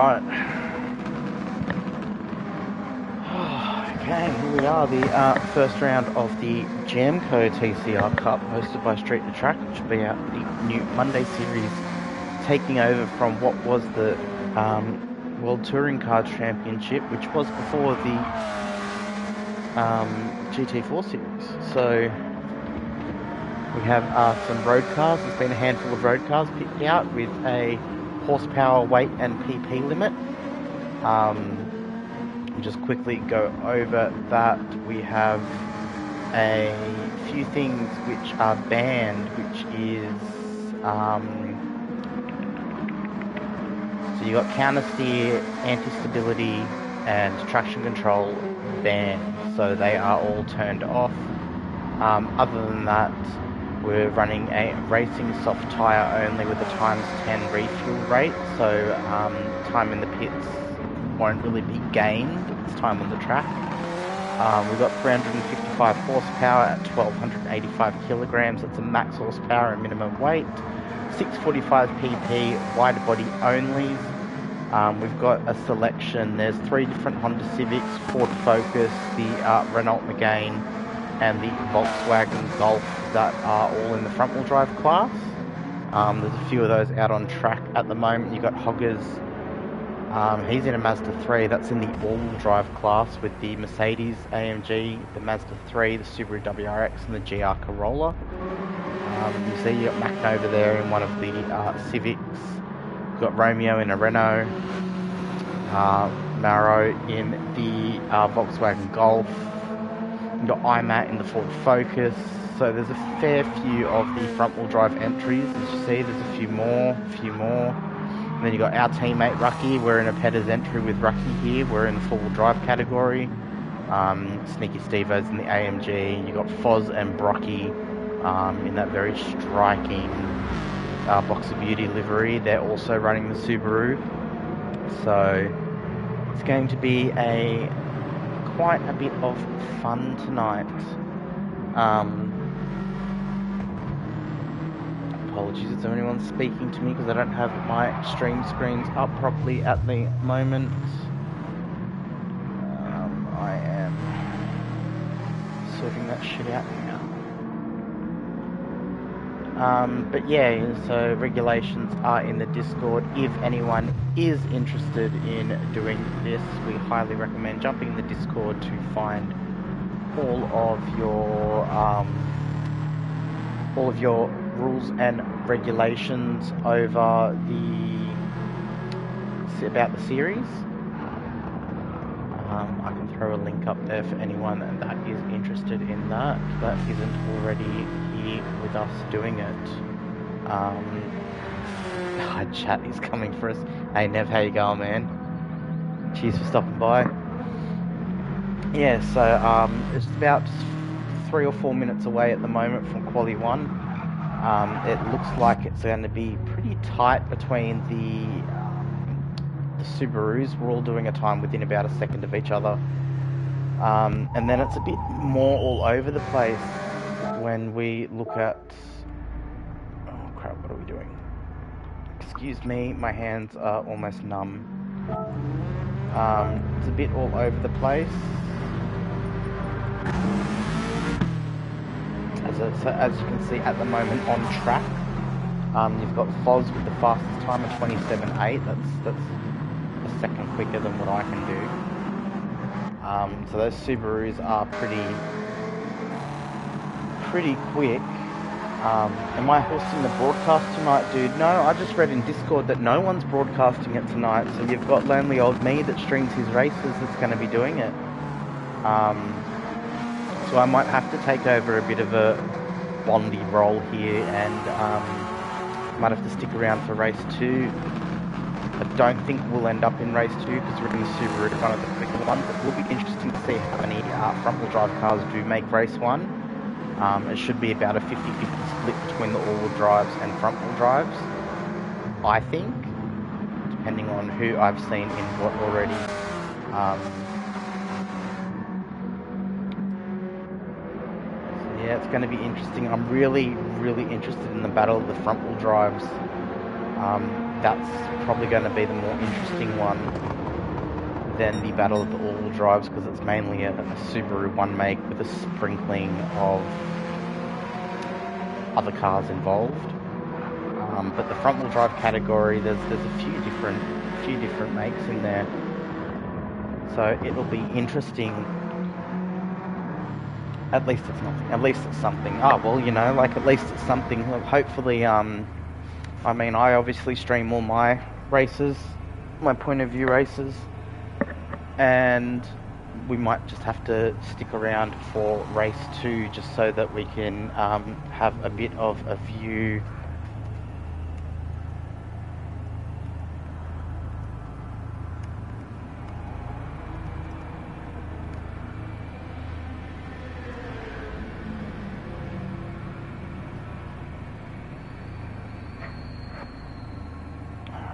Alright. Okay, here we are, the first round of the Jamco TCR Cup, hosted by Street2Track, which will be out the new Monday series, taking over from what was the World Touring Car Championship, which was before the GT4 series. So we have some road cars. There's been a handful of road cars picked out with a horsepower, weight and PP limit. Just quickly go over that. We have a few things which are banned, which is so you got counter steer, anti-stability and traction control banned, so they are all turned off. Other than that, we're running a racing soft tyre only with a ×10 refuel rate, so time in the pits won't really be gained, it's time on the track. We've got 355 horsepower at 1285 kilograms, that's a max horsepower and minimum weight. 645 pp, wide body only. We've got a selection, there's 3 different Honda Civics, Ford Focus, the Renault Megane and the Volkswagen Golf that are all in the front wheel drive class. There's a few of those out on track at the moment. You've got Hoggers, he's in a Mazda 3, that's in the all-wheel drive class with the Mercedes AMG, the Mazda 3, the Subaru WRX and the GR Corolla. You see you've got Mackin over there in one of the Civics. You've got Romeo in a Renault, Maro in the Volkswagen Golf. You've got IMAT in the Ford Focus. So there's a fair few of the front-wheel drive entries. As you see, there's a few more. And then you've got our teammate Rucky. We're in a Petters entry with Rucky here. We're in the four-wheel drive category. Sneaky Steve-O's in the AMG. You've got Foz and Brocky in that very striking Boxer Beauty livery. They're also running the Subaru. So it's going to be quite a bit of fun tonight. Apologies if anyone's speaking to me because I don't have my stream screens up properly at the moment. I am sorting that shit out now. But yeah, so regulations are in the Discord. If anyone is interested in doing this, we highly recommend jumping in the Discord to find all of your rules and regulations over about the series. I can throw a link up there for anyone that is interested in that isn't already here with us doing it. Chat is coming for us. Hey Nev, how you going, man? Cheers for stopping by. Yeah, so it's about 3 or 4 minutes away at the moment from Quali 1. It looks like it's going to be pretty tight between the Subarus. We're all doing a time within about a second of each other. And then it's a bit more all over the place when we look at... Oh crap, what are we doing? Excuse me, my hands are almost numb. It's a bit all over the place. So as you can see at the moment on track, you've got Foz with the fastest time of 27.8. That's a second quicker than what I can do. So those Subarus are pretty quick. Am I hosting the broadcast tonight, dude? No, I just read in Discord that no one's broadcasting it tonight. So you've got lonely old me that streams his races that's going to be doing it. So I might have to take over a bit of a Bondy role here and might have to stick around for race 2. I don't think we'll end up in race 2 because we're in the Subaru, one of the quicker ones. It will be interesting to see how many front-wheel drive cars do make race 1. It should be about a 50-50 split between the all-wheel drives and front-wheel drives, I think, depending on who I've seen in what already. Yeah, it's going to be interesting. I'm really interested in the battle of the front-wheel drives. That's probably going to be the more interesting one than the Battle of the All-Wheel Drives, because it's mainly a Subaru one make with a sprinkling of other cars involved. But the front-wheel drive category, there's a few different makes in there, so it'll be interesting. At least it's nothing. At least it's something. Oh well, you know, like at least it's something. Hopefully, I mean, I obviously stream all my races, my point of view races, and we might just have to stick around for race 2 just so that we can have a bit of a view.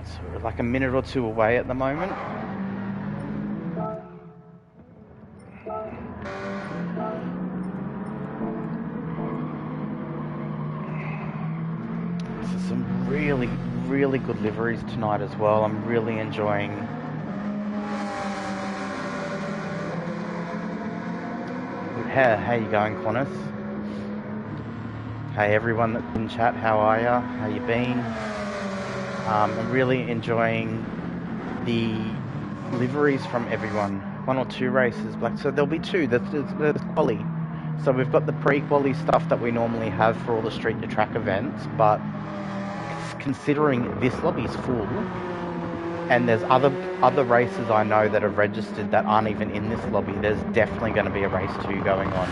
So we're like a minute or two away at the moment. Some really good liveries tonight as well. I'm really enjoying how you going, Qantas? Hey everyone that's in chat, how are ya? How you been? I'm really enjoying the liveries from everyone. 1 or 2 races black, so there'll be 2. There's quali. So we've got the pre-quali stuff that we normally have for all the Street2Track events, but considering this lobby's full, and there's other races I know that are registered that aren't even in this lobby, there's definitely going to be a race 2 going on,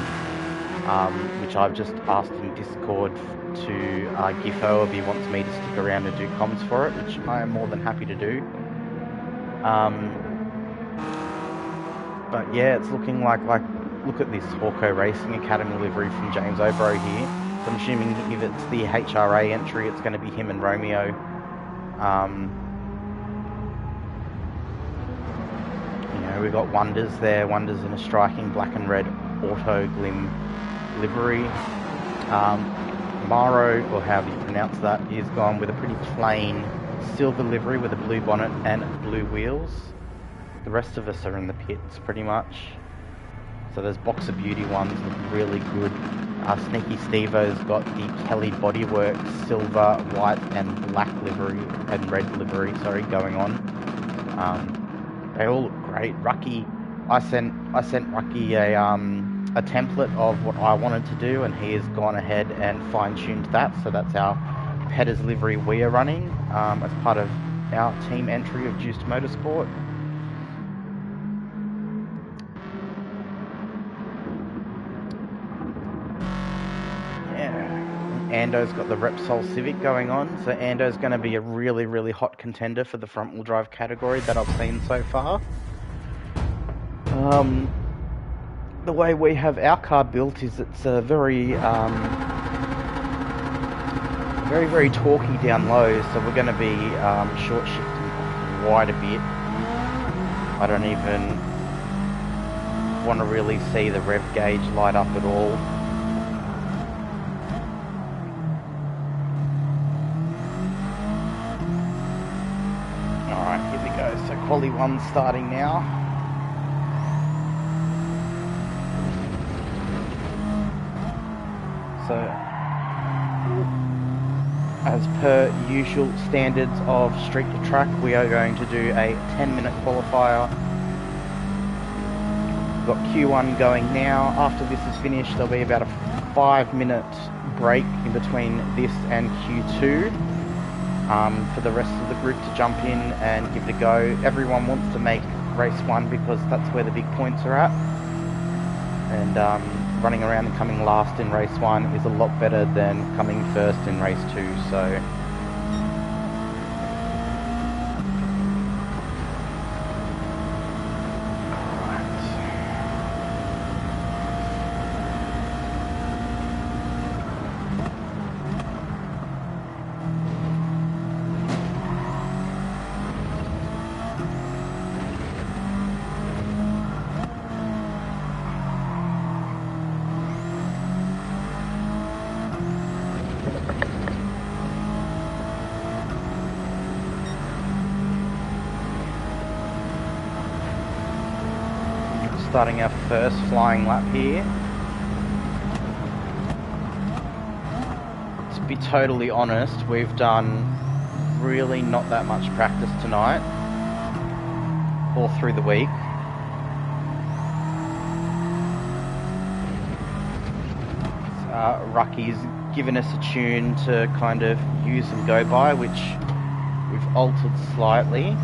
which I've just asked in Discord to Giffo if he wants me to stick around and do comms for it, which I am more than happy to do. But yeah, it's looking like look at this Hawko Racing Academy livery from James Obro here. So I'm assuming if it's the HRA entry, it's going to be him and Romeo. You know, we've got Wonders there. Wonders in a striking black and red auto glim livery. Maro, or however you pronounce that, is gone with a pretty plain silver livery with a blue bonnet and blue wheels. The rest of us are in the pits pretty much. So those Boxer Beauty ones look really good. Sneaky Steve-O's got the Kelly Bodyworks silver, white and black livery, and red livery, sorry, going on. They all look great. Rucky, I sent Rucky a template of what I wanted to do, and he has gone ahead and fine-tuned that. So that's our Petters livery we are running as part of our team entry of Juiced Motorsport. Ando's got the Repsol Civic going on, so Ando's going to be a really hot contender for the front-wheel drive category that I've seen so far. The way we have our car built is it's a very torquey down low, so we're going to be short shifting quite a bit. I don't even want to really see the rev gauge light up at all. Alright, here we go. So quali 1 starting now. So, as per usual standards of Street2Track, we are going to do a 10-minute qualifier. We've got Q1 going now. After this is finished, there'll be about a 5-minute break in between this and Q2 for the rest of the group to jump in and give it a go. Everyone wants to make race 1 because that's where the big points are at. And running around and coming last in race 1 is a lot better than coming first in race 2, so starting our first flying lap here. To be totally honest, we've done really not that much practice tonight or through the week. Rucky's given us a tune to kind of use and go by, which we've altered slightly.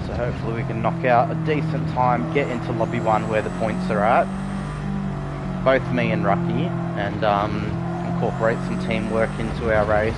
So hopefully we can knock out a decent time, get into lobby 1 where the points are at. Both me and Rucky, and incorporate some teamwork into our race.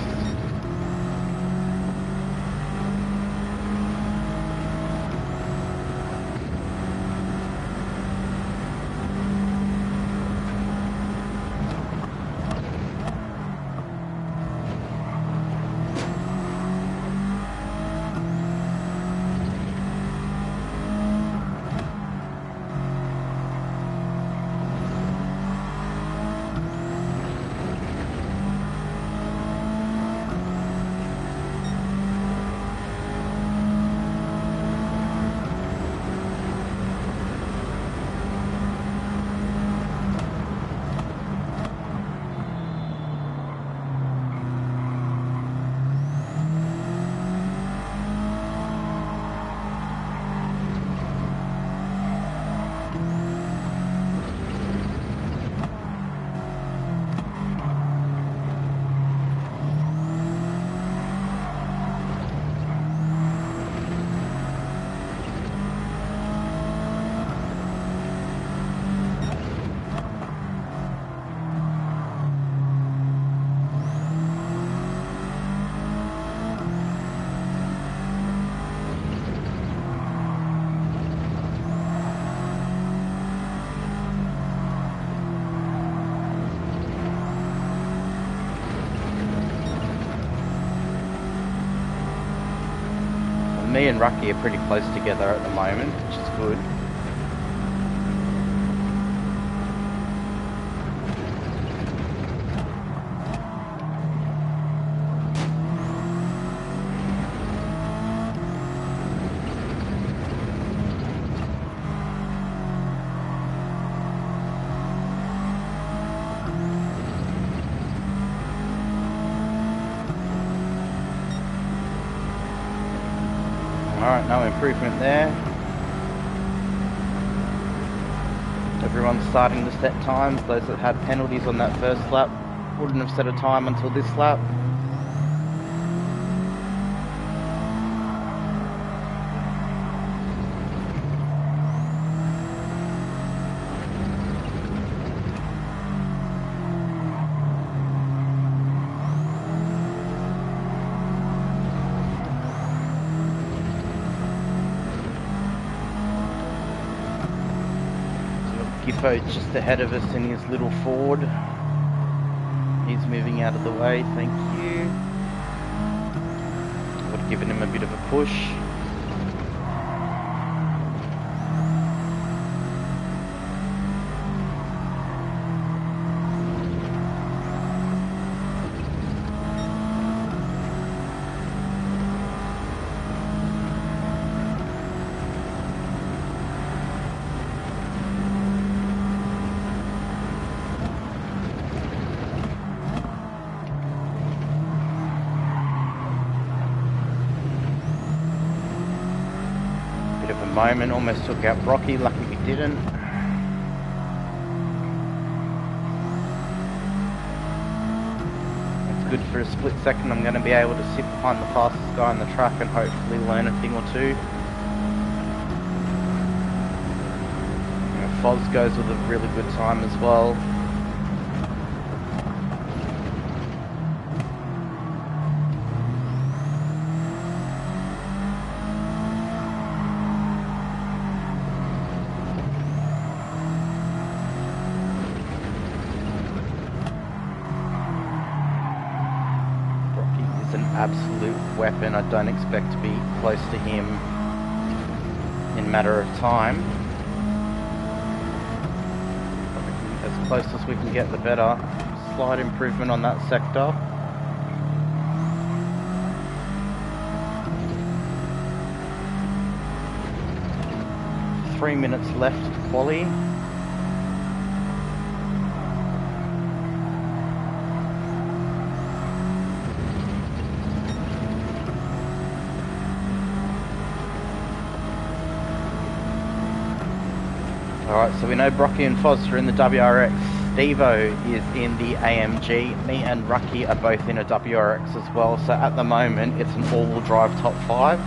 Me and Rucky are pretty close together at the moment, which is good. Alright, no improvement there. Everyone's starting to set times. Those that had penalties on that first lap wouldn't have set a time until this lap. Giffo's just ahead of us in his little Ford. He's moving out of the way, thank you. Would have given him a bit of a push. Moment, almost took out Brocky, lucky we didn't. It's good for a split second. I'm going to be able to sit behind the fastest guy on the track and hopefully learn a thing or two. Foz goes with a really good time as well. Absolute weapon. I don't expect to be close to him in a matter of time. closest we can get, the better. Slight improvement on that sector. Three minutes left to quali. Alright, so we know Brocky and Foz are in the WRX. Stevo is in the AMG. Me and Rucky are both in a WRX as well. So at the moment, it's an all-wheel drive top 5.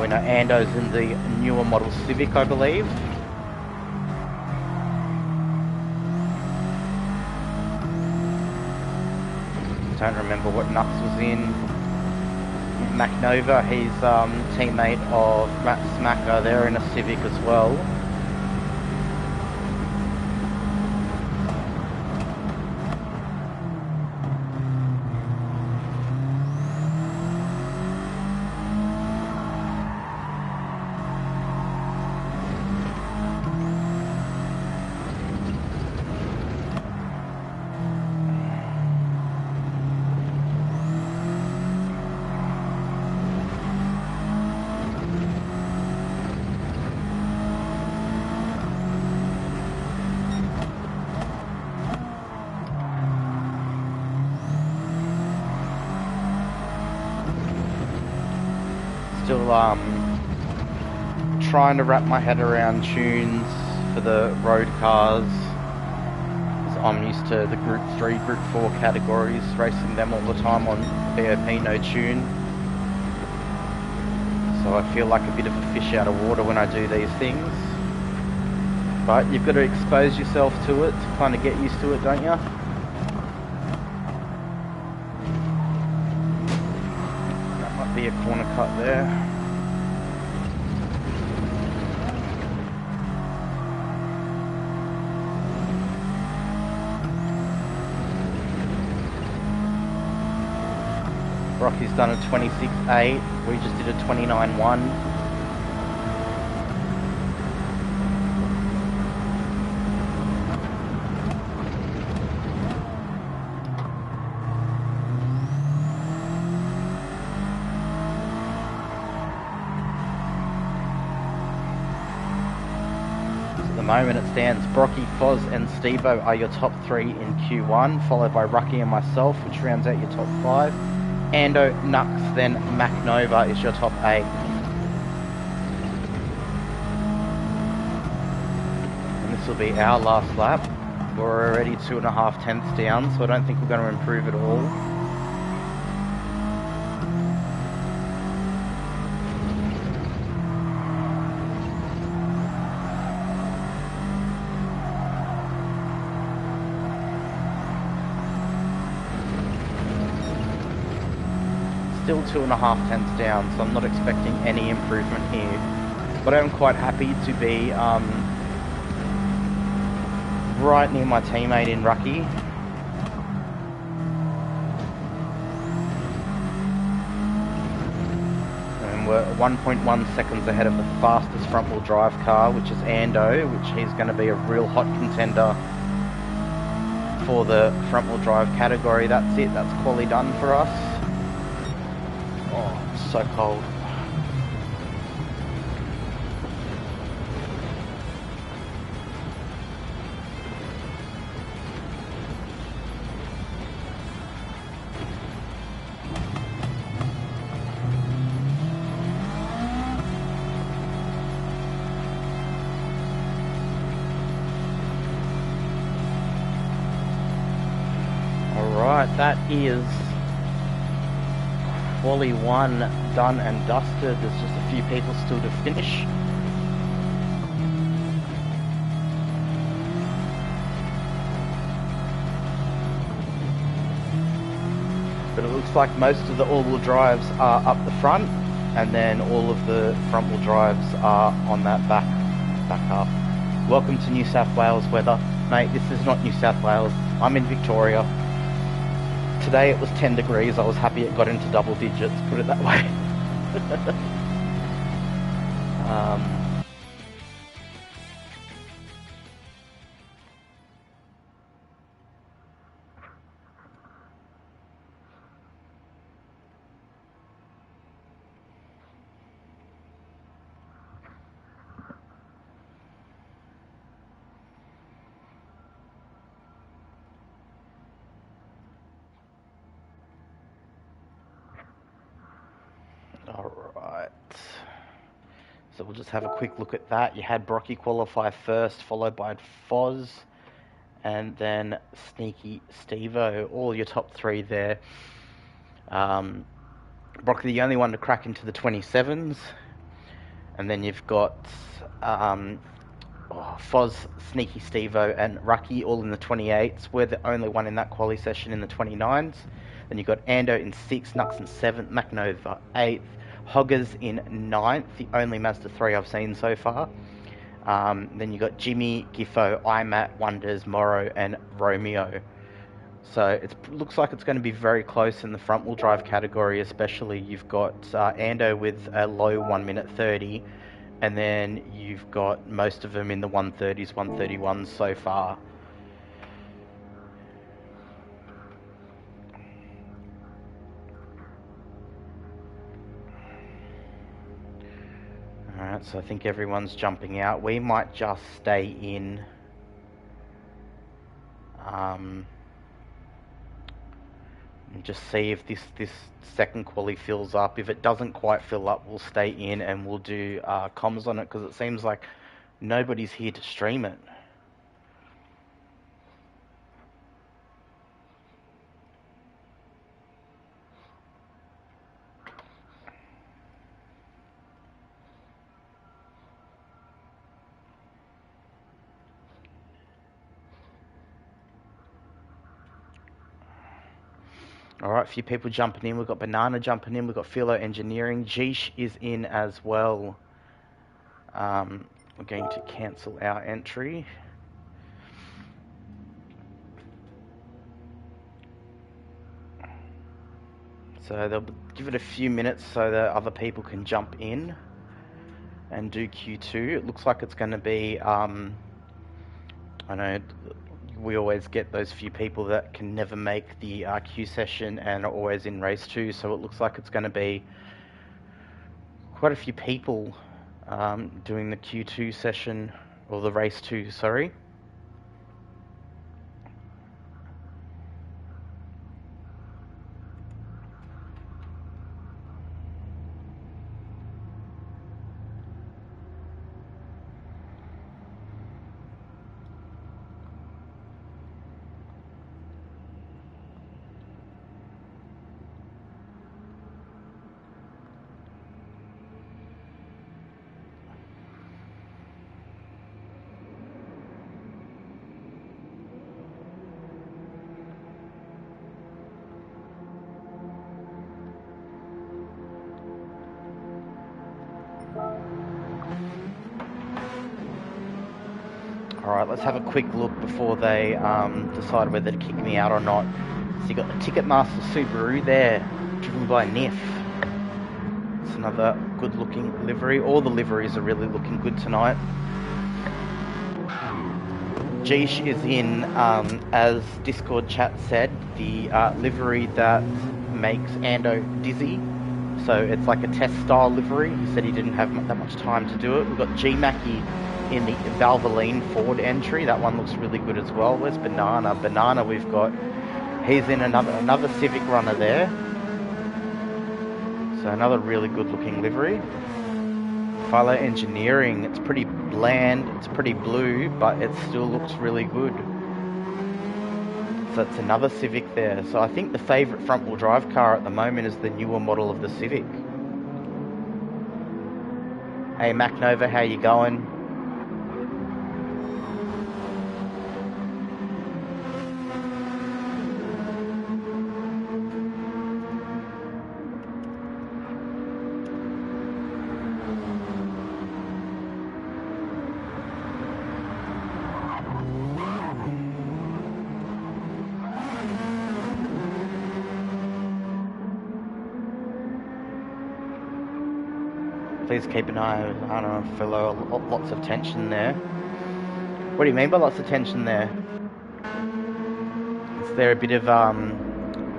We know Ando's in the newer model Civic, I believe. Don't remember what Nux was in. MacNova, he's teammate of Matt Smacker. They're in a Civic as well. Still trying to wrap my head around tunes for the road cars. I'm used to the Group 3, Group 4 categories, racing them all the time on BOP no tune. So I feel like a bit of a fish out of water when I do these things. But you've got to expose yourself to it to kind of get used to it, don't you? Be a corner cut there. Rocky's done a 26.8. We just did a 29.1. At the moment it stands Brocky, Foz and Stevo are your top 3 in Q1, followed by Rucky and myself, which rounds out your top 5. Ando, Nux, then MacNova is your top 8. And this will be our last lap. We're already 2.5 tenths down, so I don't think we're going to improve at all. Still 2.5 tenths down, so I'm not expecting any improvement here. But I'm quite happy to be right near my teammate in Rucky. And we're 1.1 seconds ahead of the fastest front wheel drive car, which is Ando, which he's going to be a real hot contender for the front wheel drive category. That's it, that's quali done for us. Oh, it's so cold. Alright, that is Quali 1 done and dusted. There's just a few people still to finish. But it looks like most of the all-wheel drives are up the front, and then all of the front-wheel drives are on that back half. Welcome to New South Wales weather. Mate, this is not New South Wales. I'm in Victoria. Today it was 10 degrees. I was happy it got into double digits, put it that way. So we'll just have a quick look at that. You had Brocky qualify first, followed by Foz, and then Sneaky Stevo. All your top three there. Brocky, the only one to crack into the 27s. And then you've got Foz, Sneaky Stevo, and Rucky all in the 28s. We're the only one in that quali session in the 29s. Then you've got Ando in 6th, Nux in 7th, McNova 8th, Hoggers in 9th, the only Mazda 3 I've seen so far. Then you've got Jimmy, Giffo, IMAT, Wonders, Morrow, and Romeo. So it looks like it's going to be very close in the front-wheel drive category, especially. You've got Ando with a low 1 minute 30, and then you've got most of them in the 130s, 131s so far. Alright, so I think everyone's jumping out. We might just stay in. And just see if this second quali fills up. If it doesn't quite fill up, we'll stay in and we'll do comms on it, because it seems like nobody's here to stream it. Alright, a few people jumping in. We've got Banana jumping in. We've got Philo Engineering. Jeesh is in as well. We're going to cancel our entry. So they'll give it a few minutes so that other people can jump in and do Q2. It looks like it's going to be, I know we always get those few people that can never make the Q session and are always in race 2, so it looks like it's going to be quite a few people doing the Q2 session, or the race 2, sorry. Alright, let's have a quick look before they decide whether to kick me out or not. So you got the Ticketmaster Subaru there, driven by Nif. It's another good looking livery. All the liveries are really looking good tonight. Jeesh is in, as Discord chat said, the livery that makes Ando dizzy. So it's like a test style livery. He said he didn't have that much time to do it. We've got G Mackie in the Valvoline Ford entry. That one looks really good as well. Where's Banana? Banana, we've got, he's in another Civic runner there. So another really good looking livery. Philo Engineering, it's pretty bland, it's pretty blue, but it still looks really good. So it's another Civic there. So I think the favourite front wheel drive car at the moment is the newer model of the Civic. Hey MacNova, how you going? Please keep an eye, I don't know, Philo, lots of tension there. What do you mean by lots of tension there? Is there a bit of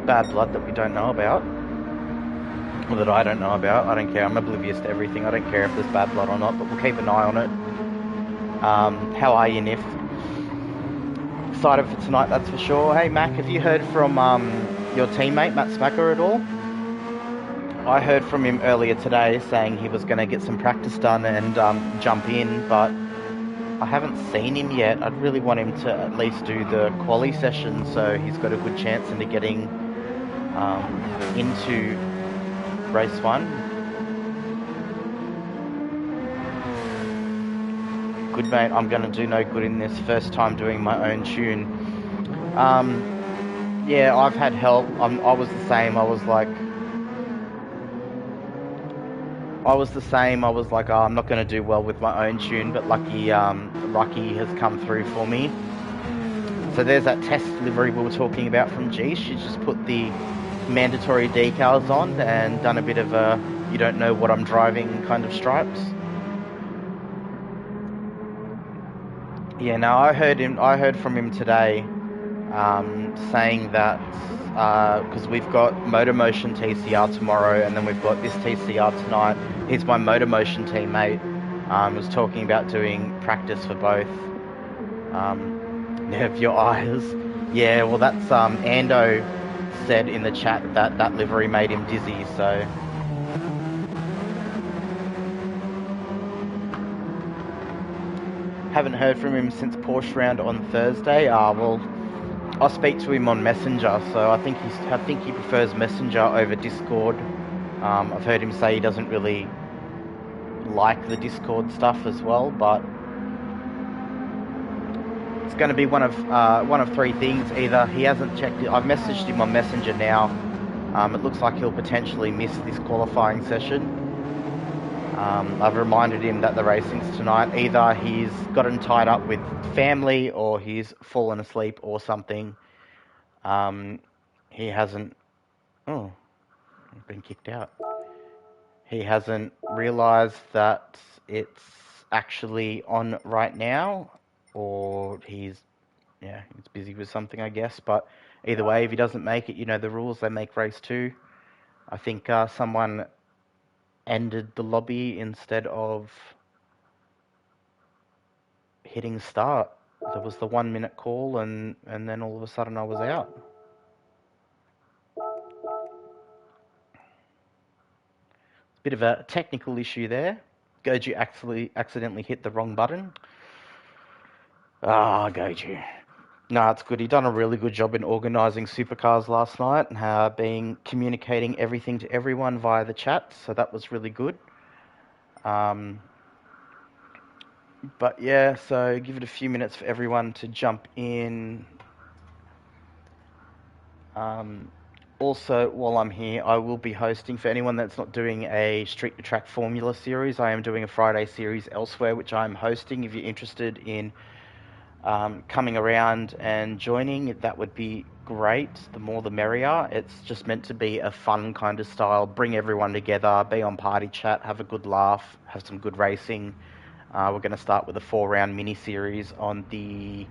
bad blood that we don't know about? Or that I don't know about? I don't care, I'm oblivious to everything. I don't care if there's bad blood or not, but we'll keep an eye on it. How are you, Nif? Excited for tonight, that's for sure. Hey Mac, have you heard from your teammate, Matt Smacker, at all? I heard from him earlier today saying he was going to get some practice done and jump in, but I haven't seen him yet. I'd really want him to at least do the quali session so he's got a good chance into getting into race 1. Good mate, I'm going to do no good in this first time doing my own tune. Yeah, I've had help. I was the same. I was like, oh, I'm not going to do well with my own tune, but lucky has come through for me. So there's that test livery we were talking about from G. She's just put the mandatory decals on and done a bit of a you don't know what I'm driving kind of stripes. Yeah, no, I heard from him today saying that because we've got Motor Motion TCR tomorrow and then we've got this TCR tonight. He's my Motor Motion teammate. Was talking about doing practice for both. Have your eyes. Yeah, well that's Ando said in the chat that livery made him dizzy, so haven't heard from him since Porsche round on Thursday. Well, I'll speak to him on Messenger. So I think he prefers Messenger over Discord. I've heard him say he doesn't really like the Discord stuff as well, but it's going to be one of three things. Either he hasn't checked it. I've messaged him on Messenger now. It looks like he'll potentially miss this qualifying session. I've reminded him that the racing's tonight. Either he's gotten tied up with family or he's fallen asleep or something. He hasn't... Oh, I've been kicked out. He hasn't realised that it's actually on right now, or he's busy with something, I guess. But either way, if he doesn't make it, you know the rules, they make race 2. I think someone ended the lobby instead of hitting start. There was the 1 minute call and then all of a sudden I was out. Bit of a technical issue there. Goju actually accidentally hit the wrong button. Goju. No, it's good. He done a really good job in organising supercars last night and communicating everything to everyone via the chat, so that was really good. But yeah, so give it a few minutes for everyone to jump in. Also, while I'm here, I will be hosting, for anyone that's not doing a Street2Track Formula series, I am doing a Friday series elsewhere, which I'm hosting. If you're interested in coming around and joining, that would be great. The more the merrier. It's just meant to be a fun kind of style, bring everyone together, be on party chat, have a good laugh, have some good racing. We're going to start with a 4-round mini-series on the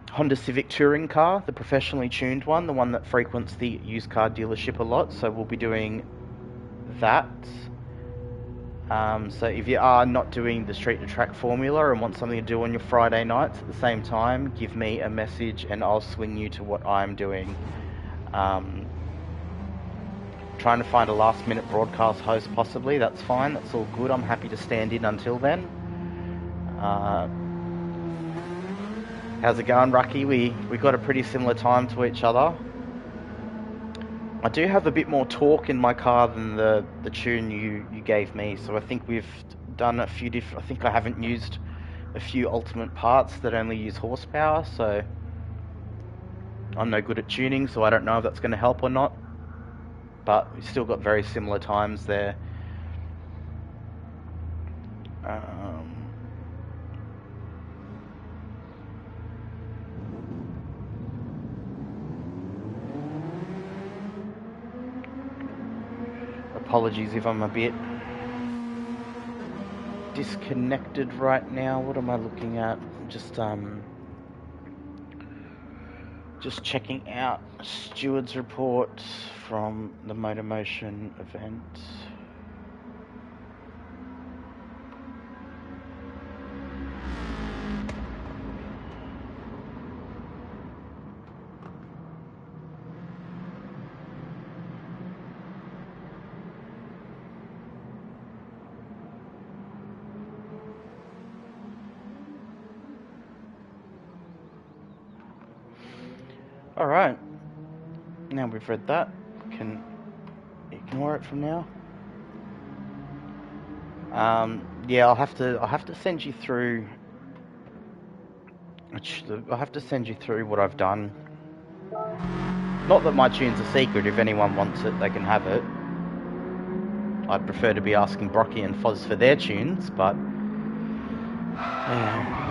Honda Civic touring car, the professionally tuned one, the one that frequents the used car dealership a lot. So we'll be doing that. So if you are not doing the Street2Track formula and want something to do on your Friday nights at the same time, give me a message and I'll swing you to what I'm doing. Trying to find a last minute broadcast host possibly, that's fine, that's all good. I'm happy to stand in until then. How's it going, Rucky? We got a pretty similar time to each other. I do have a bit more torque in my car than the tune you gave me, so I think we've done a few different... I think I haven't used a few ultimate parts that only use horsepower, so I'm no good at tuning, so I don't know if that's going to help or not. But we've still got very similar times there. Apologies if I'm a bit disconnected right now. What am I looking at? Just checking out Steward's report from the Motor Motion event. Alright. Now we've read that, can ignore it from now. Yeah, I'll have to send you through. I'll have to send you through what I've done. Not that my tunes are secret. If anyone wants it, they can have it. I'd prefer to be asking Brocky and Foz for their tunes, but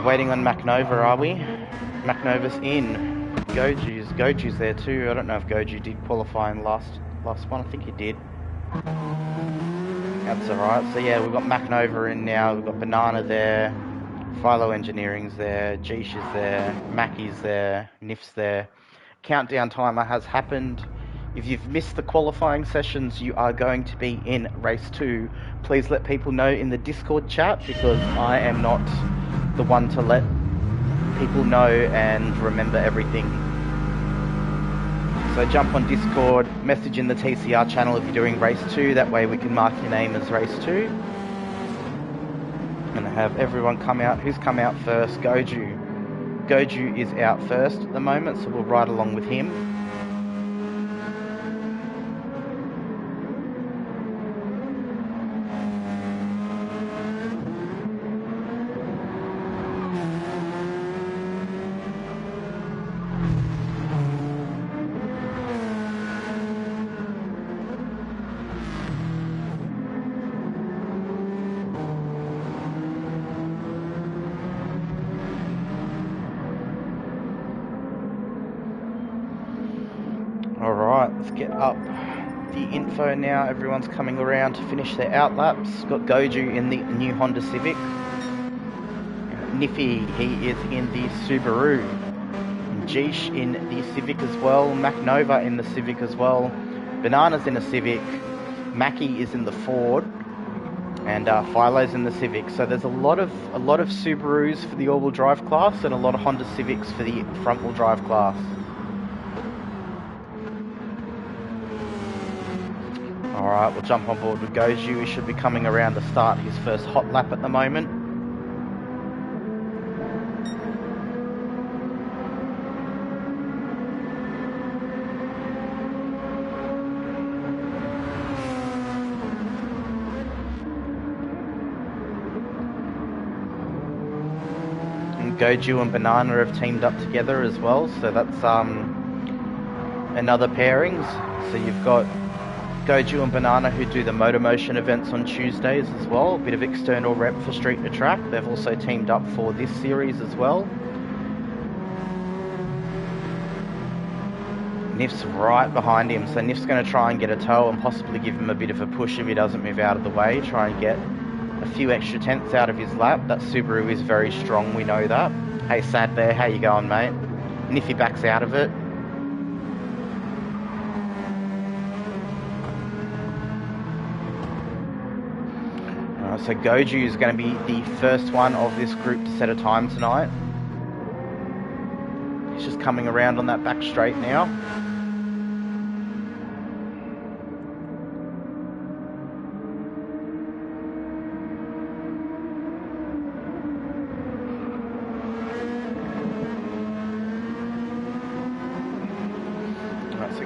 waiting on MacNova, are we? MacNova's in. Goju's there too. I don't know if Goju did qualify in last one. I think he did. That's alright. So yeah, we've got MacNova in now. We've got Banana there. Philo Engineering's there. Jeesh is there. Mackie's there. Nif's there. Countdown timer has happened. If you've missed the qualifying sessions, you are going to be in race 2. Please let people know in the Discord chat, because I am not the one to let people know and remember everything. So jump on Discord, message in the TCR channel if you're doing race 2, that way we can mark your name as race 2. And have everyone come out. Who's come out first? Goju. Goju is out first at the moment, so we'll ride along with him. Let's get up the info now. Everyone's coming around to finish their outlaps. Got Goju in the new Honda Civic. Niffy, he is in the Subaru. Jeesh in the Civic as well. MacNova in the Civic as well. Banana's in a Civic. Mackie is in the Ford. And Philo's in the Civic. So there's a lot of Subarus for the all-wheel drive class and a lot of Honda Civics for the front-wheel drive class. Alright, we'll jump on board with Goju. He should be coming around to start his first hot lap at the moment. And Goju and Banana have teamed up together as well, so that's another pairings. So you've got Goju and Banana who do the Motor Motion events on Tuesdays as well. A bit of external rep for Street2Track. They've also teamed up for this series as well. Nif's right behind him, so Nif's going to try and get a tow and possibly give him a bit of a push if he doesn't move out of the way. Try and get a few extra tenths out of his lap. That Subaru is very strong, we know that. Hey Sad Bear, how you going, mate? Niffy backs out of it. So Goju is going to be the first one of this group to set a time tonight. He's just coming around on that back straight now.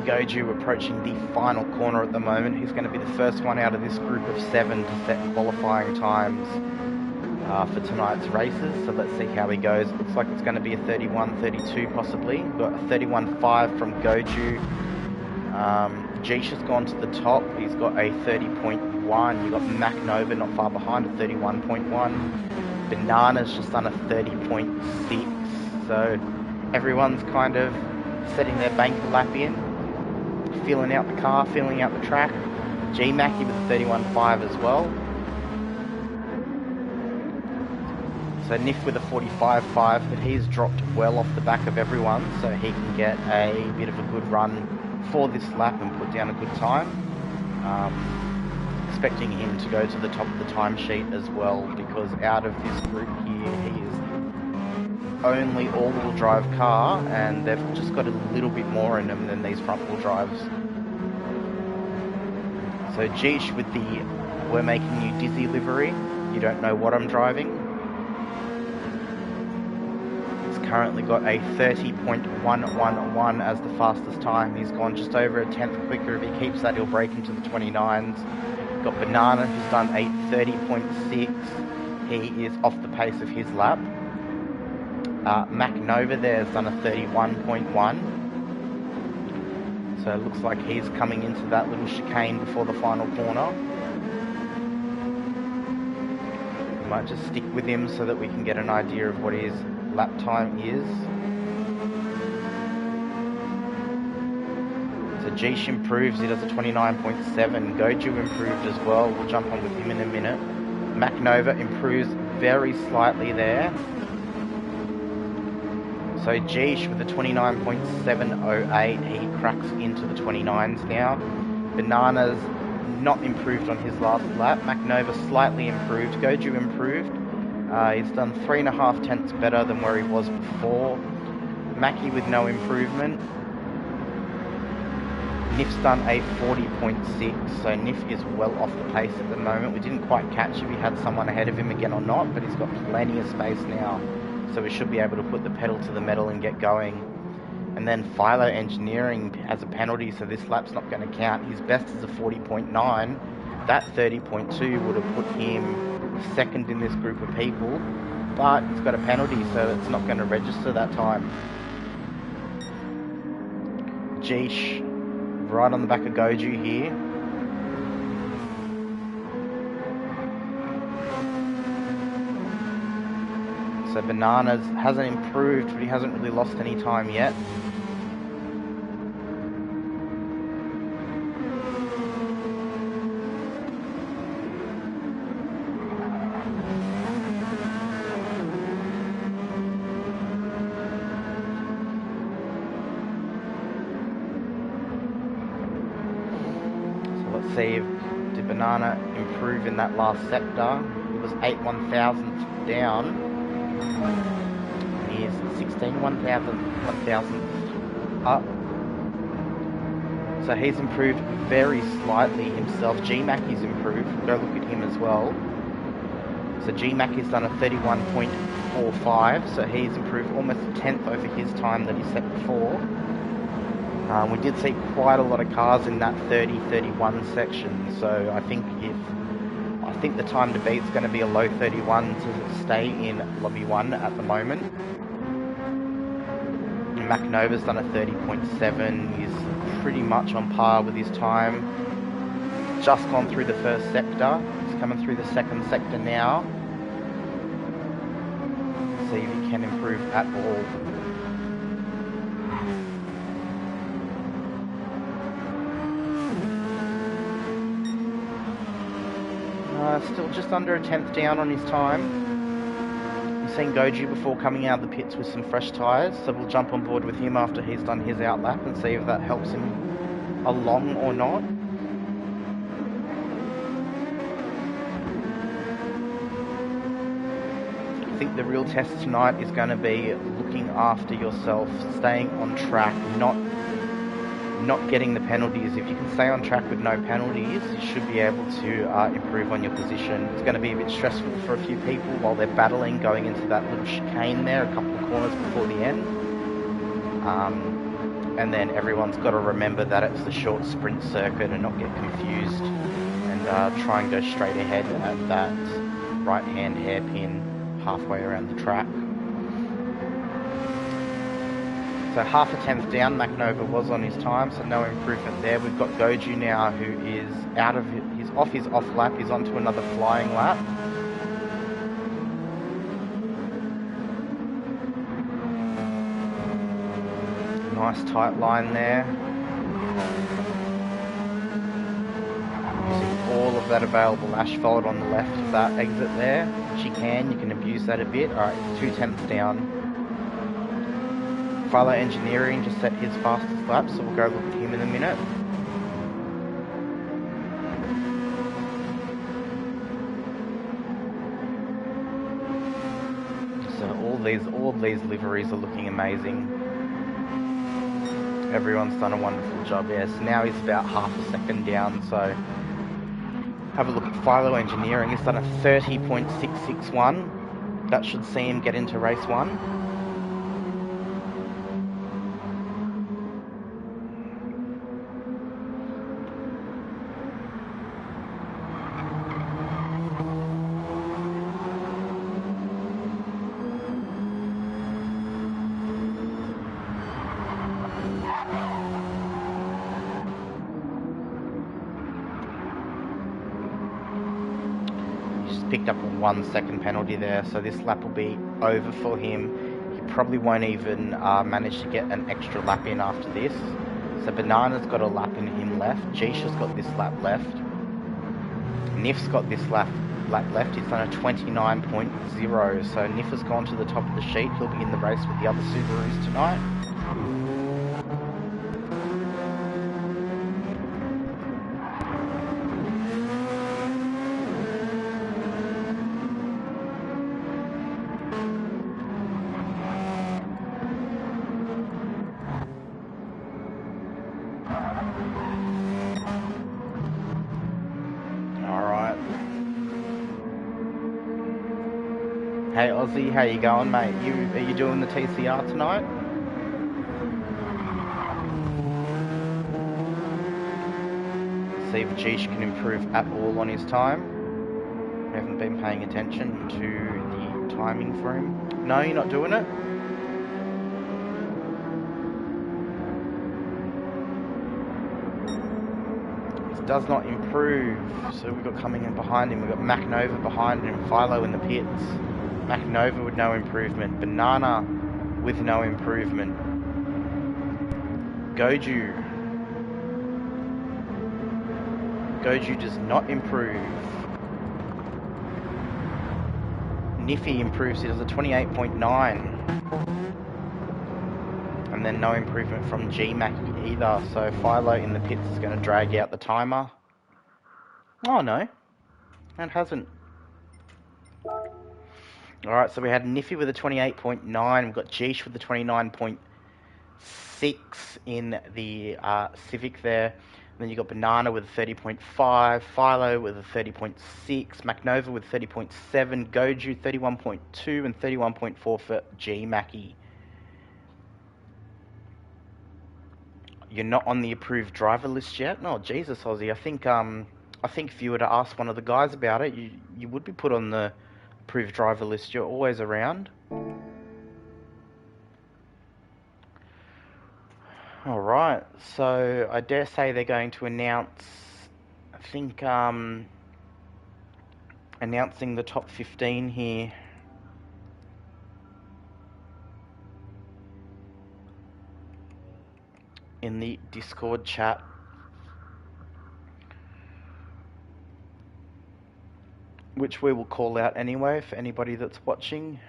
Goju approaching the final corner at the moment. He's going to be the first one out of this group of 7 to set qualifying times for tonight's races. So let's see how he goes. It looks like it's going to be a 31.32 possibly. We've got a 31.5 from Goju. Jeesh has gone to the top. He's got a 30.1. You've got MacNova not far behind at 31.1. Banana's just done a 30.6. So everyone's kind of setting their banker lap in. Feeling out the car, feeling out the track. G Mackie with a 31.5 as well. So Nif with a 45.5, but he's dropped well off the back of everyone, so he can get a bit of a good run for this lap and put down a good time. Expecting him to go to the top of the timesheet as well, because out of this group here, he is only all-wheel drive car, and they've just got a little bit more in them than these front-wheel drives. So Jeesh with the "we're making you dizzy" livery. You don't know what I'm driving. It's currently got a 30.111 as the fastest time. He's gone just over a tenth quicker. If he keeps that, he'll break into the 29s. Got Banana, who's done a 30.6. He is off the pace of his lap. Mac Nova there has done a 31.1. So it looks like he's coming into that little chicane before the final corner. We might just stick with him so that we can get an idea of what his lap time is. So Jish improves, he does a 29.7. Goju improved as well, we'll jump on with him in a minute. Mac Nova improves very slightly there. So Jish with a 29.708, he cracks into the 29s now. Banana's not improved on his last lap. MacNova slightly improved. Goju improved. He's done 3.5 tenths better than where he was before. Mackie with no improvement. Nif's done a 40.6, so Nif is well off the pace at the moment. We didn't quite catch if he had someone ahead of him again or not, but he's got plenty of space now. So we should be able to put the pedal to the metal and get going. And then Philo Engineering has a penalty, so this lap's not going to count. His best is a 40.9. That 30.2 would have put him second in this group of people, but he's got a penalty, so it's not going to register that time. Jish, right on the back of Goju here. So Bananas hasn't improved, but he hasn't really lost any time yet. So let's see, did Banana improve in that last sector? It was 8 1,000ths down. He is 16 1,000th up. So he's improved very slightly himself. GMackie's improved. We'll go look at him as well. So GMackie's done a 31.45. So he's improved almost a tenth over his time that he set before. We did see quite a lot of cars in that 30-31 section. So I think the time to beat is going to be a low 31 to stay in lobby 1 at the moment. MacNova's done a 30.7. He's pretty much on par with his time. Just gone through the first sector. He's coming through the second sector now. See if he can improve at all. Still just under a tenth down on his time. We've seen Goju before coming out of the pits with some fresh tyres, so we'll jump on board with him after he's done his outlap and see if that helps him along or not. I think the real test tonight is going to be looking after yourself, staying on track, not getting the penalties. If you can stay on track with no penalties, you should be able to improve on your position. It's going to be a bit stressful for a few people while they're battling going into that little chicane there, a couple of corners before the end. And then everyone's got to remember that it's the short sprint circuit and not get confused and try and go straight ahead at that right-hand hairpin halfway around the track. So half a tenth down, MacNova was on his time, so no improvement there. We've got Goju now, who is off his off lap. He's onto another flying lap. Nice tight line there. Using all of that available asphalt on the left of that exit there. If you can abuse that a bit. Alright, 2 tenths down. Philo Engineering just set his fastest lap, so we'll go look at him in a minute. So all of these liveries are looking amazing. Everyone's done a wonderful job. Yes, now he's about half a second down, so have a look at Philo Engineering. He's done a 30.661. That should see him get into race 1. picked up a 1 second penalty there, so this lap will be over for him. He probably won't even manage to get an extra lap in after this. So Banana's got a lap in him left. Jisha's got this lap left. Nif's got this lap left. He's done a 29.0. So Nif has gone to the top of the sheet. He'll be in the race with the other Subarus tonight. Hey Ozzy, how you going, mate? Are you doing the TCR tonight? See if Jish can improve at all on his time. I haven't been paying attention to the timing for him. No, you're not doing it? This does not improve. So we've got coming in behind him. We've got McNova behind him, Philo in the pits. McNova with no improvement. Banana with no improvement. Goju does not improve. Niffy improves. He does a 28.9. And then no improvement from G-Mackie either. So Philo in the pits is going to drag out the timer. Oh no, it hasn't. Alright, so we had Niffy with a 28.9, we've got Jish with a 29.6 in the Civic there. And then you've got Banana with a 30.5, Philo with a 30.6, McNova with 30.7, Goju 31.2 and 31.4 for G-Mackie. You're not on the approved driver list yet? No, Jesus, Ozzy. I think if you were to ask one of the guys about it, you would be put on the approved driver list. You're always around. Alright, so I dare say they're going to announce, I think, announcing the top 15 here. In the Discord chat. Which we will call out anyway for anybody that's watching.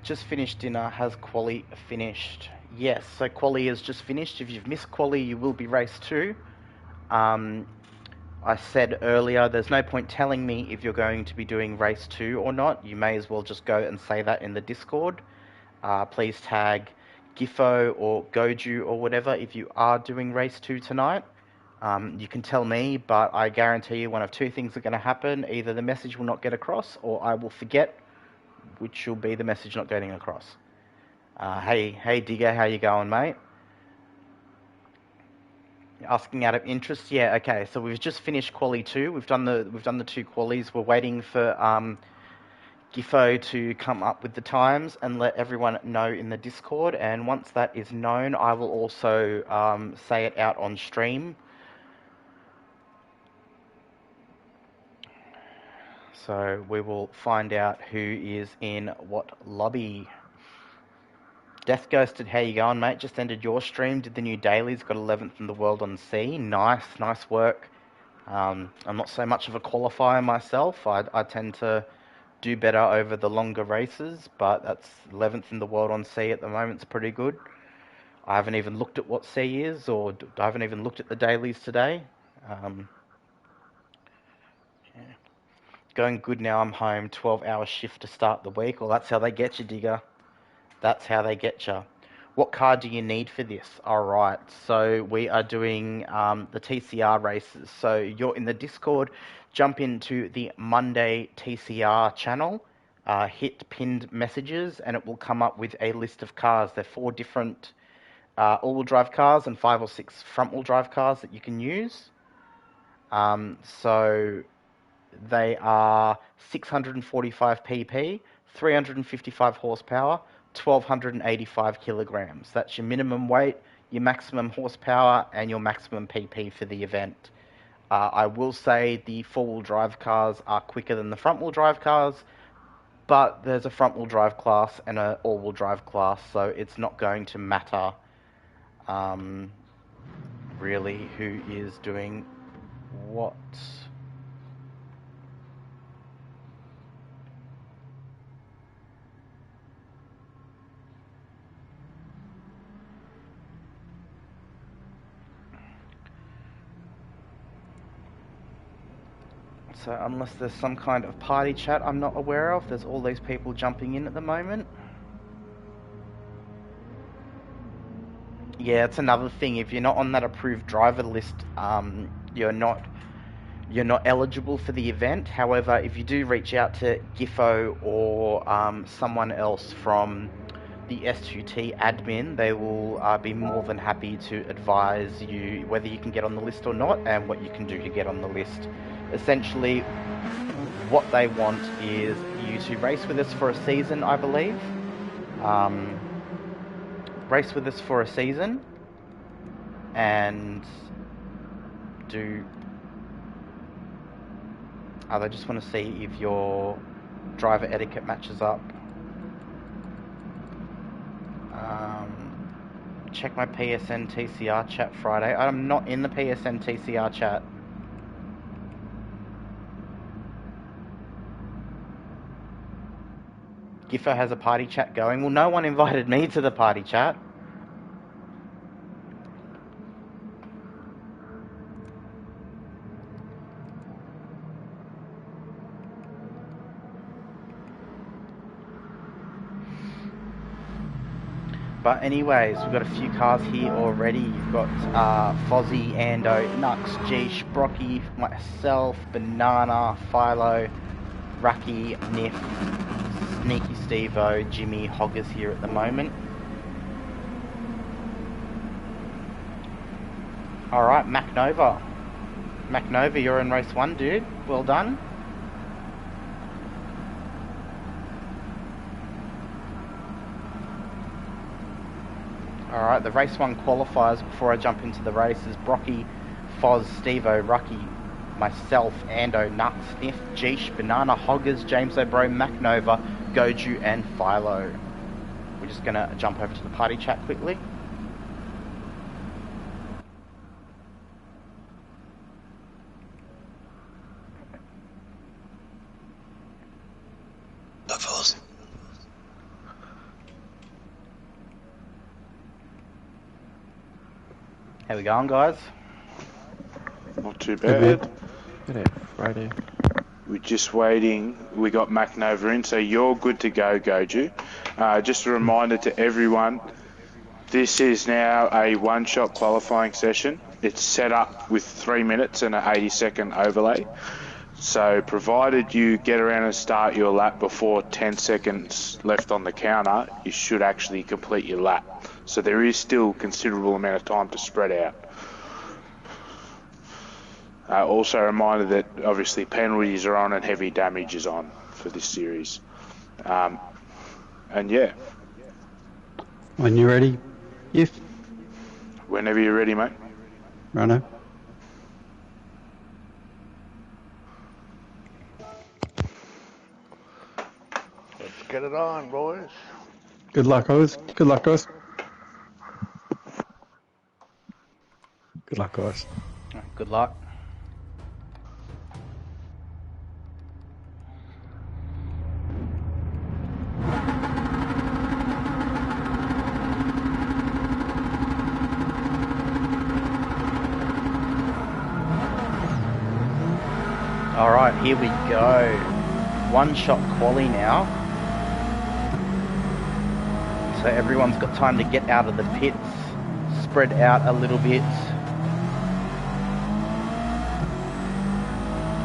Just finished dinner. Has quali finished? Yes, so quali is just finished. If you've missed quali, you will be race 2. I said earlier, there's no point telling me if you're going to be doing race 2 or not. You may as well just go and say that in the Discord. Please tag Gifo or Goju or whatever if you are doing race 2 tonight. You can tell me, but I guarantee you one of two things are going to happen. Either the message will not get across or I will forget, which will be the message not getting across. Hey Digger, how you going, mate? Asking out of interest, yeah, okay. So we've just finished quali 2. We've done the 2 qualies. We're waiting for Gifo to come up with the times and let everyone know in the Discord. And once that is known, I will also say it out on stream. So we will find out who is in what lobby. Death Ghosted, how you going, mate? Just ended your stream, did the new dailies, got 11th in the world on C. Nice work. I'm not so much of a qualifier myself. I tend to do better over the longer races, but that's 11th in the world on C at the moment. It's pretty good. I haven't even looked at what C is, or I haven't even looked at the dailies today. Yeah. Going good now, I'm home. 12-hour shift to start the week. Well, that's how they get you, Digger. That's how they get you. What car do you need for this? All right, so we are doing the TCR races. So you're in the Discord, jump into the Monday TCR channel, hit pinned messages, and it will come up with a list of cars. There are 4 different all-wheel drive cars and 5 or 6 front-wheel drive cars that you can use. So they are 645 pp, 355 horsepower, 1285 kilograms. That's your minimum weight, your maximum horsepower, and your maximum pp for the event. I will say the 4-wheel drive cars are quicker than the front-wheel drive cars, but there's a front-wheel drive class and an all-wheel drive class, so it's not going to matter really who is doing what. So unless there's some kind of party chat I'm not aware of, there's all these people jumping in at the moment. Yeah, it's another thing. If you're not on that approved driver list, you're not eligible for the event. However, if you do reach out to Gifo or someone else from the S2T admin, they will be more than happy to advise you whether you can get on the list or not and what you can do to get on the list. Essentially, what they want is you to race with us for a season, I believe. Race with us for a season and do... they just want to see if your driver etiquette matches up. Check my PSN TCR chat Friday. I'm not in the PSN TCR chat. Giffer has a party chat going. Well, no one invited me to the party chat. But anyways, we've got a few cars here already. You've got Fozzie, Ando, Nux, Geesh, Brocky, myself, Banana, Philo, Rucky, Niff, Sneaky Stevo, Jimmy, Hoggers here at the moment. Alright, MacNova. MacNova, you're in race 1, dude. Well done. Alright, the race 1 qualifiers before I jump into the race is Brocky, Foz, Stevo, Rucky, myself, Ando, Nux, Sniff, Geesh, Banana, Hoggers, James O'Bro, MacNova, Goju, and Philo. We're just going to jump over to the party chat quickly. No, fellas. How we going, guys? Not too bad. Good Friday. We're just waiting. We got MacNova in, so you're good to go, Goju. Just a reminder to everyone, this is now a one-shot qualifying session. It's set up with 3 minutes and an 80-second overlay. So provided you get around and start your lap before 10 seconds left on the counter, you should actually complete your lap. So there is still considerable amount of time to spread out. Also a reminder that obviously penalties are on and heavy damage is on for this series. And yeah. When you're ready, if. Whenever you're ready, mate. Rano. Let's get it on, boys. Good luck, guys. Good luck, guys. Good luck, guys. Good luck. Alright, here we go. One shot quali now. So everyone's got time to get out of the pits, spread out a little bit.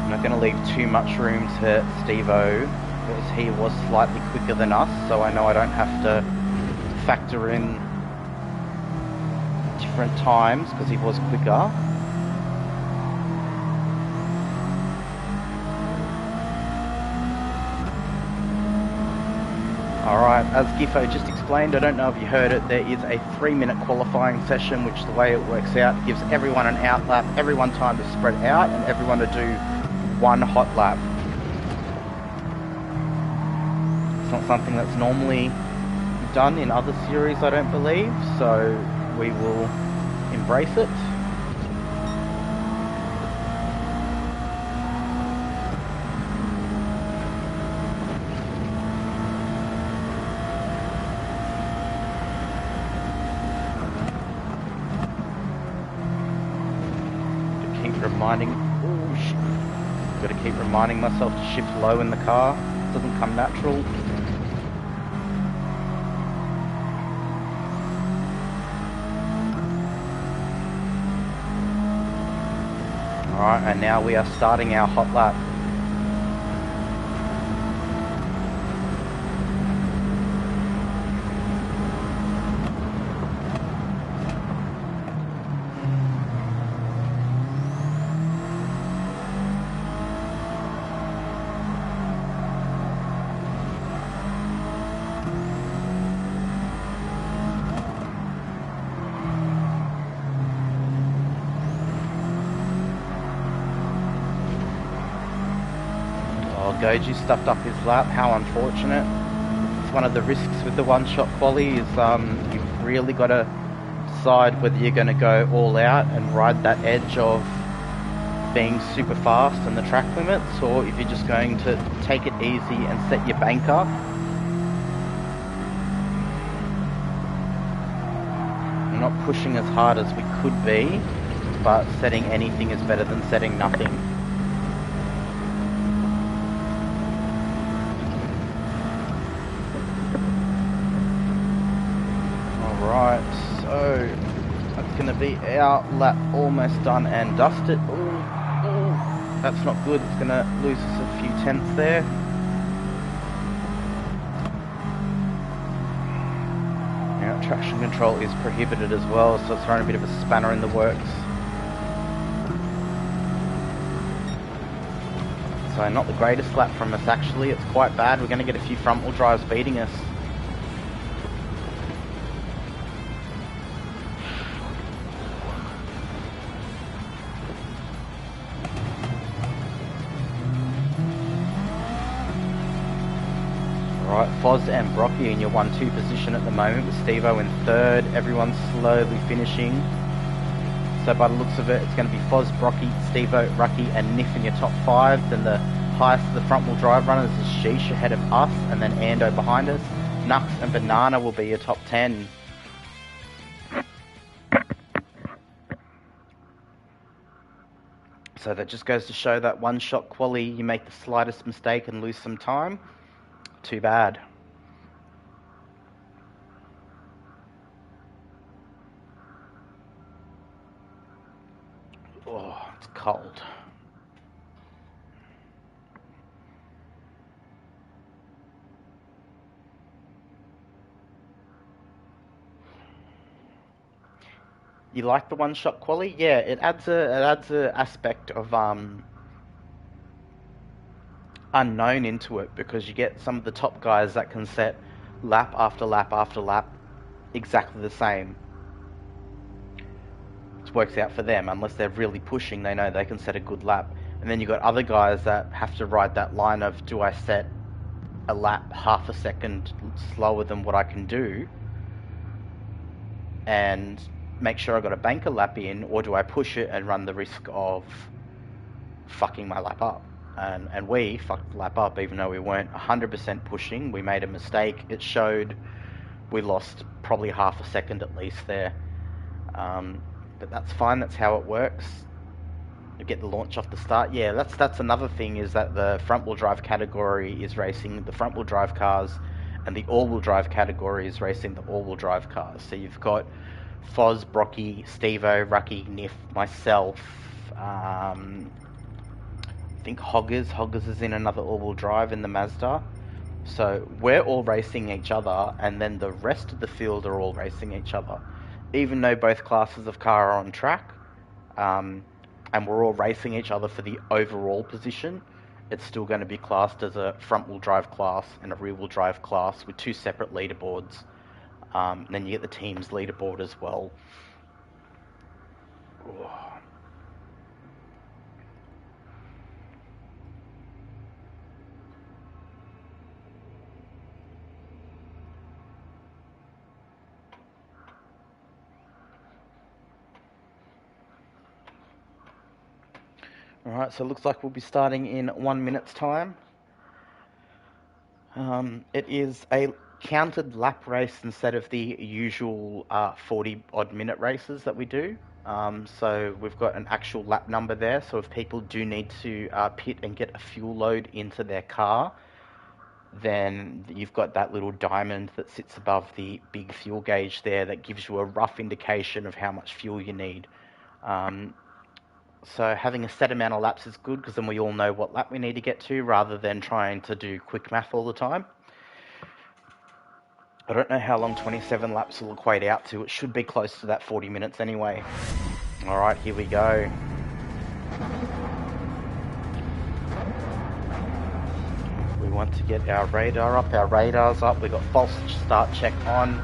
I'm not going to leave too much room to Steve-O, because he was slightly quicker than us, so I know I don't have to factor in different times, because he was quicker. Alright, as Giffo just explained, I don't know if you heard it, there is a 3-minute qualifying session, which the way it works out, gives everyone an out lap, everyone time to spread out, and everyone to do 1 hot lap. It's not something that's normally done in other series, I don't believe, so we will embrace it. Got to keep reminding myself to shift low in the car. It doesn't come natural. Alright, and now we are starting our hot lap. Goji stuffed up his lap, how unfortunate. It's one of the risks with the one-shot quali is you've really got to decide whether you're going to go all out and ride that edge of being super fast and the track limits, or if you're just going to take it easy and set your banker. We're not pushing as hard as we could be, but setting anything is better than setting nothing. Alright, so that's going to be our lap almost done and dusted. Ooh, that's not good, it's going to lose us a few tenths there. Now traction control is prohibited as well, so it's throwing a bit of a spanner in the works. So not the greatest lap from us actually, it's quite bad. We're going to get a few front wheel drives beating us. Right, Foz and Brocky in your 1-2 position at the moment, with Steve-O in third. Everyone's slowly finishing. So by the looks of it, it's going to be Foz, Brocky, Steve-O, Rucky and Niff in your top 5. Then the highest of the front wheel drive runners is Sheesh ahead of us, and then Ando behind us. Nux and Banana will be your top 10. So that just goes to show that one-shot quali, you make the slightest mistake and lose some time. Too bad. Oh, it's cold. You like the one-shot quali? Yeah, it adds a aspect of unknown into it, because you get some of the top guys that can set lap after lap after lap exactly the same. It works out for them. Unless they're really pushing, they know they can set a good lap. And then you've got other guys that have to ride that line of, do I set a lap half a second slower than what I can do and make sure I got a banker lap in, or do I push it and run the risk of fucking my lap up? And we fucked the lap up, even though we weren't 100% pushing. We made a mistake. It showed we lost probably half a second at least there. But that's fine, that's how it works. You get the launch off the start. Yeah, that's another thing, is that the front wheel drive category is racing the front wheel drive cars, And the all-wheel drive category is racing the all-wheel drive cars. So you've got Foz, Brocky, Stevo, Rucky, Niff, myself, I think Hoggers is in another all-wheel drive in the Mazda. So we're all racing each other, and then the rest of the field are all racing each other. Even though both classes of car are on track, and we're all racing each other for the overall position, it's still going to be classed as a front-wheel drive class and a rear-wheel drive class with two separate leaderboards. And then you get the team's leaderboard as well. Alright, so it looks like we'll be starting in 1 minute's time. It is a counted lap race instead of the usual 40-odd minute races that we do. So we've got an actual lap number there, so if people do need to pit and get a fuel load into their car, then you've got that little diamond that sits above the big fuel gauge there that gives you a rough indication of how much fuel you need. So having a set amount of laps is good, because then we all know what lap we need to get to, rather than trying to do quick math all the time. I don't know how long 27 laps will equate out to. It should be close to that 40 minutes anyway. Alright, here we go. We want to get our radar up. Our radar's up. We've got false start check on.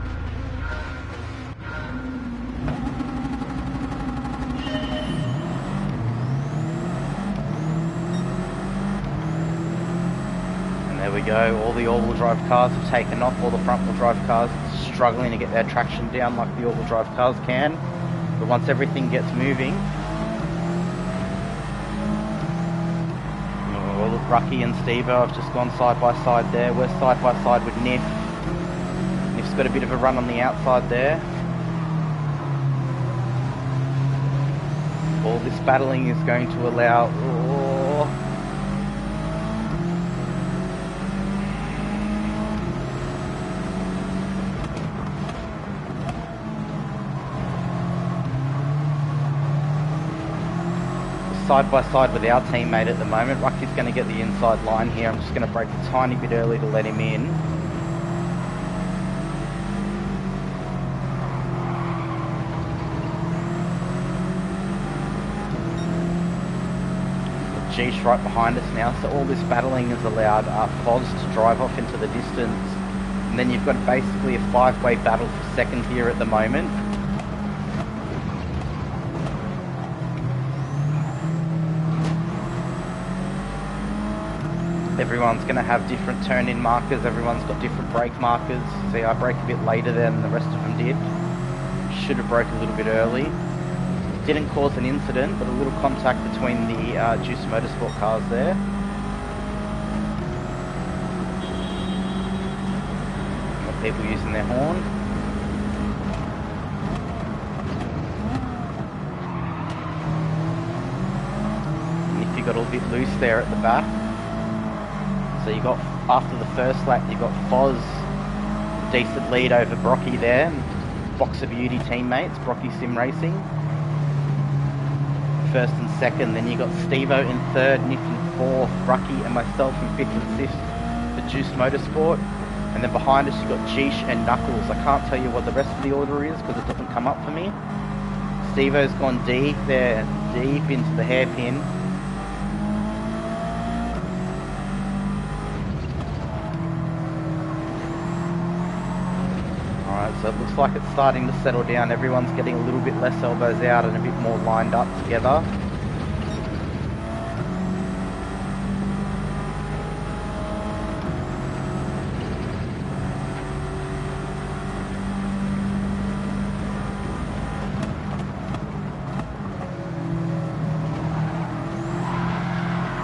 There we go, all the all-wheel drive cars have taken off, all the front-wheel drive cars struggling to get their traction down like the all-wheel drive cars can. But once everything gets moving... Oh, look, Rucky and Stevo have just gone side by side there. We're side by side with Niff. Niff's got a bit of a run on the outside there. All this battling is going to allow... Oh, side by side with our teammate at the moment. Rucky's going to get the inside line here. I'm just going to brake a tiny bit early to let him in. G's right behind us now, so all this battling has allowed Foz to drive off into the distance. And then you've got basically a five-way battle for second here at the moment. Everyone's going to have different turn-in markers, everyone's got different brake markers. See, I brake a bit later than the rest of them did. Should have broke a little bit early. Didn't cause an incident, but a little contact between the Juice Motorsport cars there. Got people using their horn. Niffy got a bit loose there at the back. So you got, after the first lap, you got Foz, decent lead over Brocky there. Boxer Beauty teammates, Brocky Sim Racing. First and second, then you got Stevo in third, Niff in fourth, Rucky and myself in fifth and sixth for Juice Motorsport. And then behind us you got Geesh and Knuckles. I can't tell you what the rest of the order is because it doesn't come up for me. Stevo's gone deep there, deep into the hairpin. So it looks like it's starting to settle down. Everyone's getting a little bit less elbows out and a bit more lined up together.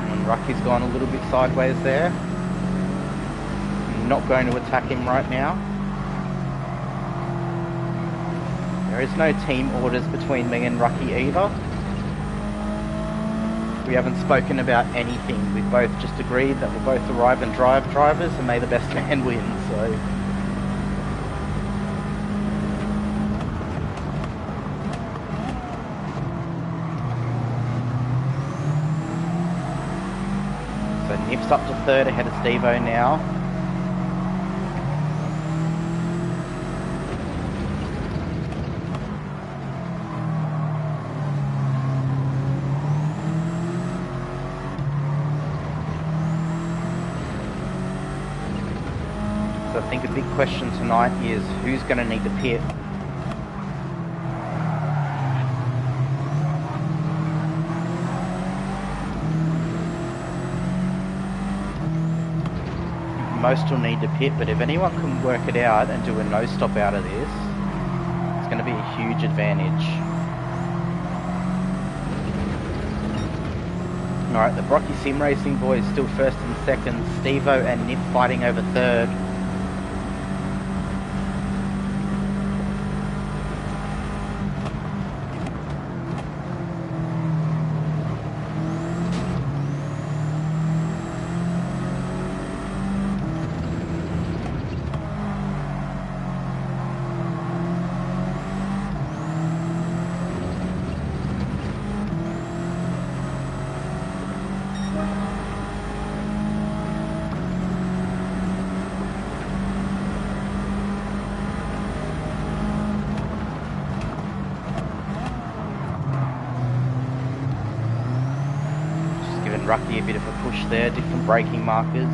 And Rucky's gone a little bit sideways there. I'm not going to attack him right now. There is no team orders between me and Rucky either. We haven't spoken about anything. We've both just agreed that we'll both arrive and drive drivers and may the best man win, so... So Nip's up to third ahead of Steve-O now. So I think a big question tonight is who's going to need to pit. Most will need to pit, but if anyone can work it out and do a no stop out of this, it's going to be a huge advantage. Alright, the Brocky Sim Racing boys still first and second. Steve-O and Nip fighting over third. Rucky a bit of a push there, different braking markers.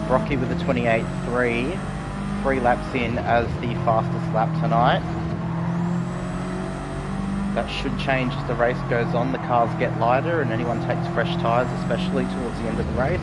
Brocky with a 28.3, 3 laps in as the fastest lap tonight. That should change as the race goes on. The cars get lighter and anyone takes fresh tyres, especially towards the end of the race.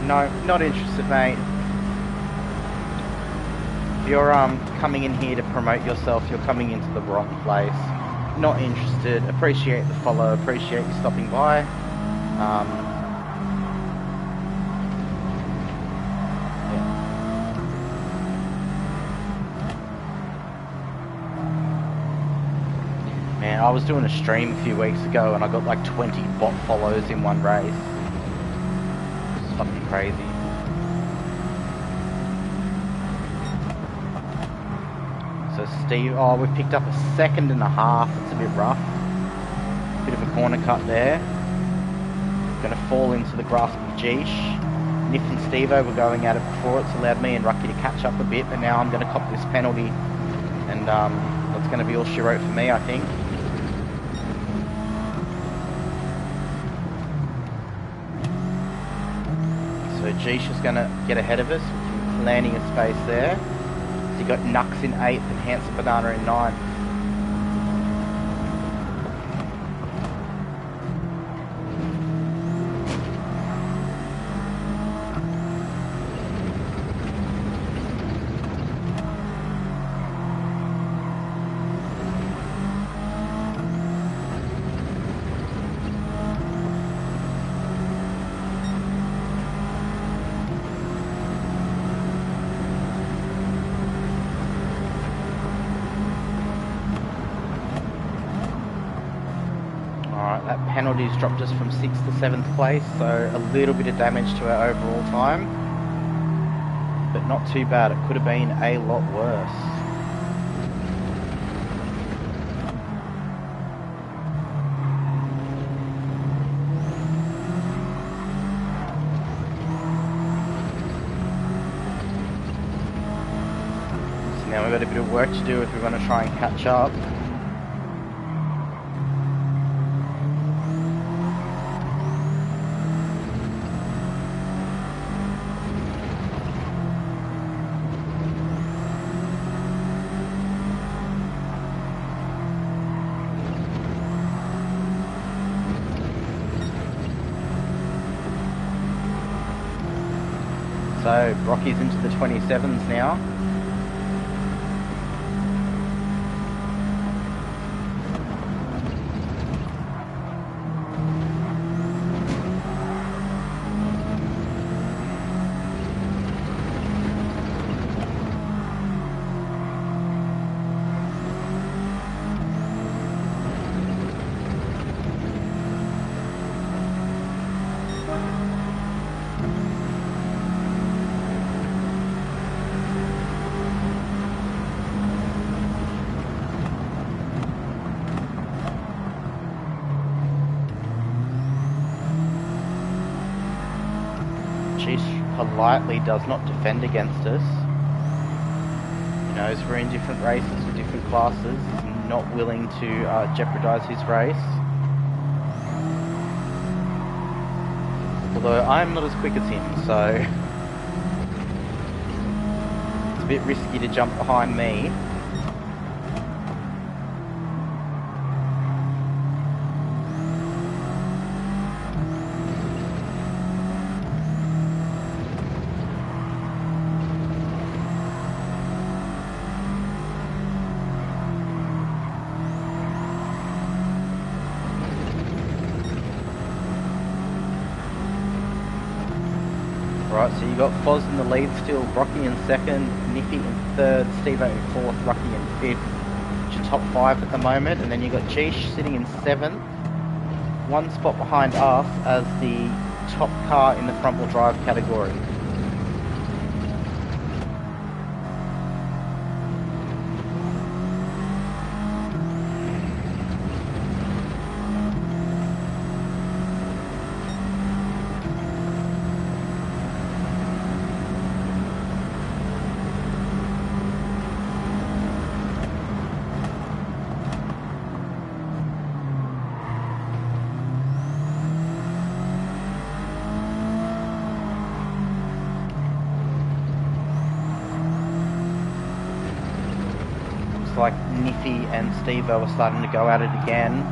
No, not interested, mate. If you're coming in here to promote yourself, you're coming into the wrong place. Not interested. Appreciate the follow. Appreciate you stopping by. Yeah. Man, I was doing a stream a few weeks ago and I got like 20 bot follows in one race. Fucking crazy. So Steve, oh, we've picked up a 1.5 seconds. It's a bit rough. Bit of a corner cut there. Gonna fall into the grasp of Jeesh. Nip and Steve-O were going at it before. It's allowed me and Rucky to catch up a bit, but now I'm gonna cop this penalty. And that's gonna be all she wrote for me, I think. So Jeesh is going to get ahead of us, landing a space there. So you got Nux in 8th and Handsome Banana in 9th. Penalties dropped us from 6th to 7th place, so a little bit of damage to our overall time, but not too bad. It could have been a lot worse. got a bit of work to do if we want to try and catch up. So Rocky's into the 27s now. Politely does not defend against us. He knows we're in different races with different classes. He's not willing to jeopardize his race. Although I'm not as quick as him, so it's a bit risky to jump behind me. Right, so you got Foz in the lead still, Rocky in second, Niffy in third, Steve-O in fourth, Rocky in fifth, which are top five at the moment, and then you got Cheesh sitting in seventh, one spot behind us as the top car in the front wheel drive category. Like Niffy and Steve-O are starting to go at it again.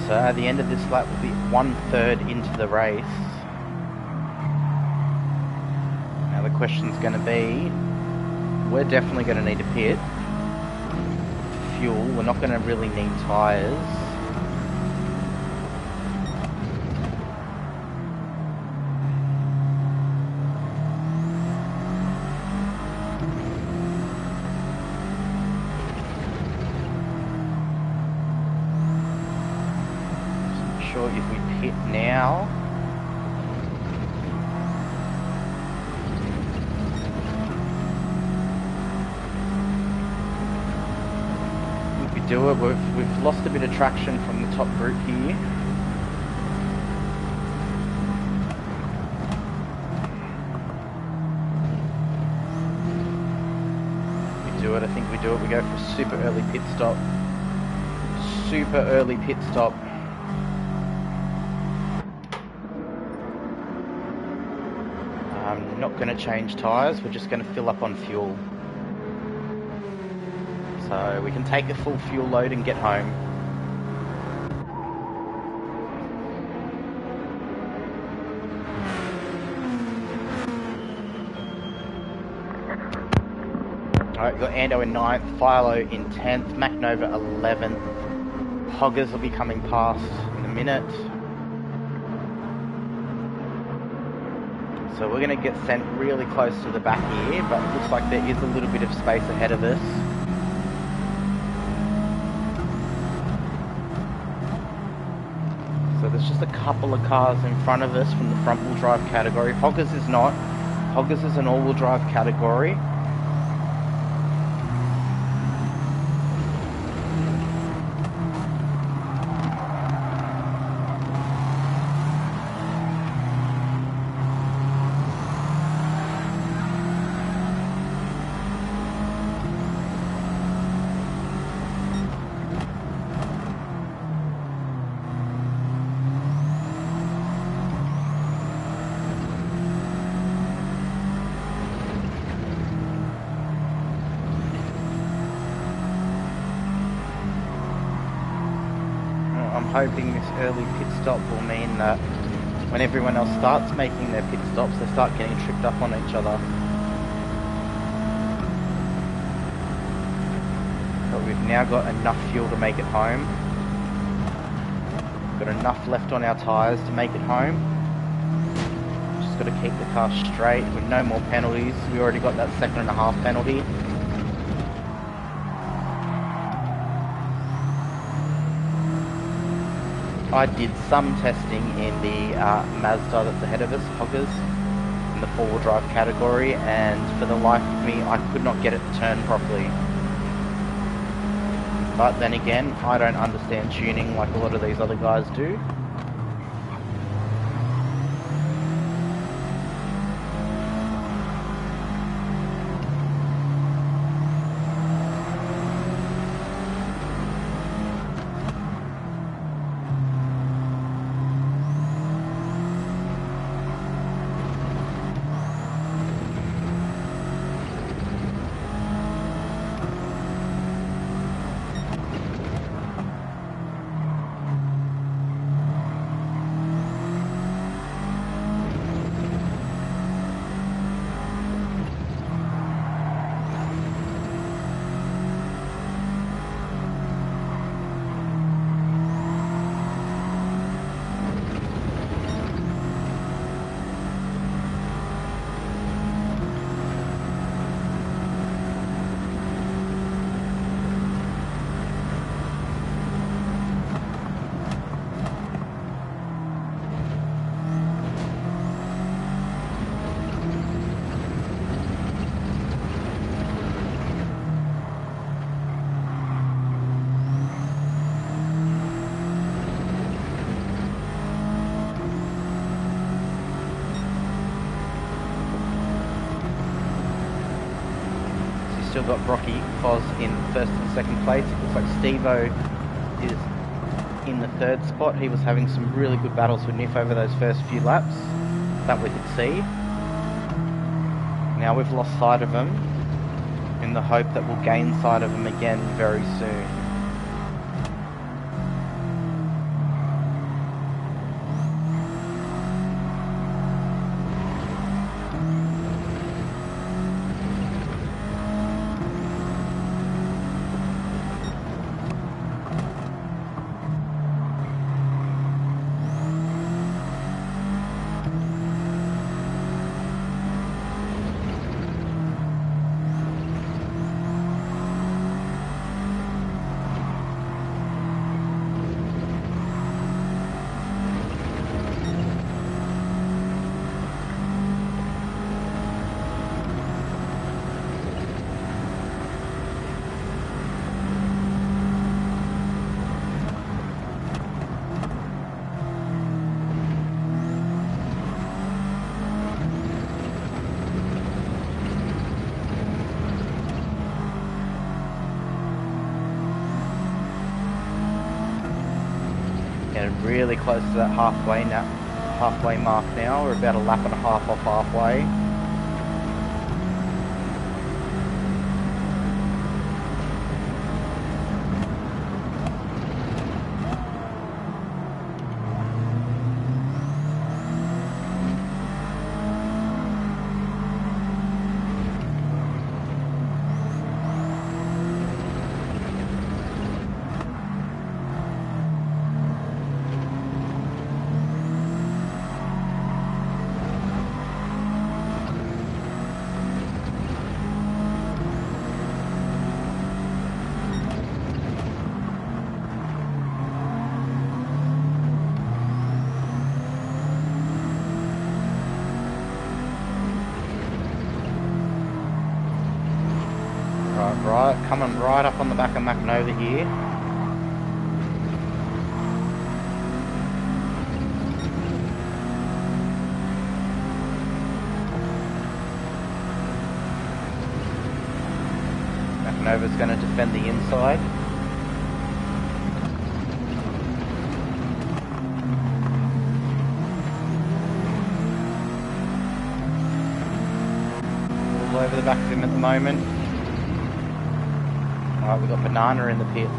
So at the end of this lap we'll be 1/3 into the race. Now the question's going to be, we're definitely going to need a pit. Fuel, we're not going to really need tyres. If we pit now, if we do it, we've lost a bit of traction from the top group here. it, I think we do it. We go for a super early pit stop. Super early pit stop. I'm not going to change tyres, we're just going to fill up on fuel. So we can take a full fuel load and get home. Alright, we've got Ando in 9th, Philo in 10th, MacNova 11th. Hoggers will be coming past in a minute. So we're going to get sent really close to the back here, but it looks like there is a little bit of space ahead of us. So there's just a couple of cars in front of us from the front wheel drive category. Hoggers is not. Hoggers is an all wheel drive category. Hoping this early pit stop will mean that when everyone else starts making their pit stops, they start getting tripped up on each other. But we've now got enough fuel to make it home. Got enough left on our tyres to make it home. Just got to keep the car straight with no more penalties. We already got that 2.5 penalty. I did some testing in the Mazda that's ahead of us, Hoggers, in the 4-wheel drive category, and for the life of me, I could not get it to turn properly. But then again, I don't understand tuning like a lot of these other guys do. Still got Brocky Foz in first and second place. It looks like Steve-O is in the 3rd spot. He was having some really good battles with Niff over those first few laps that we could see. Now we've lost sight of him in the hope that we'll gain sight of him again very soon. really close to that halfway mark now. We're about a lap and a half off halfway. Right, coming right up on the back of McNova here. McNova's going to defend the inside. All over the back of him at the moment. Alright, we've got Banana in the pits.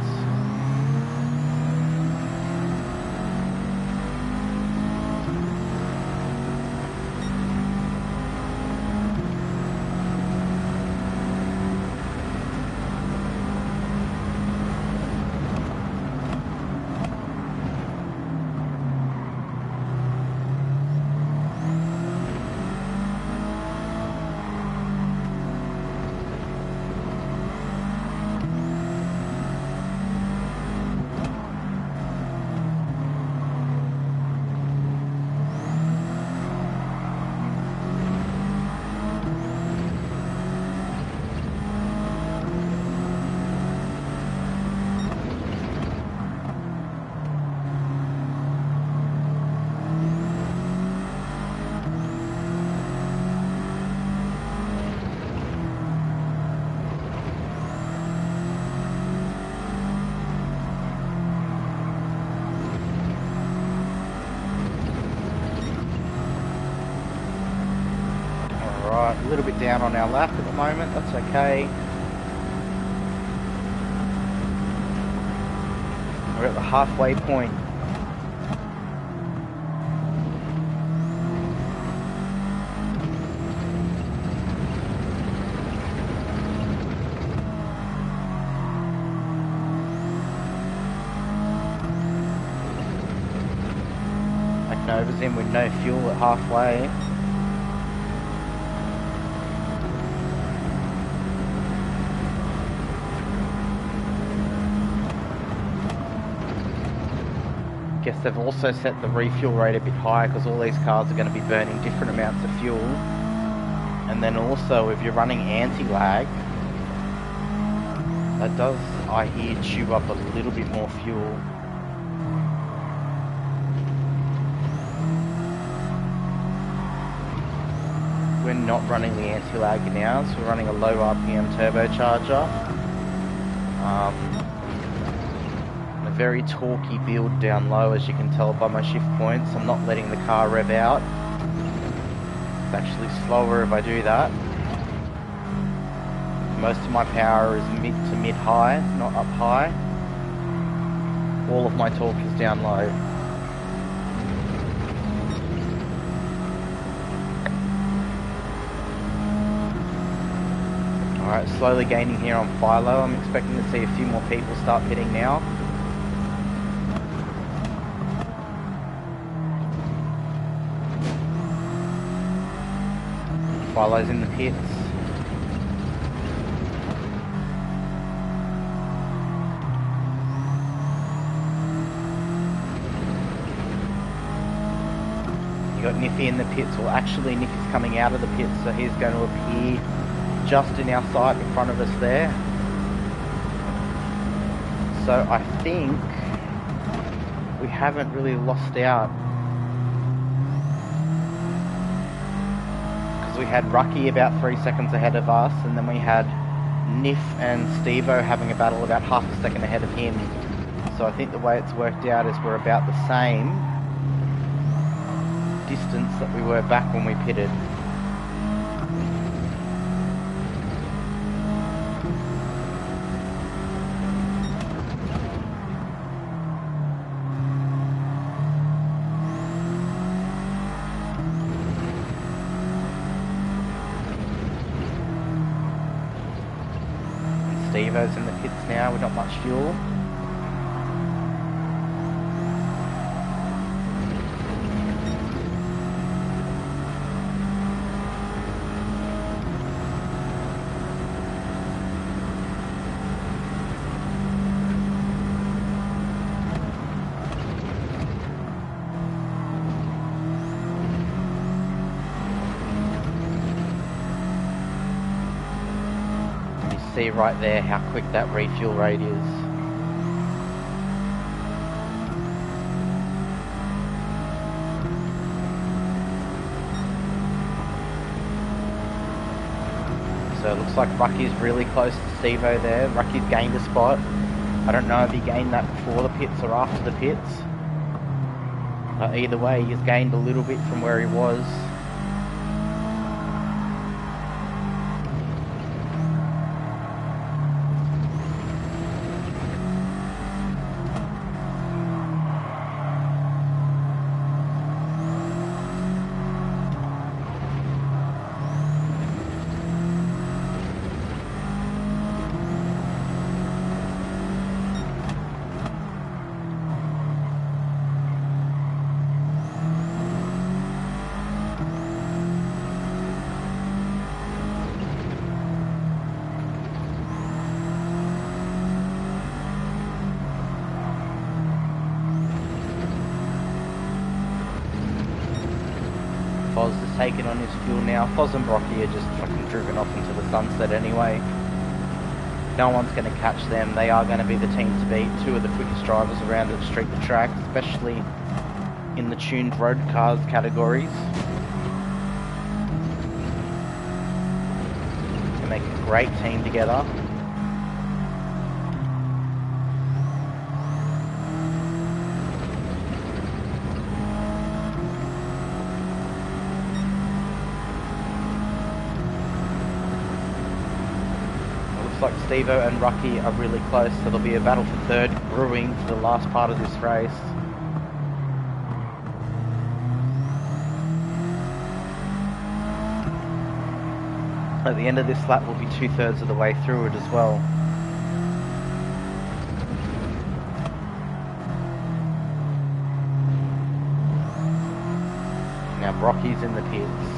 A little bit down on our lap at the moment, that's okay. We're at the halfway point. McNova's in with no fuel at halfway. Guess they've also set the refuel rate a bit higher because all these cars are going to be burning different amounts of fuel. And then also if you're running anti-lag, that does, I hear, chew up a little bit more fuel. We're not running the anti-lag now, so we're running a low RPM turbocharger. Very torquey build down low, as you can tell by my shift points. I'm not letting the car rev out. It's actually slower if I do that. Most of my power is mid to mid-high, not up high. All of my torque is down low. Alright, slowly gaining here on Philo. I'm expecting to see a few more people start pitting now. Philo's in the pits. You got Niffy in the pits. Well, actually Niffy's coming out of the pits, so he's going to appear just in our sight in front of us there. So I think we haven't really lost out. We had Rucky about 3 seconds ahead of us, and then we had Niff and Stevo having a battle about half a second ahead of him. So I think the way it's worked out is we're about the same distance that we were back when we pitted. Steve-O's in the pits now with not much fuel. See right there how quick that refuel rate is. So it looks like Rucky's really close to Steve-O there. Rucky's gained a spot. I don't know if he gained that before the pits or after the pits. But either way, he's gained a little bit from where he was. Foz is taking on his fuel now. Foz and Brocky are just fucking driven off into the sunset anyway. No one's going to catch them. They are going to be the team to beat. Two of the quickest drivers around at Street2Track, especially in the tuned road cars categories. They make a great team together. Like Steve-O and Rucky are really close, so there'll be a battle for third brewing for the last part of this race. At the end of this lap, we'll be 2/3 of the way through it as well. Now Brocky's in the pits.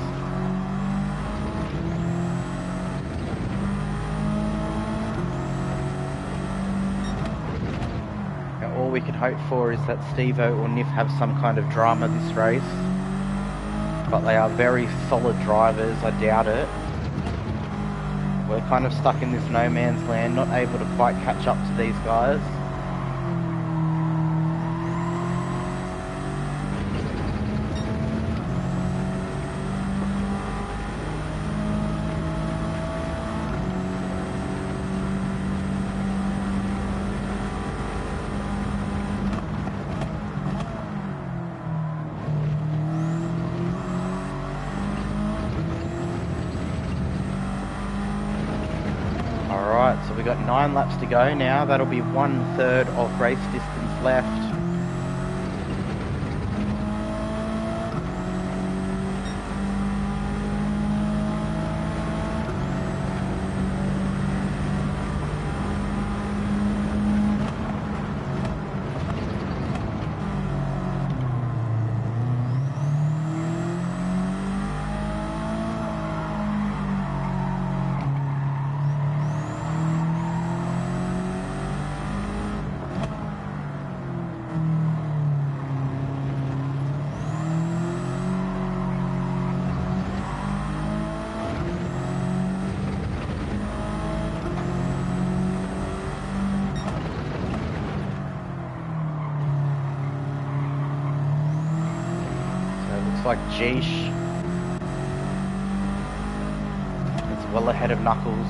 All we can hope for is that Steve-O or Niff have some kind of drama this race. But they are very solid drivers, I doubt it. We're kind of stuck in this no man's land, not able to quite catch up to these guys. Alright, so we've got 9 laps to go now. That'll be 1/3 of race distance left. Like Jeesh. It's well ahead of Knuckles.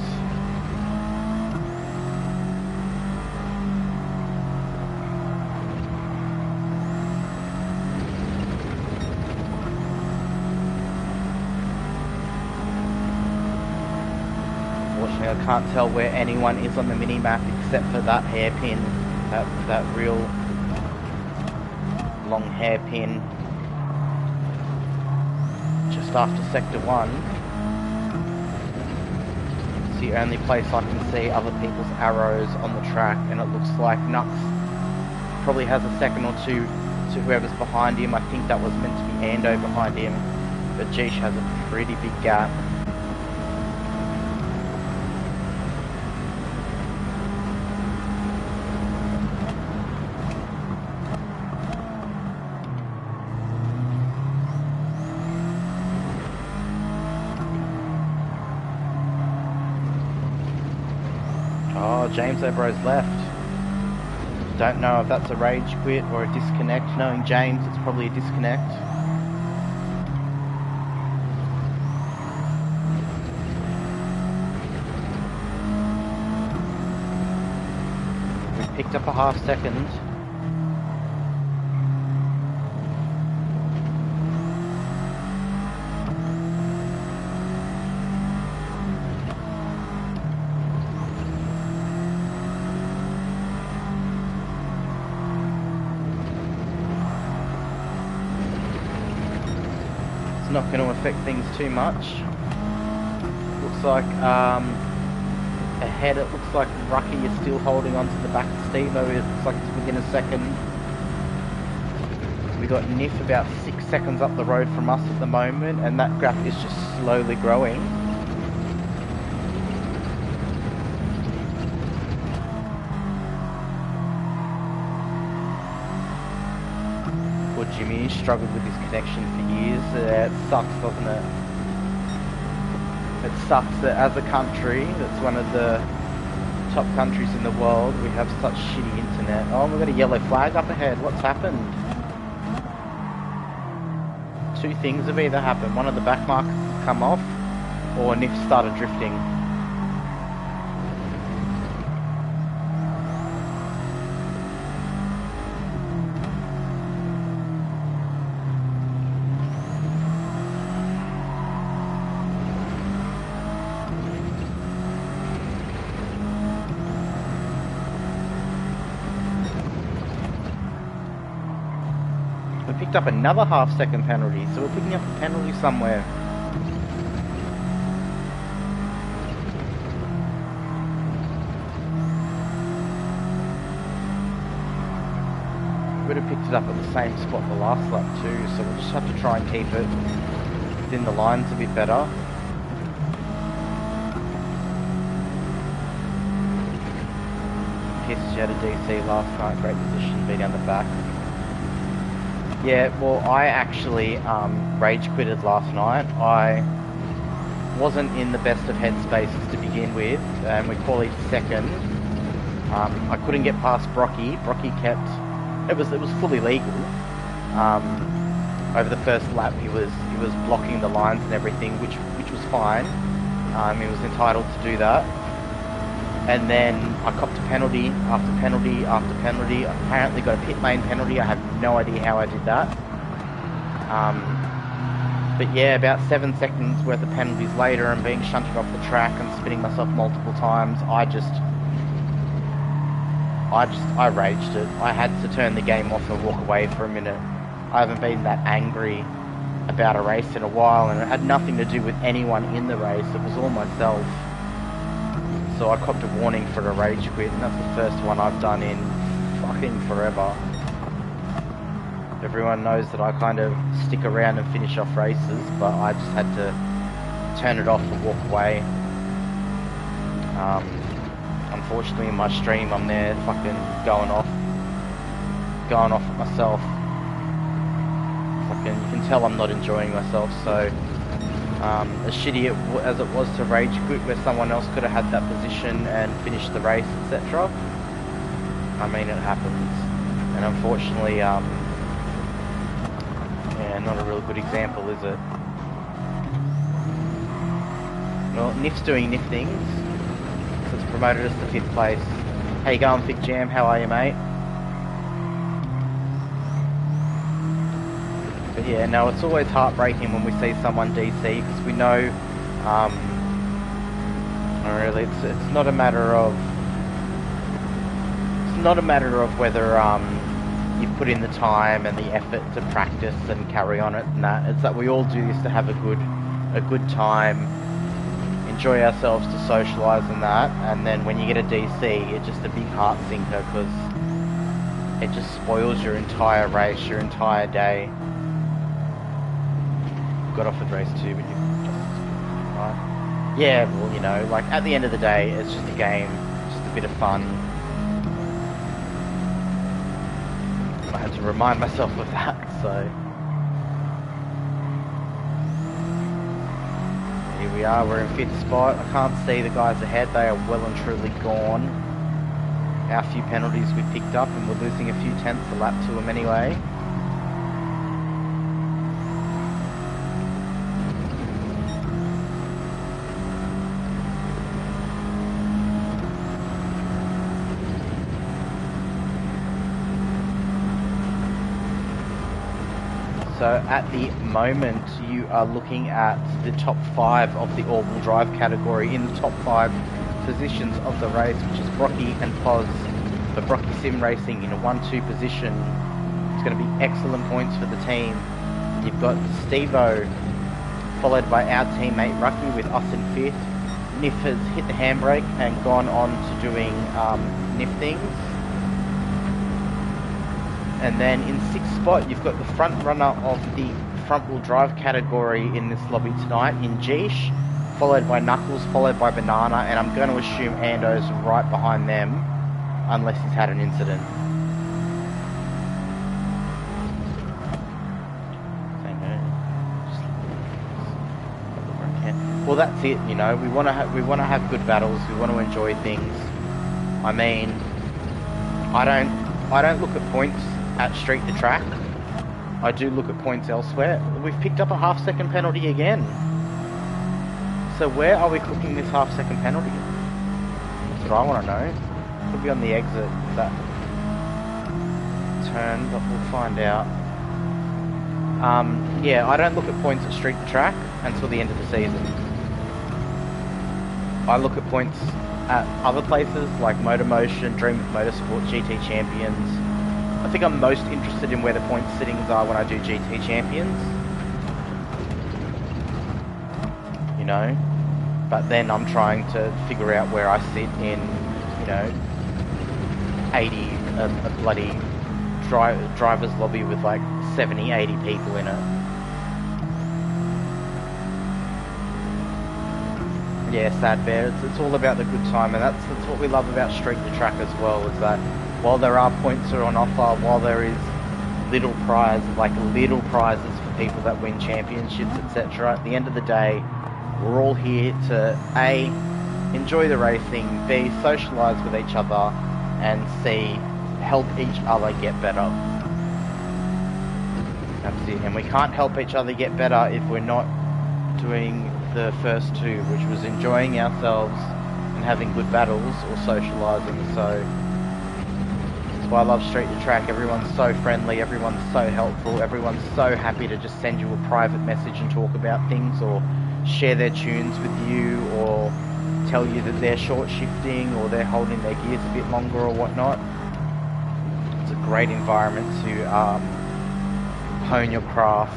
unfortunately, I can't tell where anyone is on the mini-map except for that hairpin, that real long hairpin just after Sector 1. It's the only place I can see other people's arrows on the track, and it looks like Nux probably has a second or two to whoever's behind him. I think that was meant to be Ando behind him, but Jeesh has a pretty big gap. Oh, James O'Bro's left. Don't know if that's a rage quit or a disconnect. Knowing James, it's probably a disconnect. We've picked up a half second. Not going to affect things too much. Looks like ahead, it looks like Rucky is still holding on to the back of Steve. It looks like it's within a second. We got Niff about 6 seconds up the road from us at the moment, and that gap is just slowly growing. Poor Jimmy struggled with his connection for years. It sucks, doesn't it? It sucks that as a country, that's one of the top countries in the world, we have such shitty internet. Oh, we've got a yellow flag up ahead. What's happened? Two things have either happened. One of the back markers has come off, or Niff started drifting. Picked up another half-second penalty, so we're picking up a penalty somewhere. Would have picked it up at the same spot the last lap too, so we'll just have to try and keep it within the lines a bit better. Pissed you had a DC last night, great position, be down the back. Yeah, well, I actually rage quitted last night. I wasn't in the best of headspaces to begin with, and we qualified second. I couldn't get past Brocky. Brocky kept it was fully legal. Over the first lap, he was blocking the lines and everything, which was fine. He was entitled to do that. And then I copped a penalty after penalty after penalty. I apparently got a pit lane penalty. I have no idea how I did that. But yeah, about 7 seconds worth of penalties later and being shunted off the track and spinning myself multiple times, I raged it. I had to turn the game off and walk away for a minute. I haven't been that angry about a race in a while, and it had nothing to do with anyone in the race. It was all myself. So I copped a warning for a rage quit, and that's the first one I've done in fucking forever. Everyone knows that I kind of stick around and finish off races, but I just had to turn it off and walk away. Unfortunately in my stream I'm there fucking going off at myself. Fucking, you can tell I'm not enjoying myself, so as shitty as it was to rage quit where someone else could have had that position and finished the race, etc. I mean, it happens, and unfortunately, yeah, not a real good example, is it? Well, Niff's doing Niff things, so it's promoted us to 5th place. How you going, Thick Jam? How are you, mate? But yeah, no, it's always heartbreaking when we see someone DC, because we know Not really. It's not a matter of. It's not a matter of whether you put in the time and the effort to practice and carry on it and that. It's that we all do this to have a good time, enjoy ourselves, to socialise and that. And then when you get a DC, it's just a big heart sinker because it just spoils your entire race, your entire day. Got off at race 2, but you just right. Yeah, well, you know, like at the end of the day, it's just a game, just a bit of fun. I had to remind myself of that, so here we are, we're in 5th spot. I can't see the guys ahead, they are well and truly gone. Our few penalties we picked up and we're losing a few tenths a lap to them anyway. So at the moment you are looking at the top 5 of the all-wheel drive category. In the top 5 positions of the race, which is Brocky and Poz for Brocky Sim Racing in a 1-2 position. It's going to be excellent points for the team. You've got Steve-O followed by our teammate Rucky with us in 5th. Nif has hit the handbrake and gone on to doing Nif things. And then in 6th spot, you've got the front runner of the front-wheel drive category in this lobby tonight in Geesh, followed by Knuckles, followed by Banana, and I'm going to assume Ando's right behind them, unless he's had an incident. Well, that's it. You know, we want to have good battles. We want to enjoy things. I mean, I don't look at points at Street2Track. I do look at points elsewhere. We've picked up a half-second penalty again. So where are we cooking this half-second penalty? That's what I want to know. Could be on the exit of that turn, but we'll find out. Yeah, I don't look at points at Street2Track until the end of the season. I look at points at other places like Motormotion, Dream Motorsport, GT Champions. I think I'm most interested in where the point sittings are when I do GT Champions. You know? But then I'm trying to figure out where I sit in, you know, 80, a bloody driver's lobby with like 70, 80 people in it. Yeah, Sad Bear, it's all about the good time, and that's what we love about Street2Track as well, is that while there are points are on offer, while there is little prizes for people that win championships, etc., at the end of the day, we're all here to A, enjoy the racing, B, socialise with each other, and C, help each other get better. That's it, and we can't help each other get better if we're not doing the first two, which was enjoying ourselves and having good battles or socialising. So that's why I love Street2Track. Everyone's so friendly, everyone's so helpful, everyone's so happy to just send you a private message and talk about things, or share their tunes with you, or tell you that they're short shifting or they're holding their gears a bit longer or whatnot. It's a great environment to hone your craft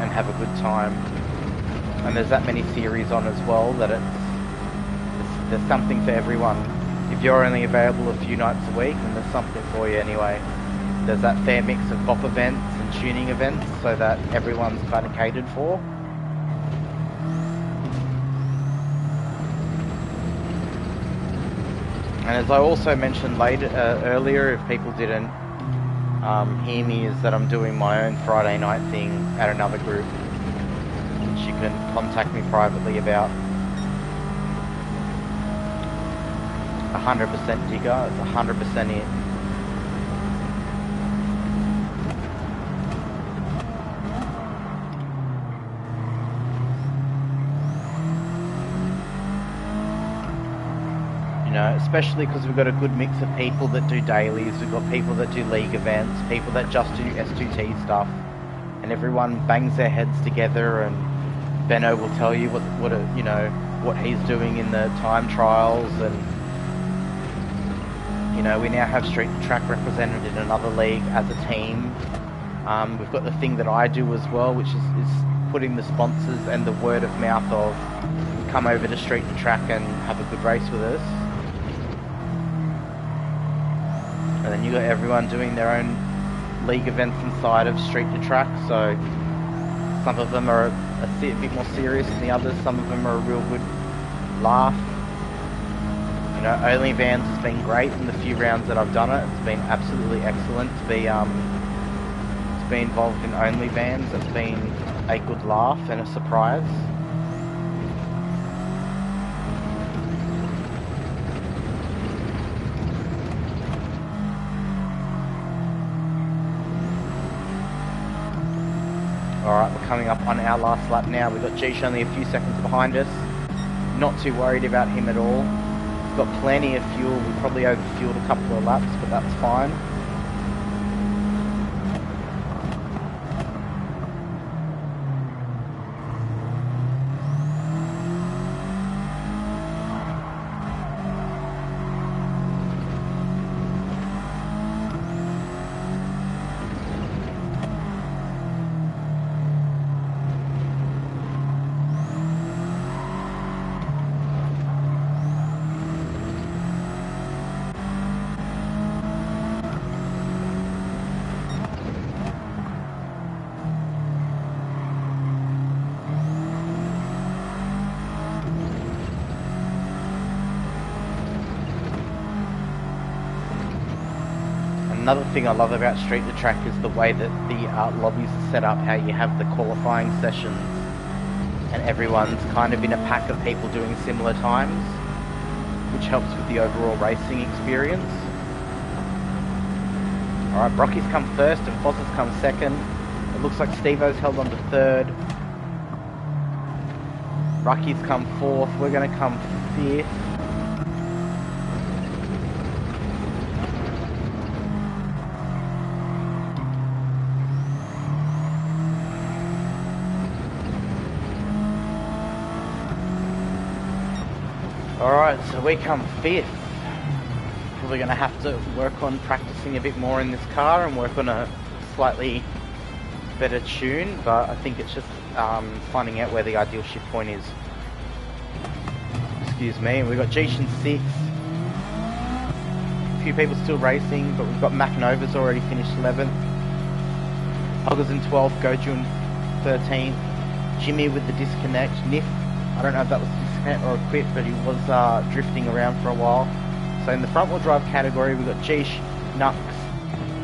and have a good time. And there's that many series on as well that there's something for everyone. If you're only available a few nights a week, then there's something for you anyway. There's that fair mix of bop events and tuning events so that everyone's kind of catered for. And as I also mentioned earlier, if people didn't hear me, is that I'm doing my own Friday night thing at another group, which you can contact me privately about. 100% digger, it's 100% it. Especially because we've got a good mix of people that do dailies, we've got people that do league events, people that just do S2T stuff, and everyone bangs their heads together and Benno will tell you what he's doing in the time trials, and we now have Street2Track represented in another league as a team. We've got the thing that I do as well, which is putting the sponsors and the word of mouth of come over to Street2Track and have a good race with us. And then you got everyone doing their own league events inside of Street2Track, so some of them are a bit more serious than the others, some of them are a real good laugh. OnlyVans has been great in the few rounds that I've done it. It's been absolutely excellent to be involved in OnlyVans. It's been a good laugh and a surprise. Alright, we're coming up on our last lap now. We've got Jish only a few seconds behind us. Not too worried about him at all. We've got plenty of fuel. We probably overfueled a couple of laps, but that's fine. Another thing I love about Street2Track is the way that the lobbies are set up, how you have the qualifying sessions and everyone's kind of in a pack of people doing similar times, which helps with the overall racing experience. Alright, Brocky's come first and Foss has come second. It looks like Steve-O's held on to third. Rocky's come fourth, we're going to come fifth. Alright, so we come fifth. Probably going to have to work on practicing a bit more in this car and work on a slightly better tune, but I think it's just finding out where the ideal shift point is. Excuse me, and we've got Jish in 6th. A few people still racing, but we've got Mac Nova's already finished 11th. Huggers in 12th, Goju in 13th. Jimmy with the disconnect. Niff, I don't know if that was disconnect or a quit, but he was drifting around for a while. So in the front wheel drive category, we've got Jish, Nux,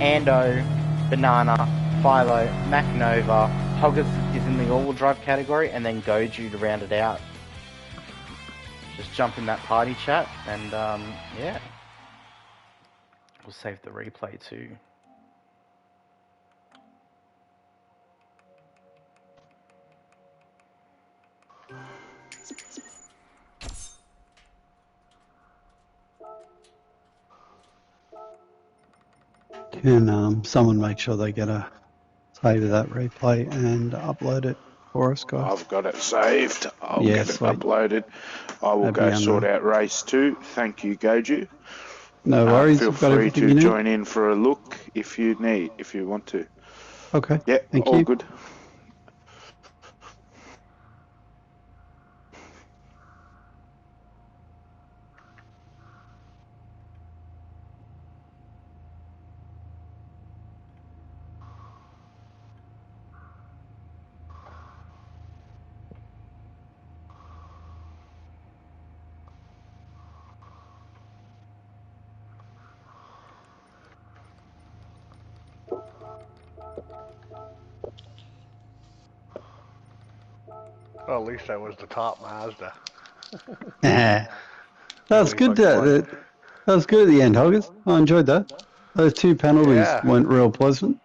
Ando, Banana, Philo, Mac Nova. Hoggers is in the all-wheel drive category, and then Goju to round it out. Just jump in that party chat, and yeah. We'll save the replay too. Can someone make sure they get a save of that replay and upload it for us, guys? I've got it saved. I'll get it uploaded. I will go sort out race 2. Thank you, Goju. No worries. Feel free to join in for a look if you want to. Okay. Yeah, Thank all you. good. Well, at least I was the top Mazda. That was good. That was good at the end, Hoggers. I enjoyed that. Those 2 penalties went real pleasant.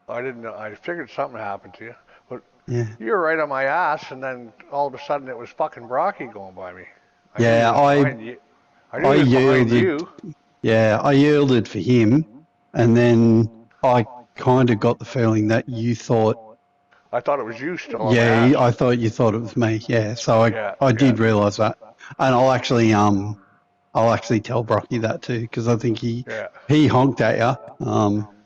I didn't know. I figured something happened to you. But Yeah. you were right on my ass, and then all of a sudden it was fucking Brocky going by me. I yielded. Yeah, I yielded for him, and then I kind of got the feeling that you thought I thought it was you still. Yeah, I thought you thought it was me. Yeah, so I did realise that, and I'll actually tell Brocky that too because I think he honked at you.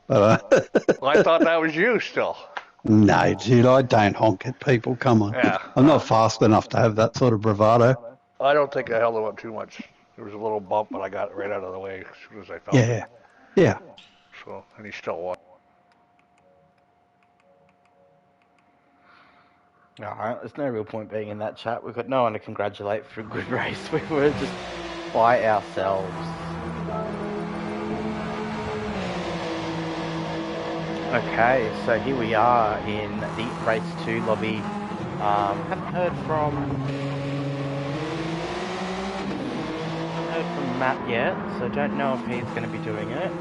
But well, I thought that was you still. No, dude, I don't honk at people. Come on, I'm not fast enough to have that sort of bravado. I don't think I held him up too much. There was a little bump, but I got it right out of the way as soon as I felt it. Yeah. So, and he still won. Alright, there's no real point being in that chat. We've got no one to congratulate for a good race. We were just by ourselves. Okay, so here we are in the race 2 lobby. Haven't heard from Matt yet, so don't know if he's going to be doing it.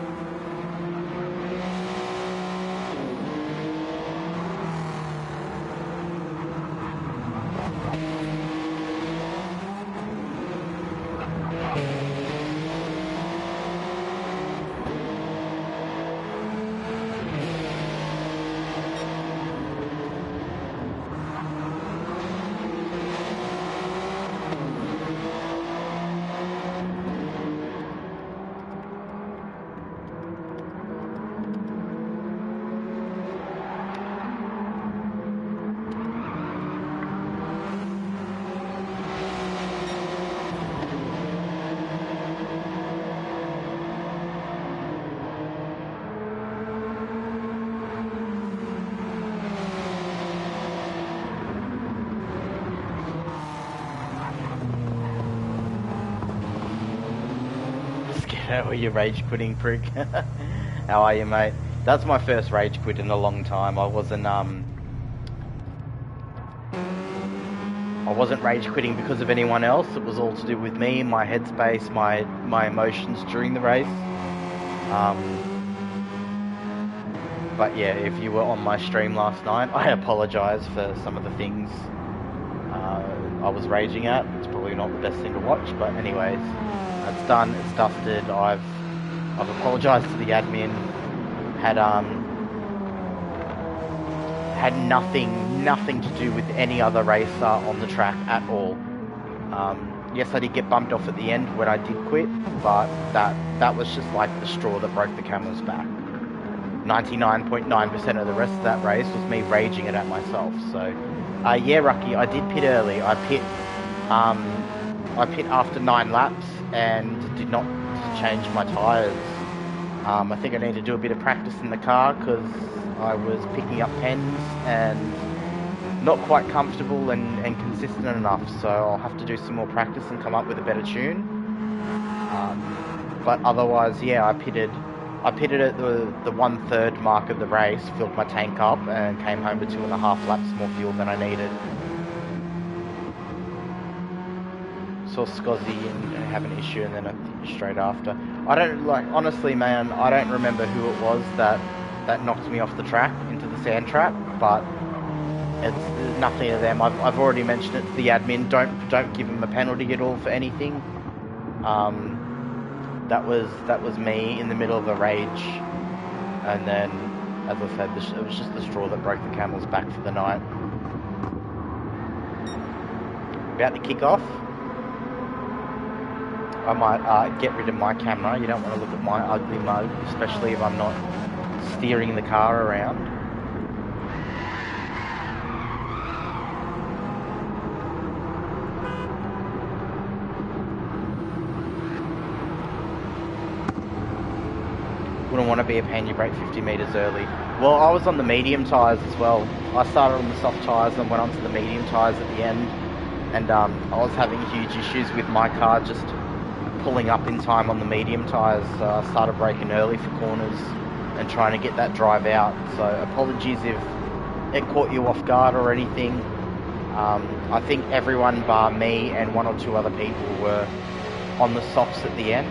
How are you, rage quitting prick? How are you, mate? That's my first rage quit in a long time. I wasn't rage quitting because of anyone else. It was all to do with me, my headspace, my emotions during the race. But yeah, if you were on my stream last night, I apologise for some of the things I was raging at. It's probably not the best thing to watch, but anyways, it's done, it's dusted. I've apologised to the admin. Had nothing to do with any other racer on the track at all. Yes, I did get bumped off at the end when I did quit, but that was just like the straw that broke the camel's back. 99.9% of the rest of that race was me raging it at myself. So, yeah, Rucky, I did pit early. I pit after 9 laps and did not change my tyres. I think I need to do a bit of practice in the car because I was picking up pens and not quite comfortable and consistent enough. So I'll have to do some more practice and come up with a better tune. But otherwise, yeah, I pitted at the 1/3 mark of the race, filled my tank up and came home with 2.5 laps more fuel than I needed. Saw Scozzy and have an issue, and then straight after. I don't honestly, man, I don't remember who it was that knocked me off the track into the sand trap, but it's nothing to them. I've already mentioned it to the admin. Don't give them a penalty at all for anything. That was me in the middle of a rage, and then, as I said, it was just the straw that broke the camel's back for the night. About to kick off. I might get rid of my camera. You don't want to look at my ugly mug, especially if I'm not steering the car around. Wouldn't want to be a pain, you brake 50 metres early. Well, I was on the medium tyres as well. I started on the soft tyres and went onto the medium tyres at the end. And I was having huge issues with my car just pulling up in time on the medium tyres, so I started braking early for corners and trying to get that drive out. So apologies if it caught you off guard or anything. I think everyone bar me and 1 or 2 other people were on the softs at the end.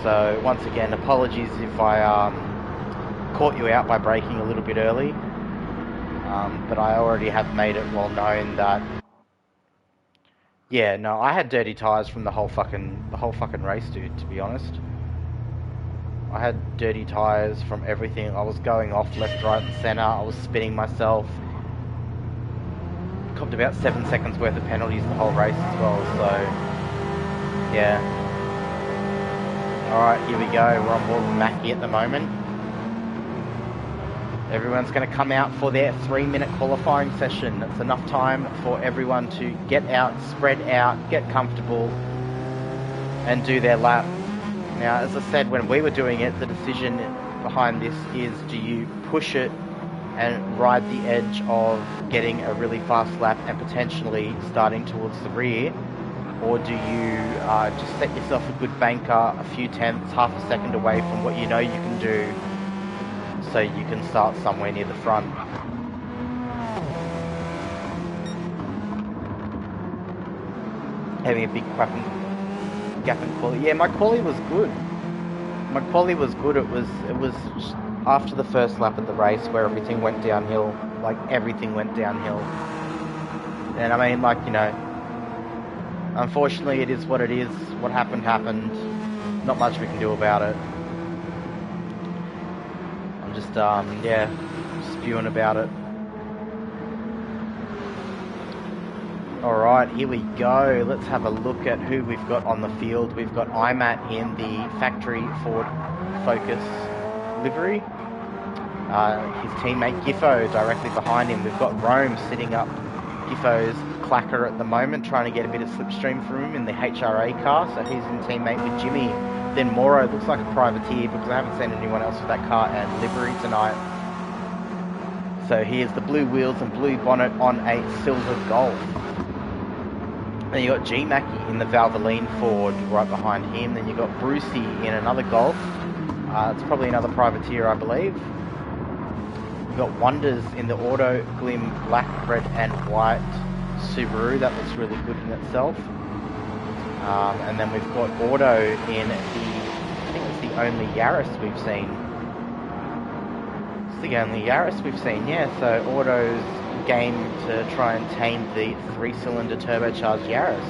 So once again, apologies if I caught you out by braking a little bit early. But I already have made it well known that, yeah, no, I had dirty tyres from the whole fucking race, dude, to be honest. I had dirty tyres from everything. I was going off left, right and centre. I was spinning myself. Copped about 7 seconds worth of penalties the whole race as well, so yeah. Alright, here we go. We're on board with Mackie at the moment. Everyone's going to come out for their 3-minute qualifying session. It's enough time for everyone to get out, spread out, get comfortable, and do their lap. Now, as I said, when we were doing it, the decision behind this is, do you push it and ride the edge of getting a really fast lap and potentially starting towards the rear, or do you just set yourself a good banker a few tenths, half a second away from what you know you can do, so you can start somewhere near the front. Having a big gap in quality. Yeah, my quality was good. My quality was good. It was after the first lap of the race where everything went downhill. Like, everything went downhill. And I mean, like, you know, unfortunately it is what it is. What happened, happened. Not much we can do about it. I'm just, yeah, spewing about it. Alright, here we go. Let's have a look at who we've got on the field. We've got IMAT in the factory Ford Focus livery. His teammate Giffo directly behind him. We've got Rome sitting up Giffo's clacker at the moment, trying to get a bit of slipstream from him in the HRA car, so he's in teammate with Jimmy. Then Moro looks like a privateer because I haven't seen anyone else with that car and livery tonight. So here's the blue wheels and blue bonnet on a silver Golf. Then you got G Mackie in the Valvoline Ford right behind him. Then you got Brucey in another Golf. It's probably another privateer, I believe. We've got Wonders in the Auto Glim black, red and white Subaru. That looks really good in itself. And then we've got Auto in the, I think it's the only Yaris we've seen. It's the only Yaris we've seen, yeah. So Auto's game to try and tame the 3-cylinder turbocharged Yaris.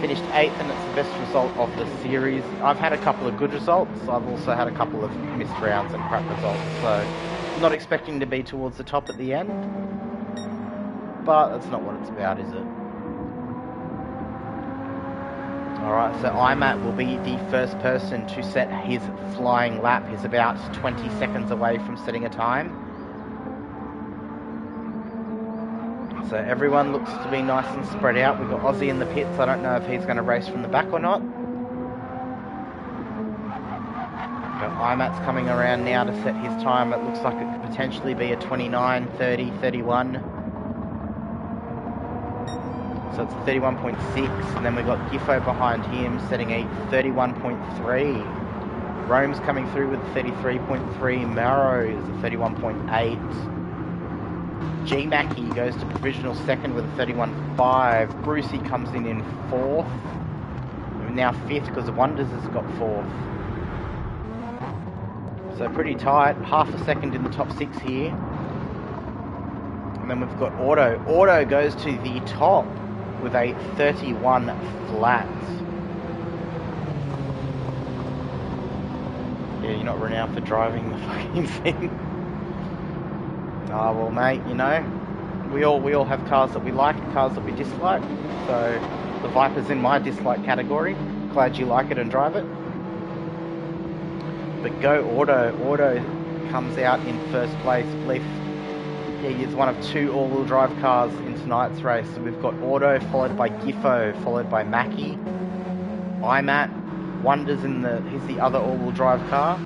Finished 8th, and it's the best result of the series. I've had a couple of good results. I've also had a couple of missed rounds and crap results, so not expecting to be towards the top at the end. But that's not what it's about, is it? Alright, so IMAT will be the first person to set his flying lap. He's about 20 seconds away from setting a time. So everyone looks to be nice and spread out. We've got Aussie in the pits. I don't know if he's going to race from the back or not. But IMAT's coming around now to set his time. It looks like it could potentially be a 29, 30, 31. So it's 31.6. And then we've got Giffo behind him setting a 31.3. Rome's coming through with 33.3. Mauro is a 31.8. G Mackie goes to provisional second with a 31.5. Brucey comes in 4th. Now 5th because Wonders has got 4th. So pretty tight. Half a second in the top 6 here. And then we've got Auto. Auto goes to the top with a 31 flat. Yeah, you're not renowned for driving the fucking thing. Oh, well, mate, you know, we all have cars that we like, cars that we dislike. So the Viper's in my dislike category. Glad you like it and drive it. But go Auto. Auto comes out in first place. He's one of 2 all-wheel drive cars in tonight's race. So we've got Auto followed by Giffo, followed by Mackie. IMAT, Wonders he's the other all-wheel drive car,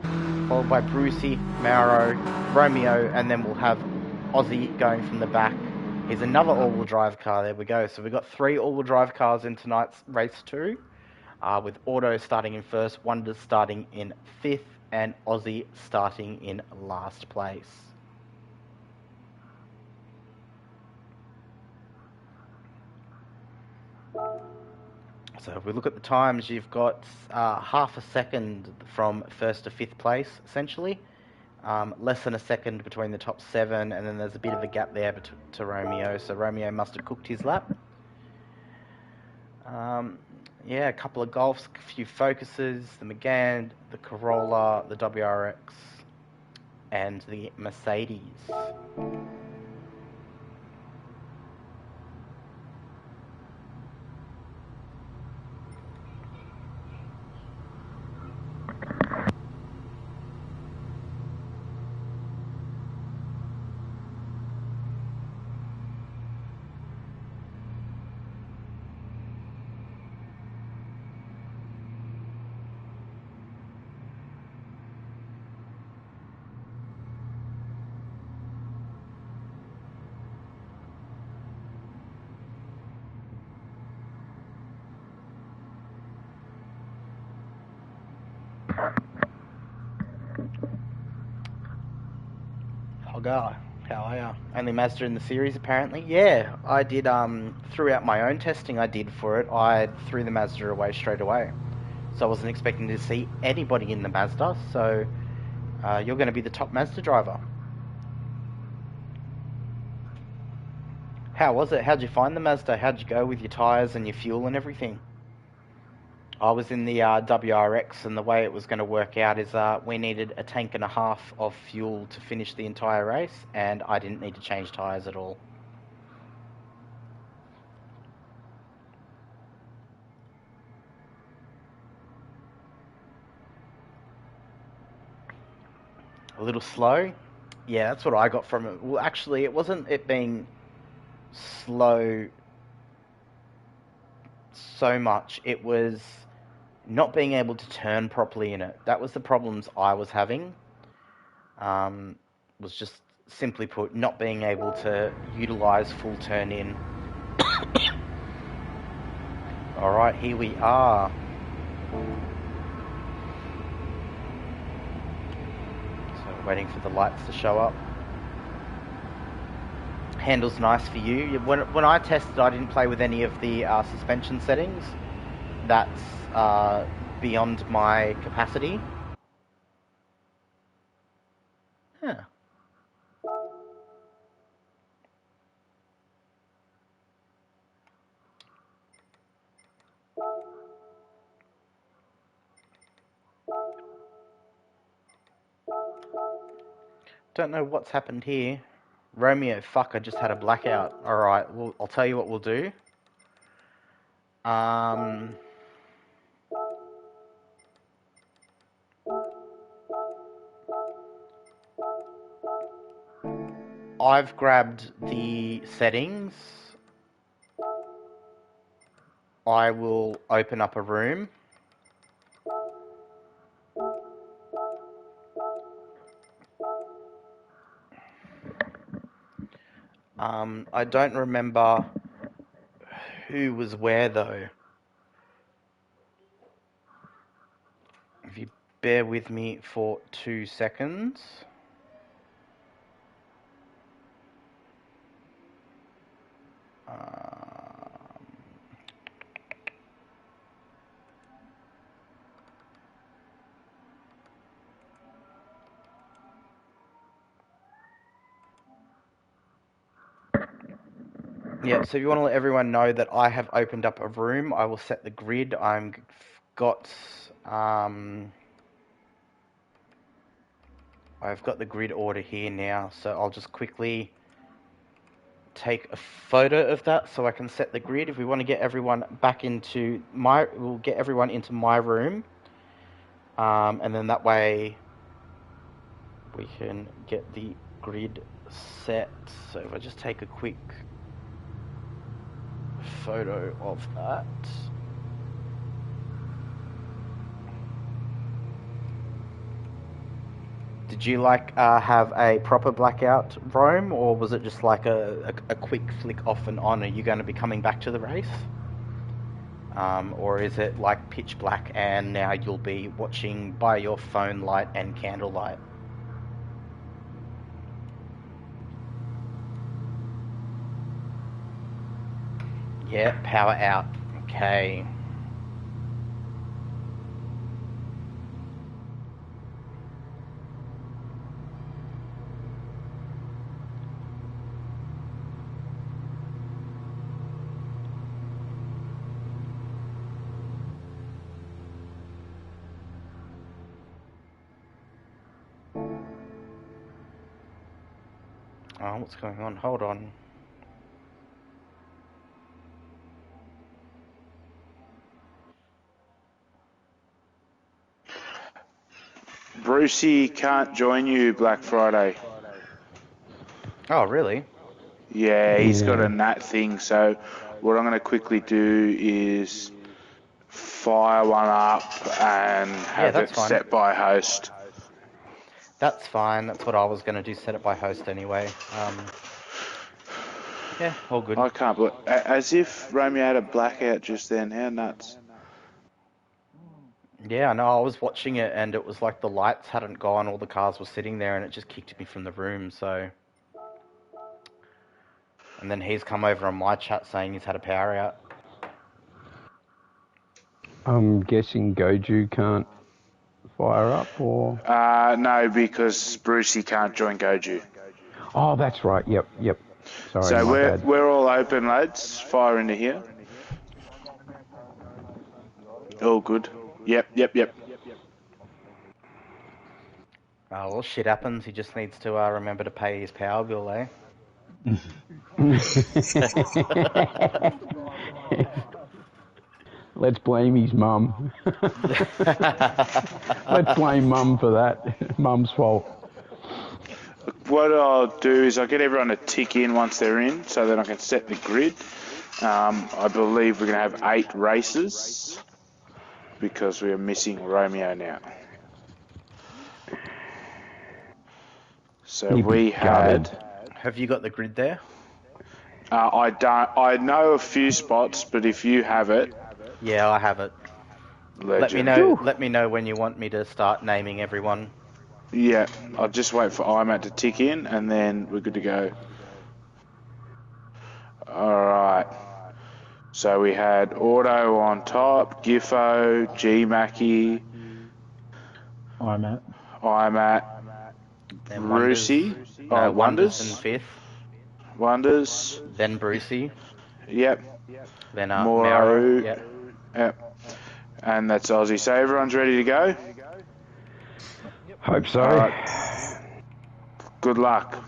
followed by Brucey, Mauro, Romeo, and then we'll have Aussie going from the back. Here's another all-wheel drive car. There we go. So we've got 3 all-wheel drive cars in tonight's race 2, with Auto starting in first, Wonders starting in 5th, and Aussie starting in last place. So if we look at the times, you've got half a second from 1st to 5th place, essentially. Less than a second between the top 7, and then there's a bit of a gap there to Romeo, so Romeo must have cooked his lap. Yeah, a couple of Golfs, a few Focuses, the Megane, the Corolla, the WRX, and the Mercedes. Hoggar, how are ya? Only Mazda in the series, apparently. Yeah, I did, throughout my own testing I did for it, I threw the Mazda away straight away. So I wasn't expecting to see anybody in the Mazda, so you're going to be the top Mazda driver. How was it? How'd you find the Mazda? How'd you go with your tyres and your fuel and everything? I was in the WRX, and the way it was going to work out is we needed a tank and a half of fuel to finish the entire race, and I didn't need to change tyres at all. A little slow? Yeah, that's what I got from it. Well, actually, it wasn't it being slow so much. It was not being able to turn properly in it. That was the problems I was having. Was just simply put, not being able to utilise full turn in. Alright, here we are. So waiting for the lights to show up. Handle's nice for you. When I tested, I didn't play with any of the suspension settings. That's beyond my capacity. Huh. Don't know what's happened here. Romeo, fuck, I just had a blackout. Alright, well, I'll tell you what we'll do. I've grabbed the settings. I will open up a room. I don't remember who was where though. If you bear with me for 2 seconds. Yeah, so if you want to let everyone know that I have opened up a room, I will set the grid. I've got the grid order here now, so I'll just quickly take a photo of that so I can set the grid. If we want to get everyone back into we'll get everyone into my room, and then that way we can get the grid set. So if I just take a quick photo of that. Did you have a proper blackout, Rome, or was it just like a quick flick off and on? Are you going to be coming back to the race? Or is it like pitch black and now you'll be watching by your phone light and candlelight? Yeah, power out. Okay. Oh, what's going on? Hold on. Brucey can't join you Black Friday. Oh, really? Yeah, he's got a Nat thing, so what I'm going to quickly do is fire one up and have it set by host. That's fine. That's what I was going to do, set it by host anyway. Yeah, all good. I can't believe... As if Romeo had a blackout just then. How nuts. Yeah, I know. I was watching it and it was like the lights hadn't gone, all the cars were sitting there, and it just kicked me from the room, so... And then he's come over on my chat saying he's had a power out. I'm guessing Goju can't fire up, or... No, because Brucey can't join Goju. Oh, that's right. Yep. Sorry, so my bad. we're all open, lads. Fire into here. All good. Yep. Well, shit happens. He just needs to remember to pay his power bill, eh? Let's blame his mum. Let's blame mum for that. Mum's fault. What I'll do is I'll get everyone to tick in once they're in, so that I can set the grid. I believe we're going to have 8 races, because we are missing Romeo now. So we had... Have you got the grid there? I don't. I know a few spots, but if you have it... Yeah, I have it. Legend. Let me know when you want me to start naming everyone. Yeah, I'll just wait for IMAT to tick in, and then we're good to go. Alright. So we had Auto on top, Giffo, G-Mackie, IMAT, Brucey, Wonders in 5th. Wonders. Then Brucey. Yep. Then Moru. Yep. And that's Aussie. So everyone's ready to go? Hope so. Right. Good luck.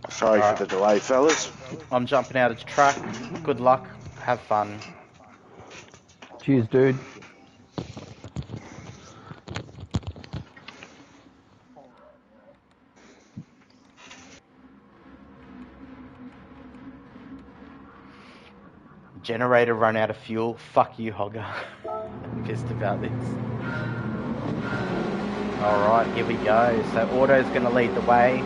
Sorry for the delay, fellas. I'm jumping out of track. Good luck. Have fun. Cheers, dude. Generator run out of fuel. Fuck you, Hogger. I'm pissed about this. Alright, here we go. So Auto's going to lead the way.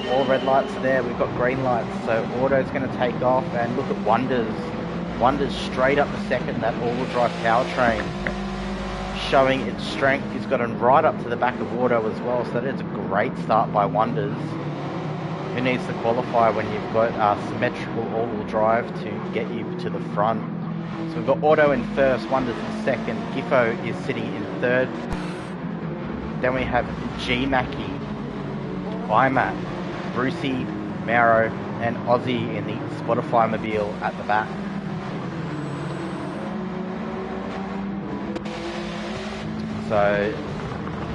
All red lights there. We've got green lights. So Auto's going to take off, and look at Wonders. Wonders straight up the second, that all-wheel drive powertrain. Showing its strength. He's got him right up to the back of Auto as well. So that is a great start by Wonders. Who needs to qualify when you've got symmetrical all-wheel drive to get you to the front? So we've got Auto in first, Wonders in second, Giffo is sitting in third. Then we have G-Mackie, IMAT, Brucey, Mauro, and Aussie in the Spotify mobile at the back. So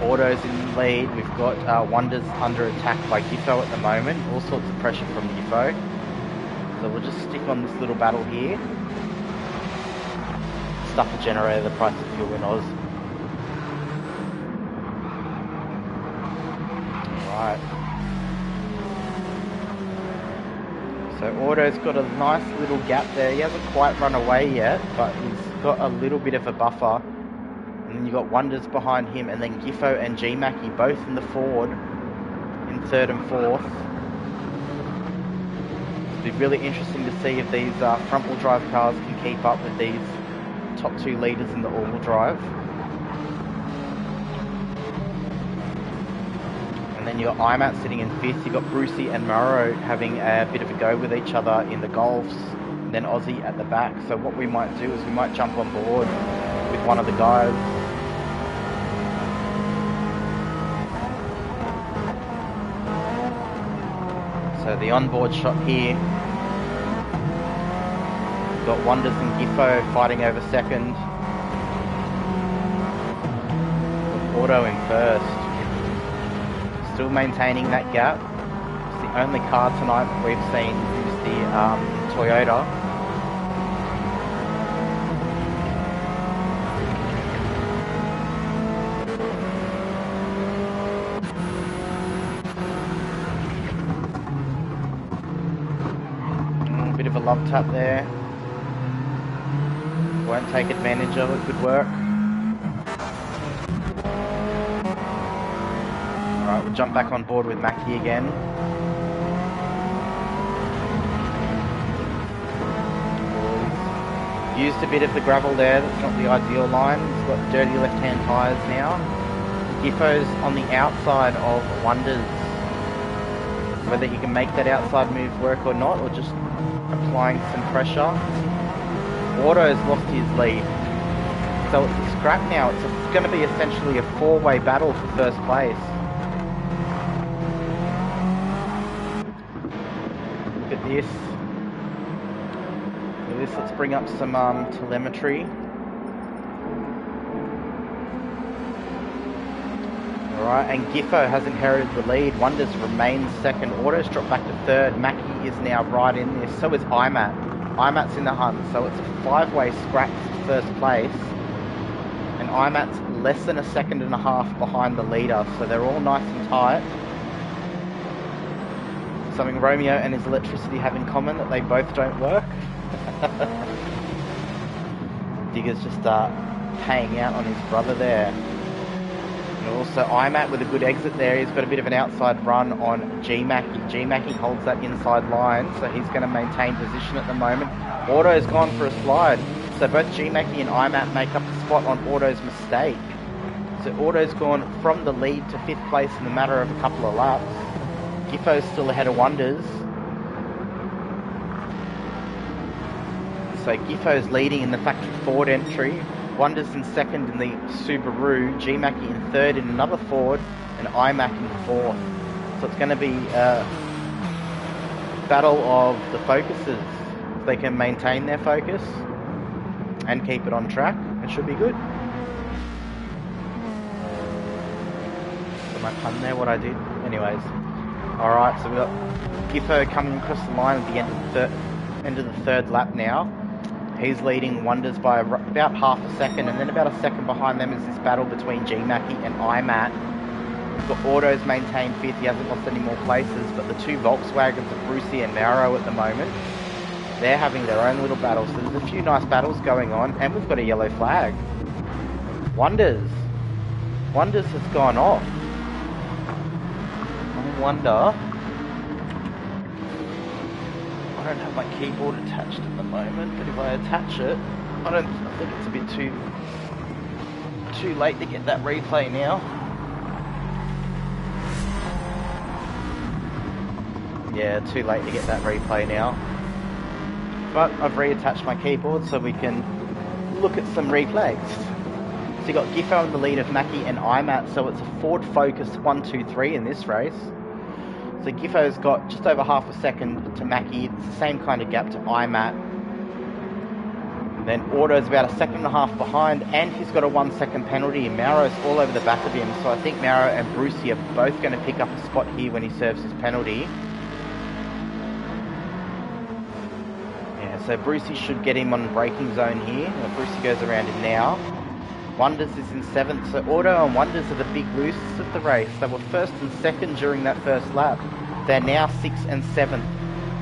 Auto's in lead. We've got Wonders under attack by Giffo at the moment. All sorts of pressure from Giffo. So we'll just stick on this little battle here. Stuff the generator, the price of fuel in Oz. Alright. So Auto's got a nice little gap there. He hasn't quite run away yet, but he's got a little bit of a buffer. And then you've got Wonders behind him, and then Giffo and G-Mackie both in the Ford in third and fourth. It'll be really interesting to see if these front-wheel drive cars can keep up with these top 2 leaders in the all-wheel drive. And then you've got IMAT sitting in 5th. You've got Brucey and Mauro having a bit of a go with each other in the Golfs. And then Aussie at the back. So what we might do is we might jump on board with one of the guys. So the onboard shot here. We've got Wonders and Giffo fighting over second. Auto in first. Still maintaining that gap. It's the only car tonight that we've seen use the Toyota. A bit of a love tap there. Won't take advantage of it. Good work. Alright, we'll jump back on board with Mackie again. Used a bit of the gravel there, that's not the ideal line. He's got dirty left-hand tyres now. Giffo's on the outside of Wonders. Whether he can make that outside move work or not, or just applying some pressure. Auto's lost his lead. So it's a scrap now. It's going to be essentially a four-way battle for first place. Look at this. Let's bring up some telemetry. Alright, and Giffo has inherited the lead. Wonders remains second. Auto's dropped back to third. Mackie is now right in this. So is IMAT. IMAT's in the hunt, so it's a five-way scrap for first place. And IMAT's less than a second and a half behind the leader, so they're all nice and tight. Something Romeo and his electricity have in common, that they both don't work. Digger's just paying out on his brother there. And also IMAT with a good exit there. He's got a bit of an outside run on G-Mackie. G-Mackie holds that inside line, so he's going to maintain position at the moment. Auto's gone for a slide. So both G-Mackie and IMAT make up the spot on Auto's mistake. So Auto's gone from the lead to 5th place in the matter of a couple of laps. Giffo's still ahead of Wonders. So Giffo's leading in the factory Ford entry. Wonders in second in the Subaru. G-Mackie in third in another Ford. And IMAC in fourth. So it's going to be a battle of the focuses. If they can maintain their focus and keep it on track, it should be good. So my pun there, what I did. Anyways. Alright, so we've got Giffo coming across the line at the end of the third lap now. He's leading Wonders by about half a second, and then about a second behind them is this battle between G-Mackie and IMAT. We've got Auto's maintained 5th, he hasn't lost any more places, but the two Volkswagens of Brucey and Mauro at the moment, they're having their own little battles. So there's a few nice battles going on, and we've got a yellow flag. Wonders has gone off. I wonder... I don't have my keyboard attached at the moment, but if I attach it, I think it's a bit too late to get that replay now. Yeah, too late to get that replay now. But I've reattached my keyboard so we can look at some replays. So you got Giffo in the lead of Mackie and IMAT, so it's a Ford Focus 1-2-3 in this race. So Giffo's got just over half a second to Mackie. It's the same kind of gap to IMAT. Then Auto's about a second and a half behind, and he's got a 1 second penalty, and Mauro's all over the back of him. So I think Mauro and Brucey are both going to pick up a spot here when he serves his penalty. Yeah, so Brucey should get him on braking zone here. Brucey goes around him now. Wonders is in 7th, so Auto and Wonders are the big losers of the race. They were 1st and 2nd during that first lap. They're now 6th and 7th.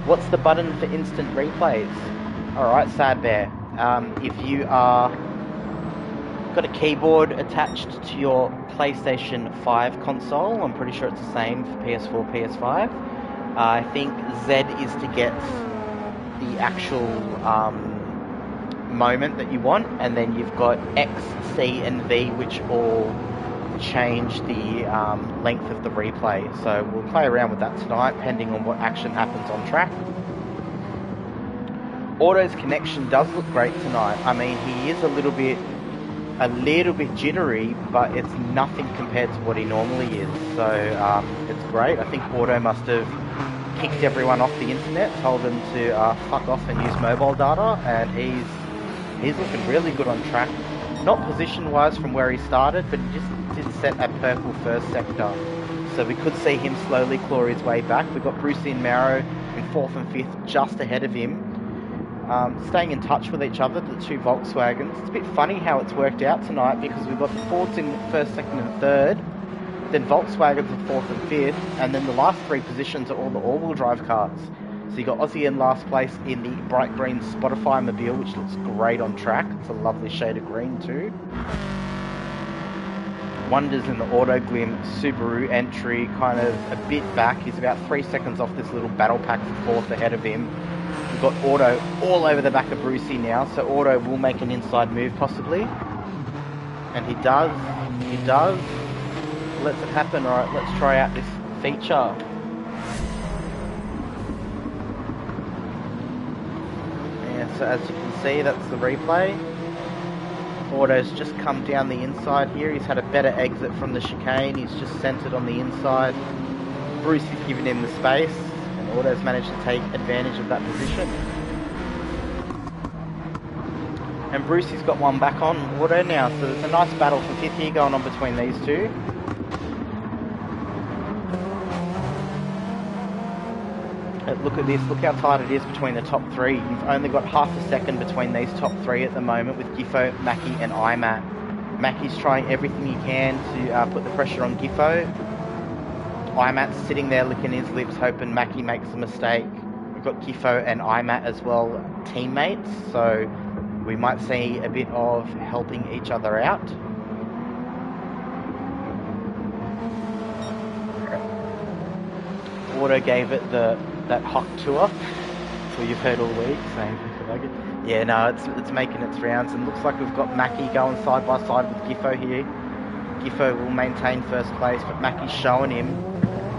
What's the button for instant replays? Alright, Sad Bear. If you are got a keyboard attached to your PlayStation 5 console, I'm pretty sure it's the same for PS4, PS5. I think Z is to get the actual moment that you want, and then you've got X, C and V, which all change the length of the replay. So we'll play around with that tonight, depending on what action happens on track. Auto's connection does look great tonight. I mean, he is a little bit jittery, but it's nothing compared to what he normally is. So it's great. I think Auto must have kicked everyone off the internet, told them to fuck off and use mobile data, and he's looking really good on track. Not position-wise from where he started, but he just did set a purple first sector. So we could see him slowly claw his way back. We've got Brucey and Marrow in 4th and 5th, just ahead of him. Staying in touch with each other, the two Volkswagens. It's a bit funny how it's worked out tonight, because we've got the Fords in 1st, 2nd and 3rd, then Volkswagens in 4th and 5th, and then the last 3 positions are all the all-wheel drive cars. So you got Aussie in last place in the bright green Spotify Mobile, which looks great on track. It's a lovely shade of green too. Wonders in the Auto Glim Subaru entry, kind of a bit back. He's about 3 seconds off this little battle pack for 4th ahead of him. We've got Auto all over the back of Brucey now, so Auto will make an inside move possibly. And he does. Lets it happen. Alright, let's try out this feature. So as you can see, that's the replay. Auto's just come down the inside here. He's had a better exit from the chicane. He's just centered on the inside. Brucey's given him the space, and Auto's managed to take advantage of that position. And Brucey's got one back on Auto now, so there's a nice battle for 5th here going on between these two. Look at this, look how tight it is between the top 3. You've only got half a second between these top 3 at the moment with Giffo, Mackie and IMAT. Mackie's trying everything he can to put the pressure on Giffo. IMAT's sitting there licking his lips hoping Mackie makes a mistake. We've got Giffo and IMAT as well, teammates, so we might see a bit of helping each other out. Auto gave it that hot tour, so you've heard all week saying, yeah, no, it's making its rounds, and looks like we've got Mackie going side by side with Giffo here. Giffo will maintain first place, but Mackie's showing him,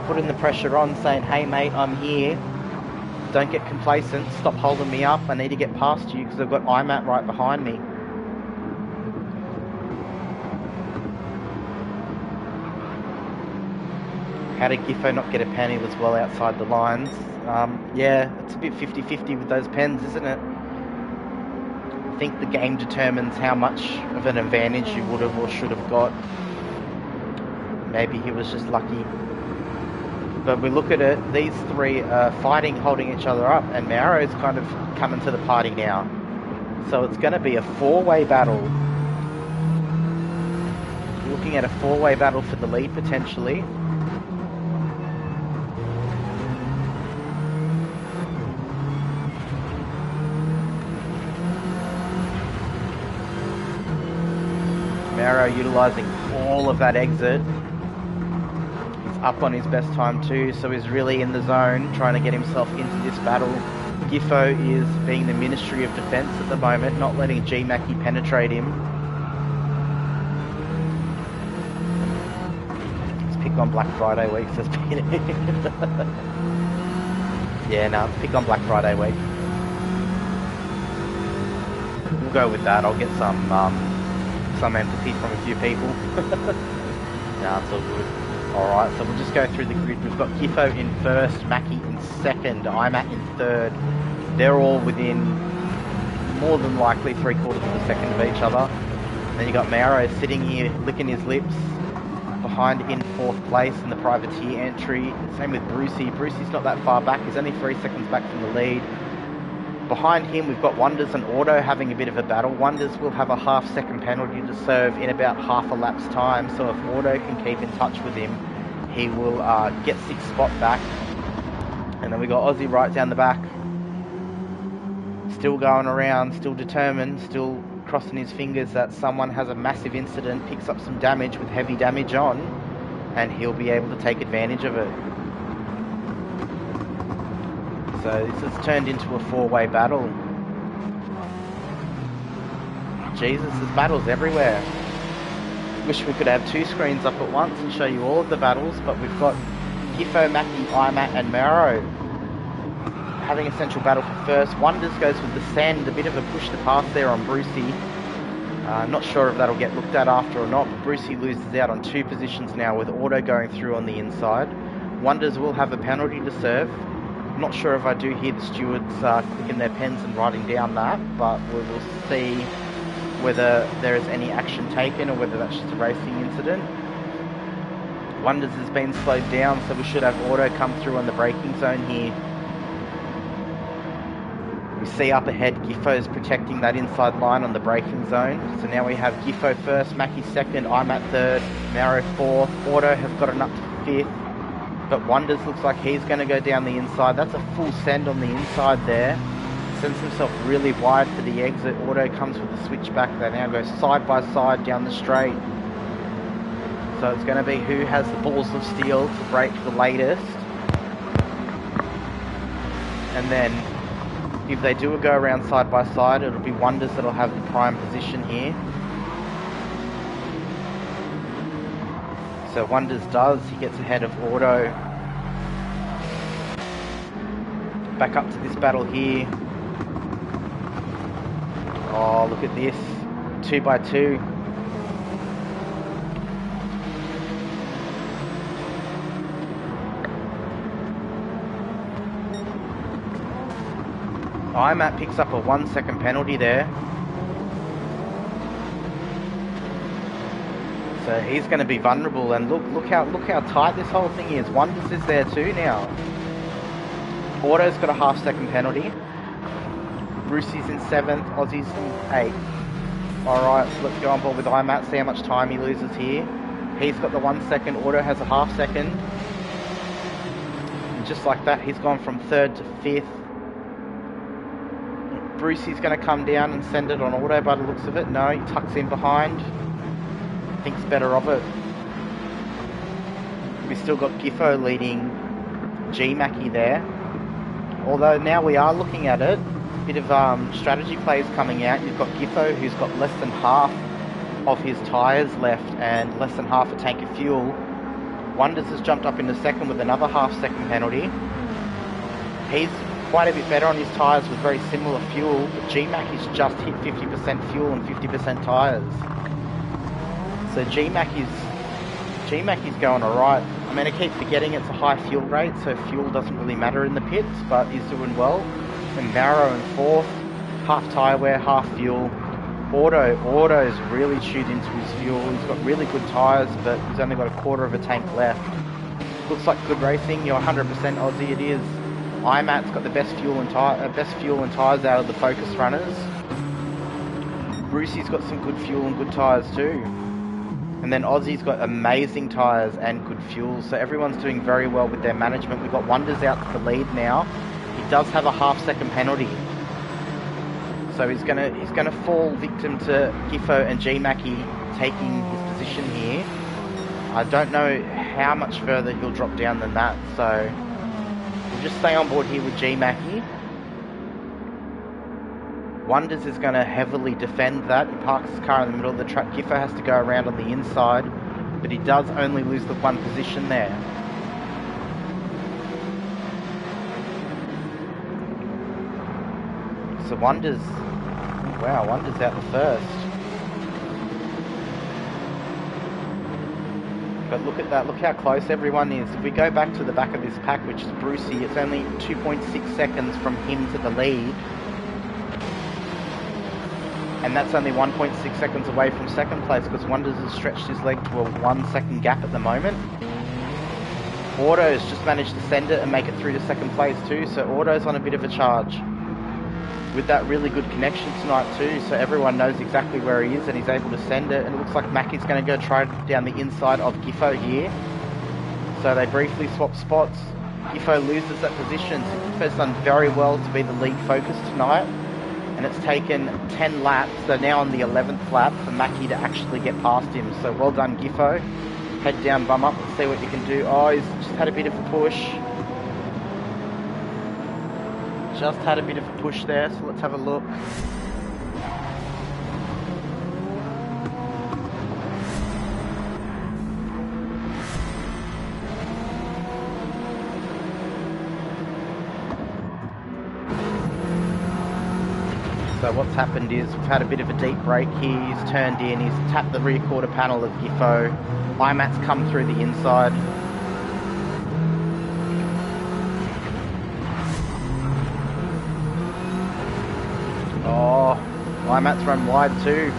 putting the pressure on, saying, hey mate, I'm here, don't get complacent, stop holding me up, I need to get past you because I've got IMAT right behind me. How did Giffo not get a pen? He was well outside the lines. Yeah, it's a bit 50-50 with those pens, isn't it? I think the game determines how much of an advantage you would have or should have got. Maybe he was just lucky. But we look at it, these 3 are fighting, holding each other up, and Mauro's kind of coming to the party now. So it's going to be a 4-way battle. We're looking at a 4-way battle for the lead potentially. Mauro utilising all of that exit. He's up on his best time too, so he's really in the zone, trying to get himself into this battle. Giffo is being the Ministry of Defence at the moment, not letting G Mackie penetrate him. Let's pick on Black Friday week, says Peter. Yeah, no, let's pick on Black Friday week. We'll go with that. I'll get some empathy from a few people. Nah, it's all good. Alright, so we'll just go through the grid. We've got Giffo in 1st, Mackie in 2nd, IMAT in 3rd. They're all within more than likely 3/4 of a second of each other. And then you got Mauro sitting here licking his lips behind in 4th place in the privateer entry. Same with Brucey. Brucey's not that far back. He's only 3 seconds back from the lead. Behind him, we've got Wonders and Auto having a bit of a battle. Wonders will have a half-second penalty to serve in about half a lap's time, so if Auto can keep in touch with him, he will get 6th spot back. And then we got Aussie right down the back, still going around, still determined, still crossing his fingers that someone has a massive incident, picks up some damage with heavy damage on, and he'll be able to take advantage of it. So this has turned into a 4-way battle. Jesus, there's battles everywhere. Wish we could have 2 screens up at once and show you all of the battles, but we've got Giffo, Mackie, IMAT and Mauro having a central battle for 1st. Wonders goes with the send, a bit of a push to pass there on Brucey. Not sure if that'll get looked at after or not, but Brucey loses out on 2 positions now with Auto going through on the inside. Wonders will have a penalty to serve. Not sure if I do hear the stewards clicking their pens and writing down that, but we will see whether there is any action taken or whether that's just a racing incident. Wonders has been slowed down, so we should have auto come through on the braking zone here. We see up ahead Giffo's protecting that inside line on the braking zone. So now we have Giffo first, Mackie second, I'm at third, Maro fourth. Auto has gotten up to fifth, but Wonders looks like he's going to go down the inside. That's a full send on the inside there. Sends himself really wide for the exit. Auto comes with the switchback. They now go side by side down the straight. So it's going to be who has the balls of steel to brake the latest. And then if they do a go around side by side, it'll be Wonders that'll have the prime position here. So Wonders does, he gets ahead of Auto. Back up to this battle here. Oh, look at this. 2 by 2. IMAT picks up a 1 second penalty there. So he's going to be vulnerable, and look how tight this whole thing is. Wonders is there too now. Auto's got a half second penalty. Brucey's in 7th, Aussie's in 8th. Alright, so let's go on board with IMAT, see how much time he loses here. He's got the 1 second, Auto has a half second. And just like that, he's gone from 3rd to 5th. Brucey's going to come down and send it on Auto by the looks of it. No, he tucks in behind. Thinks better of it. We've still got Giffo leading G-Mackie there. Although now we are looking at it, a bit of strategy plays coming out. You've got Giffo who's got less than half of his tyres left and less than half a tank of fuel. Wonders has jumped up into 2nd with another half second penalty. He's quite a bit better on his tyres with very similar fuel, but G-Mackie's just hit 50% fuel and 50% tyres. So G-Mackie's going alright. I mean, I keep forgetting it's a high fuel rate, so fuel doesn't really matter in the pits, but he's doing well. And Maro in 4th, half tyre wear, half fuel. Auto's really chewed into his fuel. He's got really good tyres, but he's only got a quarter of a tank left. Looks like good racing. You're 100% Aussie, it is. IMAT's got the best fuel and tyres out of the Focus runners. Brucey's got some good fuel and good tyres too. And then Aussie's got amazing tyres and good fuel, so everyone's doing very well with their management. We've got Wonders out to the lead now. He does have a half second penalty, so he's gonna fall victim to Giffo and G-Mackie taking his position here. I don't know how much further he'll drop down than that, so we'll just stay on board here with G-Mackie. Wonders is going to heavily defend that. He parks his car in the middle of the track. Giffo has to go around on the inside, but he does only lose the 1 position there. So Wonders out the first. But look at that, look how close everyone is. If we go back to the back of this pack, which is Brucey, it's only 2.6 seconds from him to the lead. And that's only 1.6 seconds away from 2nd place, because Wonders has stretched his leg to a 1 second gap at the moment. Auto's just managed to send it and make it through to 2nd place too, so Auto's on a bit of a charge. With that really good connection tonight too, so everyone knows exactly where he is and he's able to send it. And it looks like Mackie's going to go try down the inside of Giffo here. So they briefly swap spots. Giffo loses that position, so Giffo's done very well to be the lead Focus tonight. And it's taken 10 laps, so now on the 11th lap, for Mackie to actually get past him. So well done, Giffo. Head down, bum up, and see what you can do. Oh, he's just had a bit of a push. Just had a bit of a push there, so let's have a look. So what's happened is we've had a bit of a deep break here. He's turned in, he's tapped the rear quarter panel of Giffo. IMAT's come through the inside. Oh, IMAT's run wide too.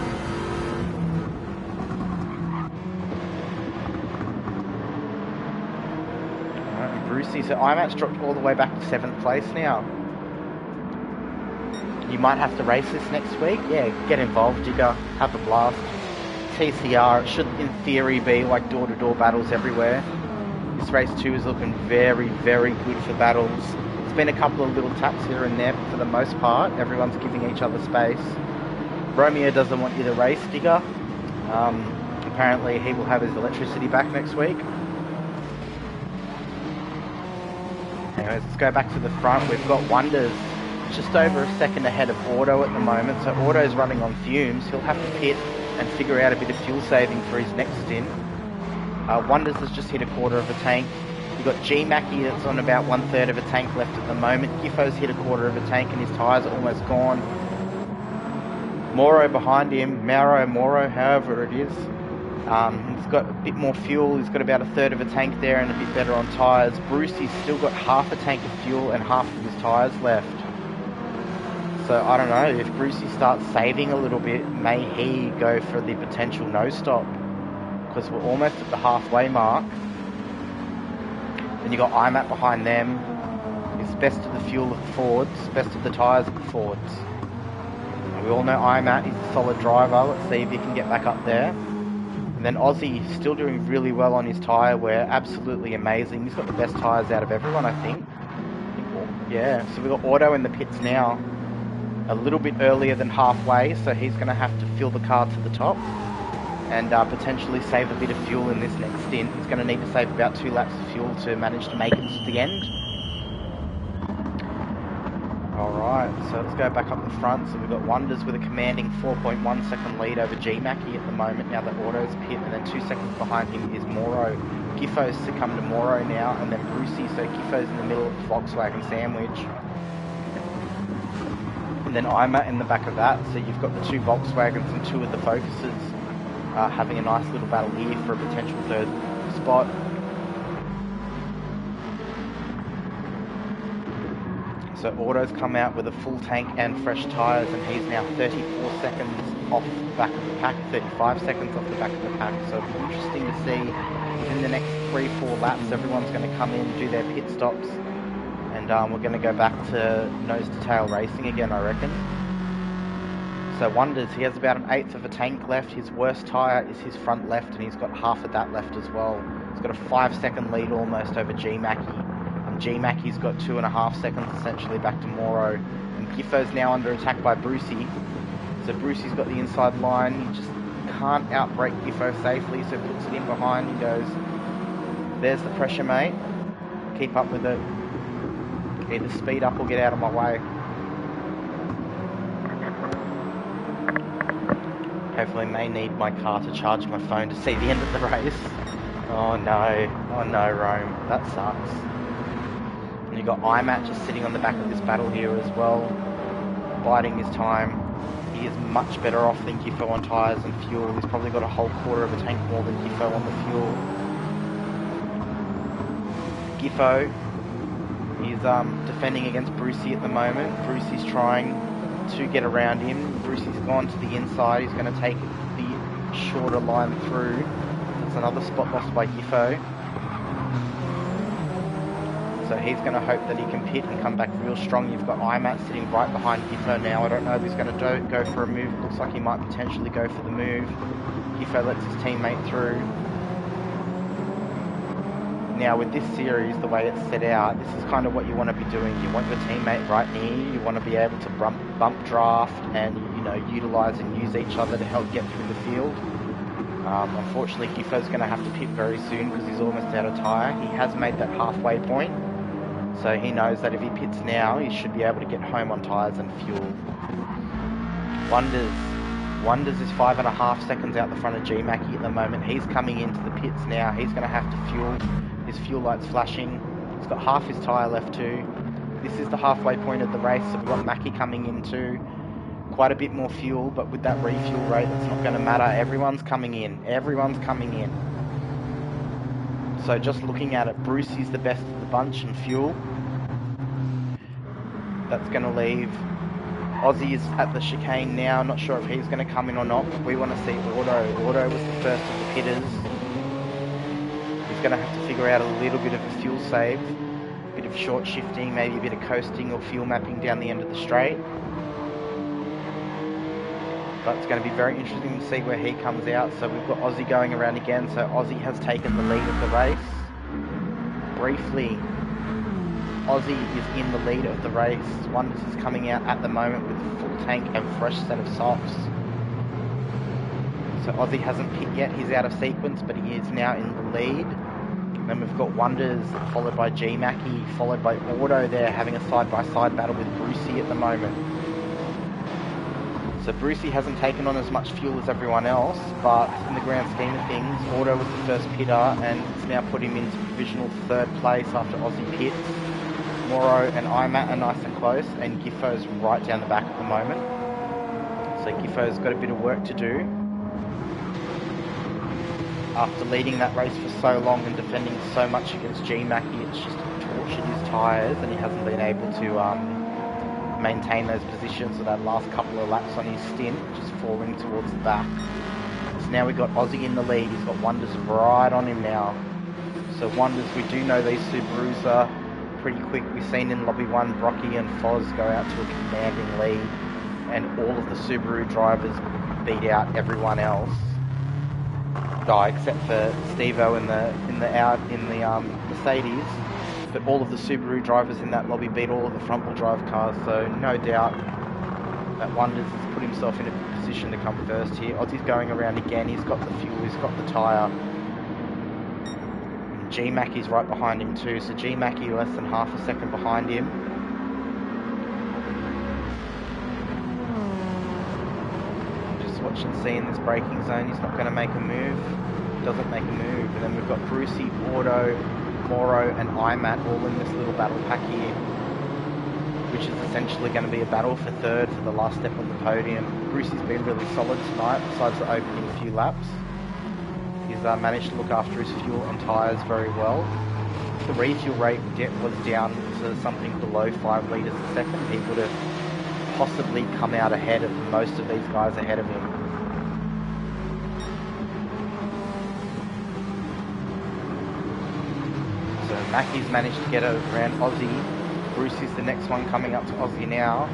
Brucey. So IMAT's dropped all the way back to 7th place now. You might have to race this next week. Yeah, get involved, Digger. Have a blast. TCR, it should in theory be like door-to-door battles everywhere. This race 2 is looking very, very good for battles. There's been a couple of little taps here and there, but for the most part, everyone's giving each other space. Romeo doesn't want you to race, Digger. Apparently he will have his electricity back next week. Anyways, let's go back to the front. We've got Wonders just over a second ahead of Auto at the moment. So Auto's running on fumes. He'll have to pit and figure out a bit of fuel saving for his next stint. Wonders has just hit a quarter of a tank. You've got G Mackie that's on about 1/3 of a tank left at the moment. Giffo's hit a quarter of a tank and his tyres are almost gone. Moro behind him, Moro, however it is. He's got a bit more fuel. He's got about 1/3 of a tank there and a bit better on tyres. Brucey's still got half a tank of fuel and half of his tyres left. So I don't know, if Brucey starts saving a little bit, may he go for the potential no stop? Because we're almost at the halfway mark. Then you got IMAT behind them. It's best of the fuel of the Fords, best of the tyres of the Fords. And we all know IMAT is a solid driver. Let's see if he can get back up there. And then Aussie still doing really well on his tyre wear, absolutely amazing. He's got the best tyres out of everyone, I think. Yeah, so we've got Auto in the pits now. A little bit earlier than halfway, so he's going to have to fill the car to the top and potentially save a bit of fuel in this next stint. He's going to need to save about 2 laps of fuel to manage to make it to the end. Alright, so let's go back up the front. So we've got Wonders with a commanding 4.1 second lead over G Mackie at the moment, now that Auto's pit, and then 2 seconds behind him is Moro. Giffo's succumbed to Moro now, and then Brucey, so Giffo's in the middle of the Volkswagen sandwich. And then IMAT in the back of that, so you've got the 2 Volkswagens and 2 of the Focuses having a nice little battle here for a potential 3rd spot. So Auto's come out with a full tank and fresh tyres, and he's now 34 seconds off the back of the pack, 35 seconds off the back of the pack. So it'll be interesting to see within the next 3-4 laps, everyone's going to come in, do their pit stops, and we're going to go back to nose-to-tail racing again, I reckon. So Wonders, he has about 1/8 of a tank left. His worst tyre is his front left, and he's got half of that left as well. He's got a 5-second lead almost over G Mackie. G Mackie's got 2.5 seconds essentially back to Moro. And Giffo's now under attack by Brucey. So Brucey's got the inside line. He just can't outbrake Giffo safely, so puts it in behind. He goes, there's the pressure, mate. Keep up with it. Either speed up or get out of my way. Hopefully may need my car to charge my phone to see the end of the race. Oh no, Rome. That sucks. And you've got IMAT just sitting on the back of this battle here as well, biding his time. He is much better off than Giffo on tyres and fuel. He's probably got a whole quarter of a tank more than Giffo on the fuel. Giffo is defending against Brucey at the moment. Brucey's trying to get around him. Brucey's gone to the inside. He's going to take the shorter line through. It's another spot lost by Giffo. So he's going to hope that he can pit and come back real strong. You've got IMAT sitting right behind Giffo now. I don't know if he's going to go for a move. Looks like he might potentially go for the move. Giffo lets his teammate through. Now with this series, the way it's set out, this is kind of what you want to be doing. You want your teammate right near you. You want to be able to bump draft and, you know, utilise and use each other to help get through the field. Unfortunately, Giffo's going to have to pit very soon because he's almost out of tyre. He has made that halfway point, so he knows that if he pits now, he should be able to get home on tyres and fuel. Wonders is 5.5 seconds out the front of G Mackie at the moment. He's coming into the pits now. He's going to have to fuel. His fuel light's flashing. He's got half his tyre left too. This is the halfway point of the race, so we've got Mackie coming in too. Quite a bit more fuel, but with that refuel rate, that's not going to matter. Everyone's coming in. Everyone's coming in. So just looking at it, Brucey's the best of the bunch in fuel. That's going to leave Aussie is at the chicane now. Not sure if he's going to come in or not, but we want to see Auto. Auto was the first of the pitters. He's going to have to figure out a little bit of a fuel save. bit of short shifting, maybe a bit of coasting or fuel mapping down the end of the straight. But it's going to be very interesting to see where he comes out. So we've got Aussie going around again. So Aussie has taken the lead of the race. Briefly, Aussie is in the lead of the race. Wonders is coming out at the moment with a full tank and fresh set of softs. So Aussie hasn't pit yet. He's out of sequence, but he is now in the lead. Then we've got Wonders, followed by G Mackie, followed by Auto there, having a side-by-side battle with Brucey at the moment. So Brucey hasn't taken on as much fuel as everyone else, but in the grand scheme of things, Auto was the first pitter, and it's now put him into provisional third place after Aussie pits. Moro and Imat are nice and close, and Giffo's right down the back at the moment. So Giffo's got a bit of work to do. After leading that race for so long and defending so much against G Mackie, it's just tortured his tyres, and he hasn't been able to maintain those positions for that last couple of laps on his stint, just falling towards the back. So now we've got Aussie in the lead. He's got Wonders right on him now. So Wonders, we do know these Subarus are pretty quick. We've seen in Lobby 1 Brocky and Foz go out to a commanding lead, and all of the Subaru drivers beat out everyone else. Except for Steve-O in the Mercedes, but all of the Subaru drivers in that lobby beat all of the front-wheel drive cars, so no doubt that Wonders has put himself in a position to come first here. Aussie's going around again. He's got the fuel, he's got the tyre. G Mackie's right behind him too, so G Mackie less than half a second behind him. Watch and see in this braking zone. He's not going to make a move. Doesn't make a move. And then we've got Brucey, Auto, Moro and Imat all in this little battle pack here, which is essentially going to be a battle for third for the last step on the podium. Brucey's been really solid tonight, besides the opening few laps. He's managed to look after his fuel and tyres very well. The refuel rate was down to something below 5 litres a second. He would have possibly come out ahead of most of these guys ahead of him. So Mackie's managed to get around Aussie. Brucey's the next one coming up to Aussie now.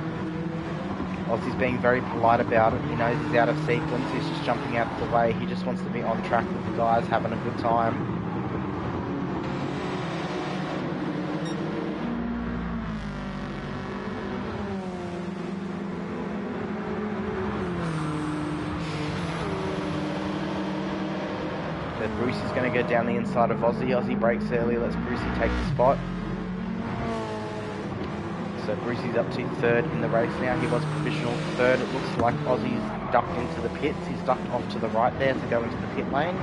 Aussie's being very polite about it. He knows he's out of sequence. He's just jumping out of the way. He just wants to be on track with the guys, having a good time. Brucey's going to go down the inside of Aussie. Aussie brakes early, lets Brucey take the spot. So Brucey's up to third in the race now. He was provisional third. It looks like Aussie's ducked into the pits. He's ducked off to the right there to go into the pit lane.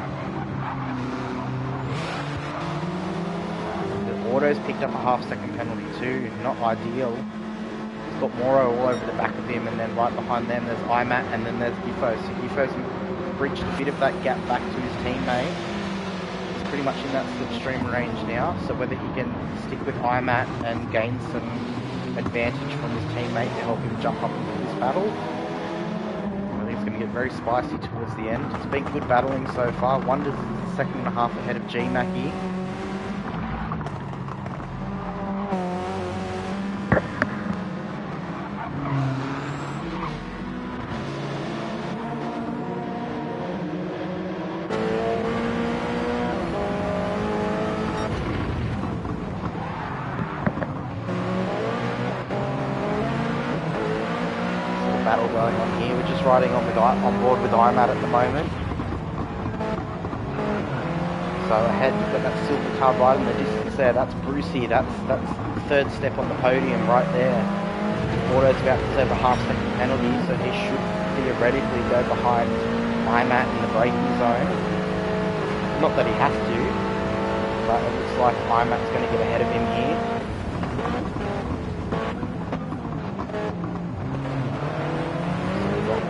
The Auto's picked up a half-second penalty too. Not ideal. He's got Moro all over the back of him, and then right behind them there's Imat, and then there's Giffo. So Giffo's breached a bit of that gap back to his teammate. He's pretty much in that slipstream range now, so whether he can stick with Imat and gain some advantage from his teammate to help him jump up into this battle, I think it's going to get very spicy towards the end. It's been good battling so far. Wonders is a second and a half ahead of G Mackie. Battle going on here. We're just riding on board with Imat at the moment. So ahead you've got that silver car right in the distance there. That's Brucey. That's third step on the podium right there. Auto's about to serve a half-second penalty, so he should theoretically go behind Imat in the braking zone. Not that he has to, but it looks like Imat's going to get ahead of him here.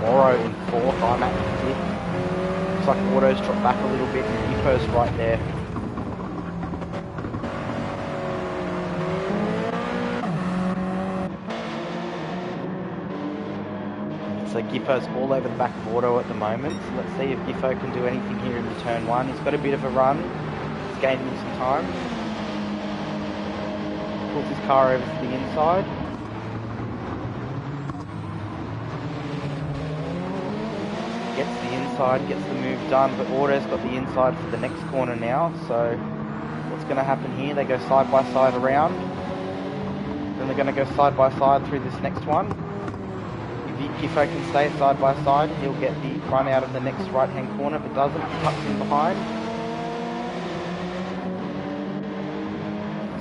Moro in fourth, Imat in fifth. Looks like Auto's dropped back a little bit and Giffo's right there. So Giffo's all over the back of Auto at the moment. So let's see if Giffo can do anything here in the turn one. He's got a bit of a run. He's gaining some time. pulls his car over to the inside. Gets the inside, gets the move done, but Auto's got the inside for the next corner now, so what's going to happen here? They go side by side around, then they're going to go side by side through this next one. If Giffo can stay side by side, he'll get the run out of the next right hand corner. If it doesn't, he tucks in behind.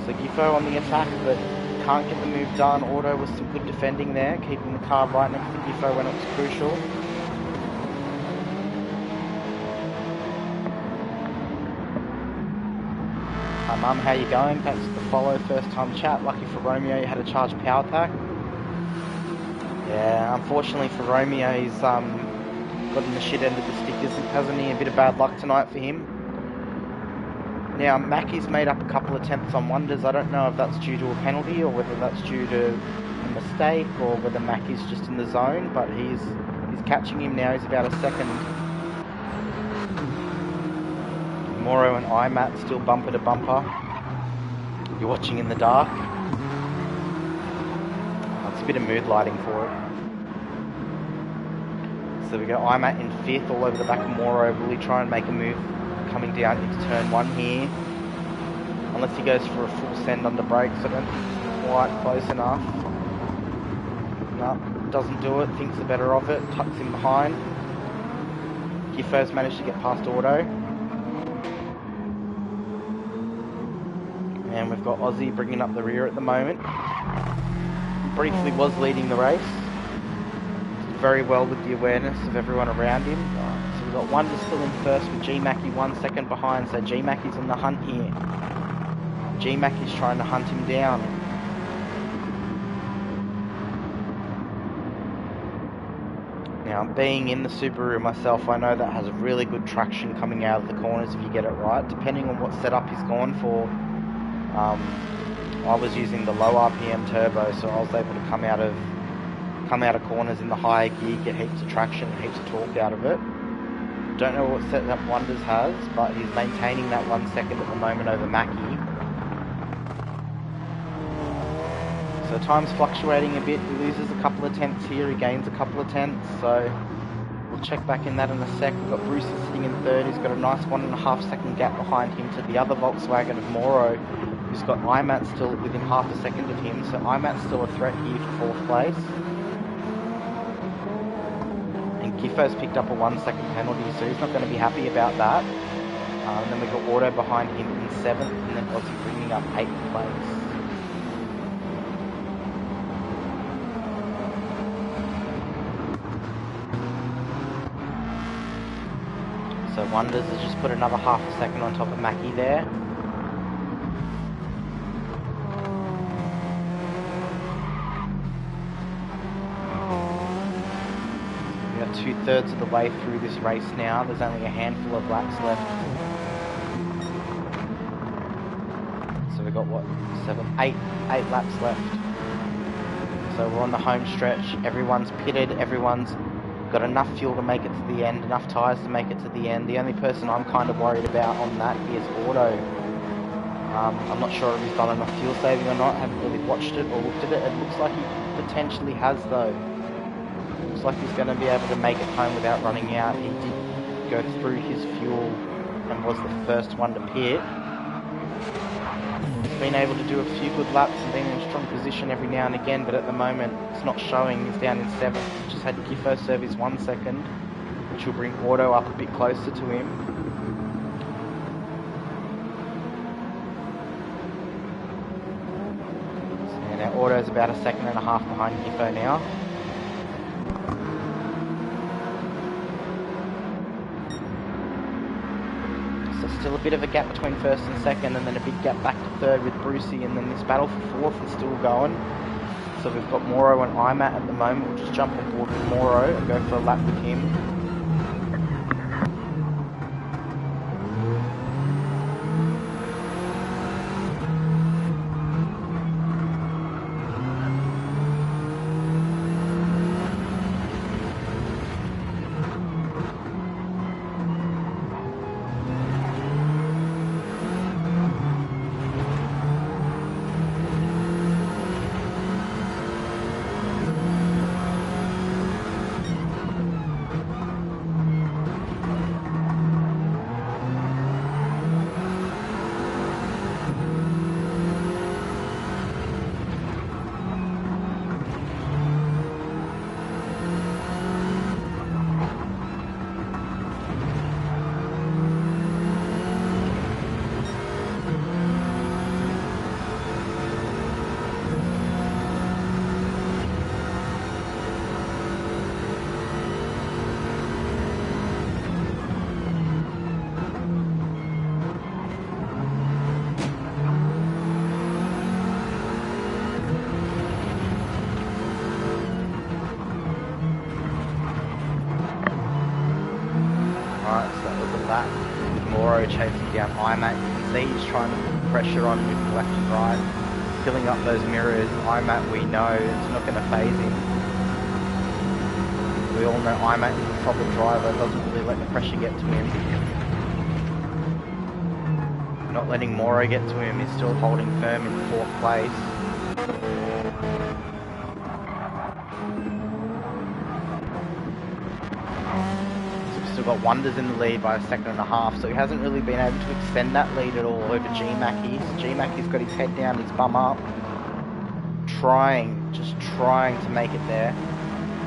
So Giffo on the attack, but can't get the move done. Auto with some good defending there, keeping the car right next to Giffo when it was crucial. Hi Mum, how you going? Thanks for the follow, first time chat. Lucky for Romeo, you had a charged power pack. Yeah, unfortunately for Romeo, he's gotten the shit end of the stick, hasn't he? A bit of bad luck tonight for him. Now, Mackie's made up a couple of tenths on wonders. I don't know if that's due to a penalty or whether that's due to a mistake or whether Mackie's just in the zone, but he's catching him now. He's about a second. Moro and IMAT still bumper to bumper. You're watching in the dark. It's a bit of mood lighting for it. So we go IMAT in 5th all over the back of Moro. Will he try and make a move coming down into turn 1 here? Unless he goes for a full send under brakes. I don't think it's quite close enough. No, doesn't do it. Thinks the better of it. Tucks in behind. Giffo's managed to get past Auto. And we've got Aussie bringing up the rear at the moment. Briefly was leading the race. Did very well with the awareness of everyone around him. So we've got Wonder still in first with G-Mackie 1 second behind. So G-Mackie's on the hunt here. G-Mackie's trying to hunt him down. Now, being in the Subaru myself, I know that has really good traction coming out of the corners if you get it right. Depending on what setup he's gone for. I was using the low RPM turbo, so I was able to come out of corners in the higher gear, get heaps of traction, heaps of torque out of it. Don't know what setup Wonders has, but he's maintaining that 1 second at the moment over Mackie. So time's fluctuating a bit. He loses a couple of tenths here, he gains a couple of tenths, so we'll check back in that in a sec. We've got Bruce sitting in 3rd, he's got a nice 1.5 second gap behind him to the other Volkswagen of Moro, who's got IMAT still within half a second of him, so IMAT's still a threat here for 4th place. And Giffo's picked up a 1 second penalty, so he's not going to be happy about that. Then we've got Auto behind him in 7th, and then Aussie bringing up 8th place. So Wonders has just put another half a second on top of Mackie there. We are 2/3 of the way through this race now. There's only a handful of laps left. So we've got what? 8 laps left. So we're on the home stretch. Everyone's pitted. Everyone's got enough fuel to make it to the end, enough tyres to make it to the end. The only person I'm kind of worried about on that is Auto. I'm not sure if he's done enough fuel saving or not. I haven't really watched it or looked at it. It looks like he potentially has though. Looks like he's going to be able to make it home without running out. He did go through his fuel and was the first one to pit. He's been able to do a few good laps and been in a strong position every now and again, but at the moment it's not showing. He's down in 7th. Just had Giffo serve his 1 second, which will bring Auto up a bit closer to him. So now Auto's about a 1.5 seconds behind Giffo now. Still a bit of a gap between 1st and 2nd, and then a big gap back to 3rd with Brucey, and then this battle for 4th is still going. So we've got Moro and IMAT at the moment. We'll just jump on board with Moro and go for a lap with him. chasing down IMAT. You can see he's trying to put pressure on with left and right, filling up those mirrors. IMAT, we know, it's not going to phase him. We all know IMAT is a proper driver, doesn't really let the pressure get to him. Not letting Moro get to him, he's still holding firm in 4th place. So we've still got Wonders in the lead by 1.5 seconds, so he hasn't really been able to extend that lead at all over G-Mackie. So G-Mackie's got his head down, his bum up, just trying to make it there.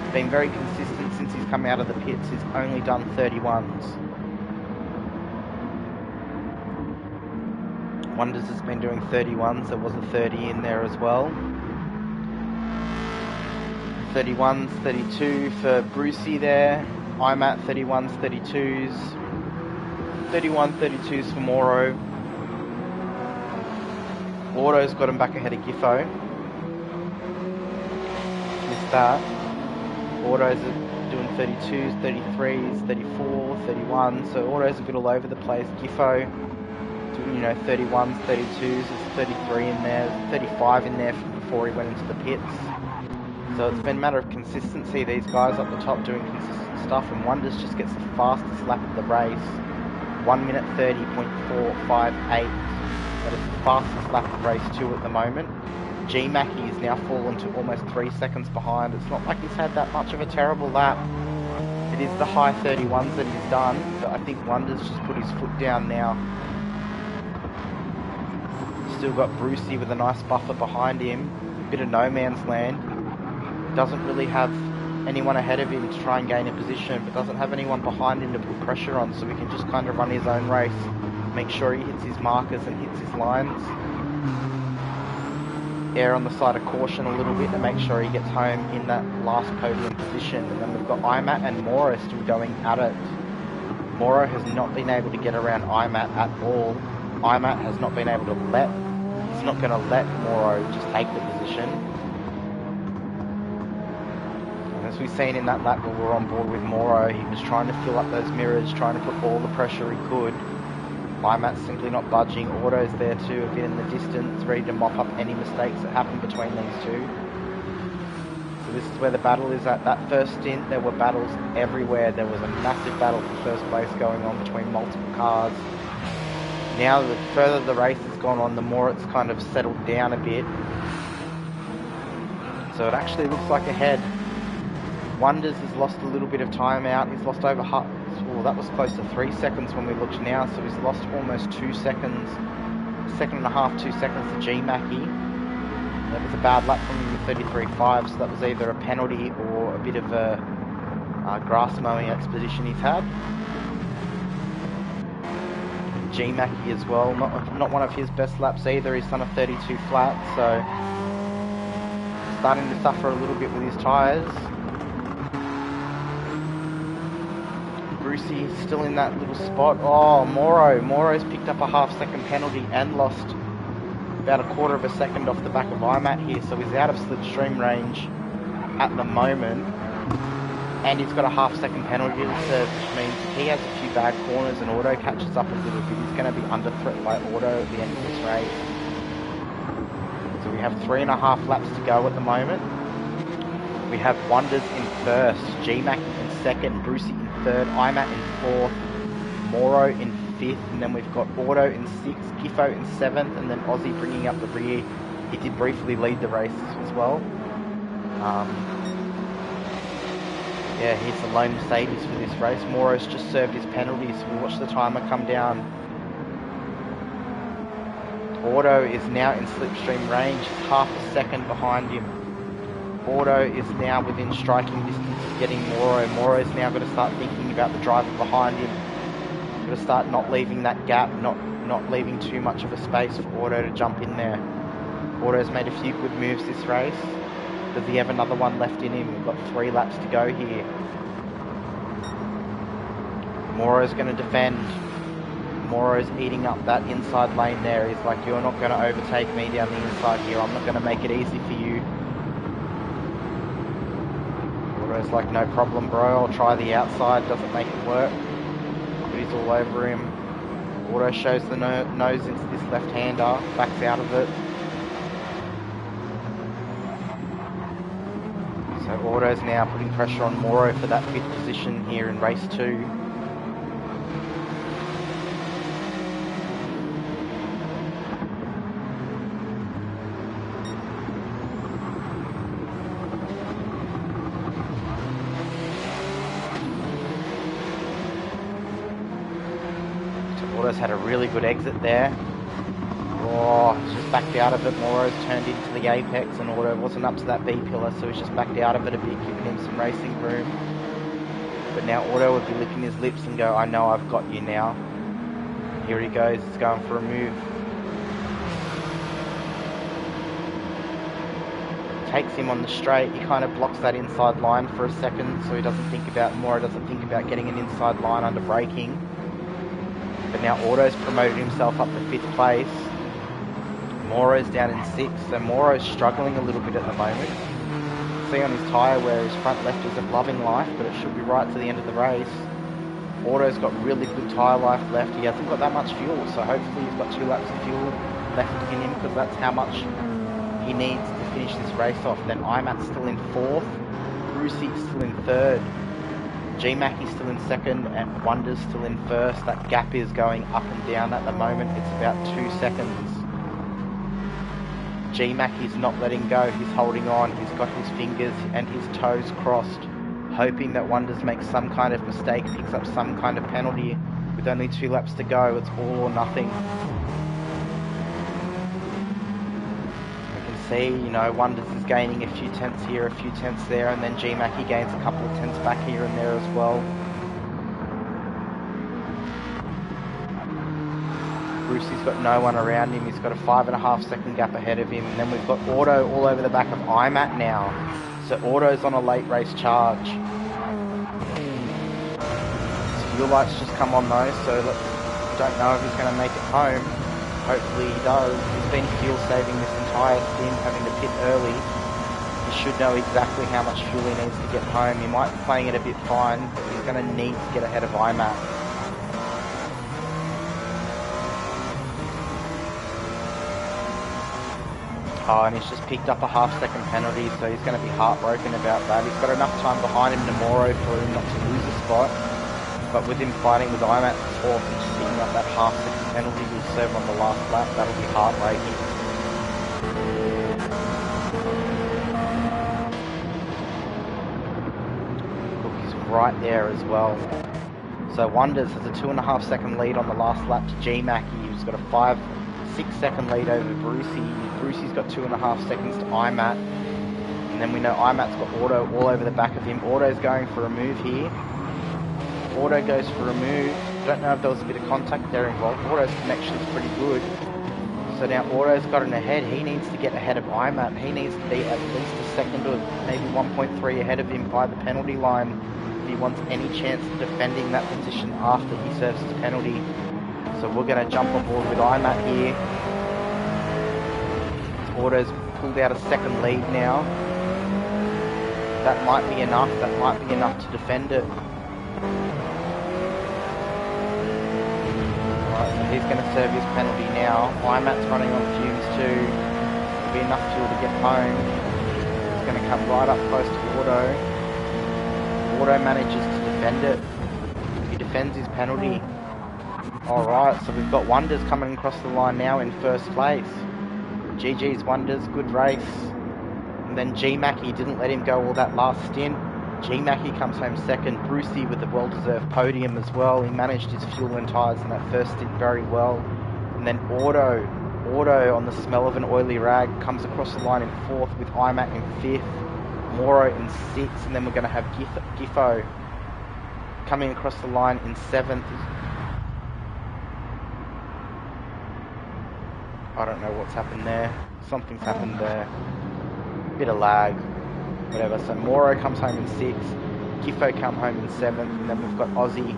He's been very consistent since he's come out of the pits, he's only done 31s. Wonders has been doing 31s, there was a 30 in there as well. 31s, 32 for Brucey there. I'm at 31s, 32s. 31, 32s for Moro. Auto's got him back ahead of Giffo. Missed that. Auto's doing 32s, 33s, 34, 31. So Auto's a bit all over the place. Giffo, you know, 31s, 32s, there's 33 in there, 35 in there before he went into the pits. So it's been a matter of consistency, these guys up the top doing consistent stuff, and Wonders just gets the fastest lap of the race. 1 minute 30.458. That is the fastest lap of race 2 at the moment. G-Mackie is now fallen to almost 3 seconds behind. It's not like he's had that much of a terrible lap. It is the high 31s that he's done, but I think Wonders just put his foot down now. Still got Brucey with a nice buffer behind him. Bit of no man's land. Doesn't really have anyone ahead of him to try and gain a position, but doesn't have anyone behind him to put pressure on, so he can just kind of run his own race, make sure he hits his markers and hits his lines. Err on the side of caution a little bit to make sure he gets home in that last podium position. And then we've got IMAT and Moro still going at it. Moro has not been able to get around IMAT at all. IMAT has not been able to he's not going to let Moro just take the position. And as we've seen in that lap where we were on board with Moro, he was trying to fill up those mirrors, trying to put all the pressure he could. IMAT's simply not budging. Auto's there too, a bit in the distance, ready to mop up any mistakes that happen between these two. So this is where the battle is at. That first stint, there were battles everywhere. There was a massive battle for first place going on between multiple cars. Now, the further the race has gone on, the more it's kind of settled down a bit. So it actually looks like ahead. Wonders has lost a little bit of time out. He's lost over half. Well, that was close to 3 seconds when we looked now, so he's lost almost 2 seconds. 1.5 seconds, 2 seconds to G-Mackie. That was a bad lap from him with 33.5, so that was either a penalty or a bit of a grass mowing expedition he's had. G-Mackie as well, not one of his best laps either. He's done a 32 flat, so starting to suffer a little bit with his tyres. Brucey still in that little spot. Oh, Moro's picked up a half-second penalty and lost about 1/4 second off the back of IMAT here, so he's out of slipstream range at the moment. And he's got a half-second penalty to serve, which means if he has a few bad corners and Auto catches up a little bit, he's going to be under threat by Auto at the end of this race. So we have 3.5 laps to go at the moment. We have Wonders in first, G-Mackie in second, Brucey in third, IMAT in fourth, Moro in fifth, and then we've got Auto in sixth, Giffo in seventh, and then Aussie bringing up the rear. He did briefly lead the race as well. Yeah, he's the lone Mercedes for this race. Moro's just served his penalty, so we'll watch the timer come down. Auto is now in slipstream range, he's half a second behind him. Auto is now within striking distance of getting Moro. Moro's now got to start thinking about the driver behind him. Got to start not leaving that gap, not leaving too much of a space for Auto to jump in there. Auto's made a few good moves this race. Does he have another one left in him? We've got 3 laps to go here. Moro's going to defend. Moro's eating up that inside lane there. He's like, you're not going to overtake me down the inside here. I'm not going to make it easy for you. Auto's like, no problem, bro. I'll try the outside. Doesn't make it work. But he's all over him. Auto shows the nose into this left-hander, backs out of it. So Auto's now putting pressure on Moro for that 5th position here in race 2. Auto's had a really good exit there. Oh, he's just backed out of it. Moro's turned into the apex and Auto wasn't up to that B pillar, so he's just backed out of it a bit, giving him some racing room. But now Auto would be licking his lips and go, I know I've got you now. Here he goes, he's going for a move. Takes him on the straight, he kind of blocks that inside line for a second, so he doesn't think about, Moro doesn't think about getting an inside line under braking. But now Auto's promoted himself up to 5th place. Moro's down in 6th, so Moro's struggling a little bit at the moment. See on his tyre where his front left isn't loving life, but it should be right to the end of the race. Auto's got really good tyre life left. He hasn't got that much fuel, so hopefully he's got 2 laps of fuel left in him, because that's how much he needs to finish this race off. Then IMAT's still in 4th, Brucey's still in 3rd, G-Mackie's still in 2nd, and Wonder's still in 1st. That gap is going up and down at the moment. It's about 2 seconds. G-Mackie's not letting go, he's holding on, he's got his fingers and his toes crossed, hoping that Wonders makes some kind of mistake, picks up some kind of penalty. With only 2 laps to go, it's all or nothing. You can see, you know, Wonders is gaining a few tenths here, a few tenths there, and then G-Mackie gains a couple of tenths back here and there as well. Brucey's got no one around him, he's got a 5.5 second gap ahead of him, and then we've got Auto all over the back of IMAT now. So Auto's on a late race charge. His fuel lights just come on though, so don't know if he's going to make it home. Hopefully he does. He's been fuel saving this entire stint, having to pit early. He should know exactly how much fuel he needs to get home. He might be playing it a bit fine, but he's going to need to get ahead of IMAT. Oh, and he's just picked up a half-second penalty, so he's going to be heartbroken about that. He's got enough time behind him to Moro for him not to lose a spot, but with him fighting with IMAT for 4th and just picking up that half-second penalty he'll serve on the last lap, that'll be heartbreaking. Look, he's right there as well. So Wonders has a 2.5 second lead on the last lap to G-Mackie, who's got a 6 second lead over Brucey. Brucey's got 2.5 seconds to IMAT. And then we know IMAT's got Auto all over the back of him. Auto's going for a move here. Auto goes for a move. Don't know if there was a bit of contact there involved. Auto's connection's pretty good. So now Auto's gotten ahead. He needs to get ahead of IMAT. He needs to be at least a second or maybe 1.3 ahead of him by the penalty line if he wants any chance of defending that position after he serves his penalty. So we're going to jump on board with IMAT here. Auto's pulled out a second lead now. That might be enough. That might be enough to defend it. Alright, so he's going to serve his penalty now. IMAT's running on fumes too. There'll be enough fuel to get home. He's going to come right up close to Auto. Auto manages to defend it. He defends his penalty. Alright, so we've got Wonders coming across the line now in 1st place. GG's Wonders, good race. And then G-Mackie didn't let him go all that last stint. G-Mackie comes home 2nd. Brucey with a well-deserved podium as well. He managed his fuel and tyres in that 1st stint very well. And then Auto on the smell of an oily rag comes across the line in 4th with IMAT in 5th. Moro in 6th, and then we're going to have Giffo coming across the line in 7th. I don't know what's happened there. Something's happened there. Bit of lag. Whatever. So Moro comes home in 6th. Giffo come home in 7th. And then we've got Aussie.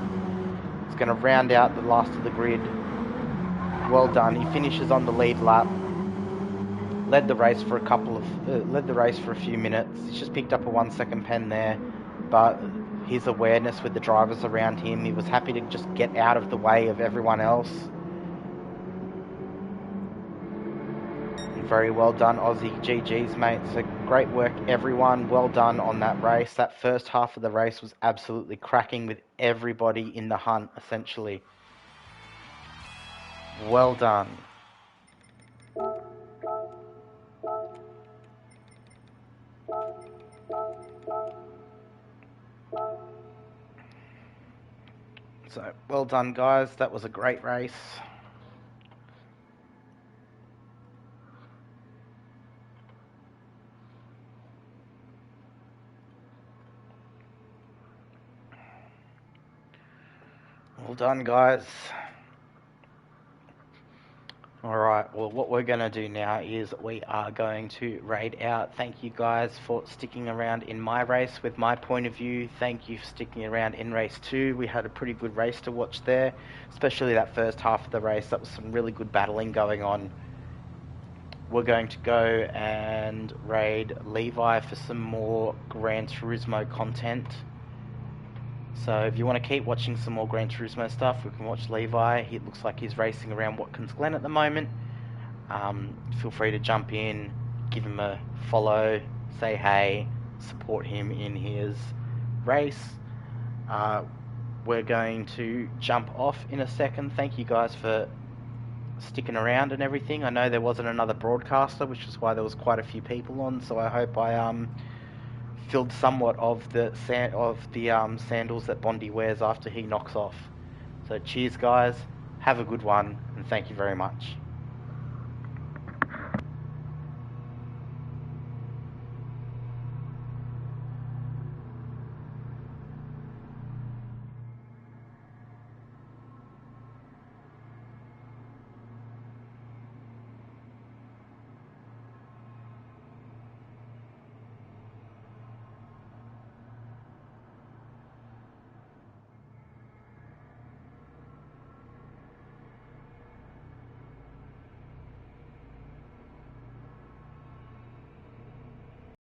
It's going to round out the last of the grid. Well done. He finishes on the lead lap. Led the race for a few minutes. He's just picked up a 1 second pen there. But his awareness with the drivers around him, he was happy to just get out of the way of everyone else Very well done, Aussie. GG's, mate. So great work, everyone. Well done on that race. That first half of the race was absolutely cracking with everybody in the hunt, essentially. Well done. So, well done, guys. That was a great race. Well done, guys. Alright, well, what we're going to do now is we are going to raid out. Thank you guys for sticking around in my race with my point of view. Thank you for sticking around in race 2. We had a pretty good race to watch there, especially that first half of the race. That was some really good battling going on. We're going to go and raid Levi for some more Gran Turismo content. So if you want to keep watching some more Gran Turismo stuff, we can watch Levi. It looks like he's racing around Watkins Glen at the moment. Feel free to jump in, give him a follow, say hey, support him in his race. We're going to jump off in a second. Thank you guys for sticking around and everything. I know there wasn't another broadcaster, which is why there was quite a few people on, so I hope I filled somewhat of the sandals that Bondi wears after he knocks off. So cheers, guys. Have a good one, and thank you very much.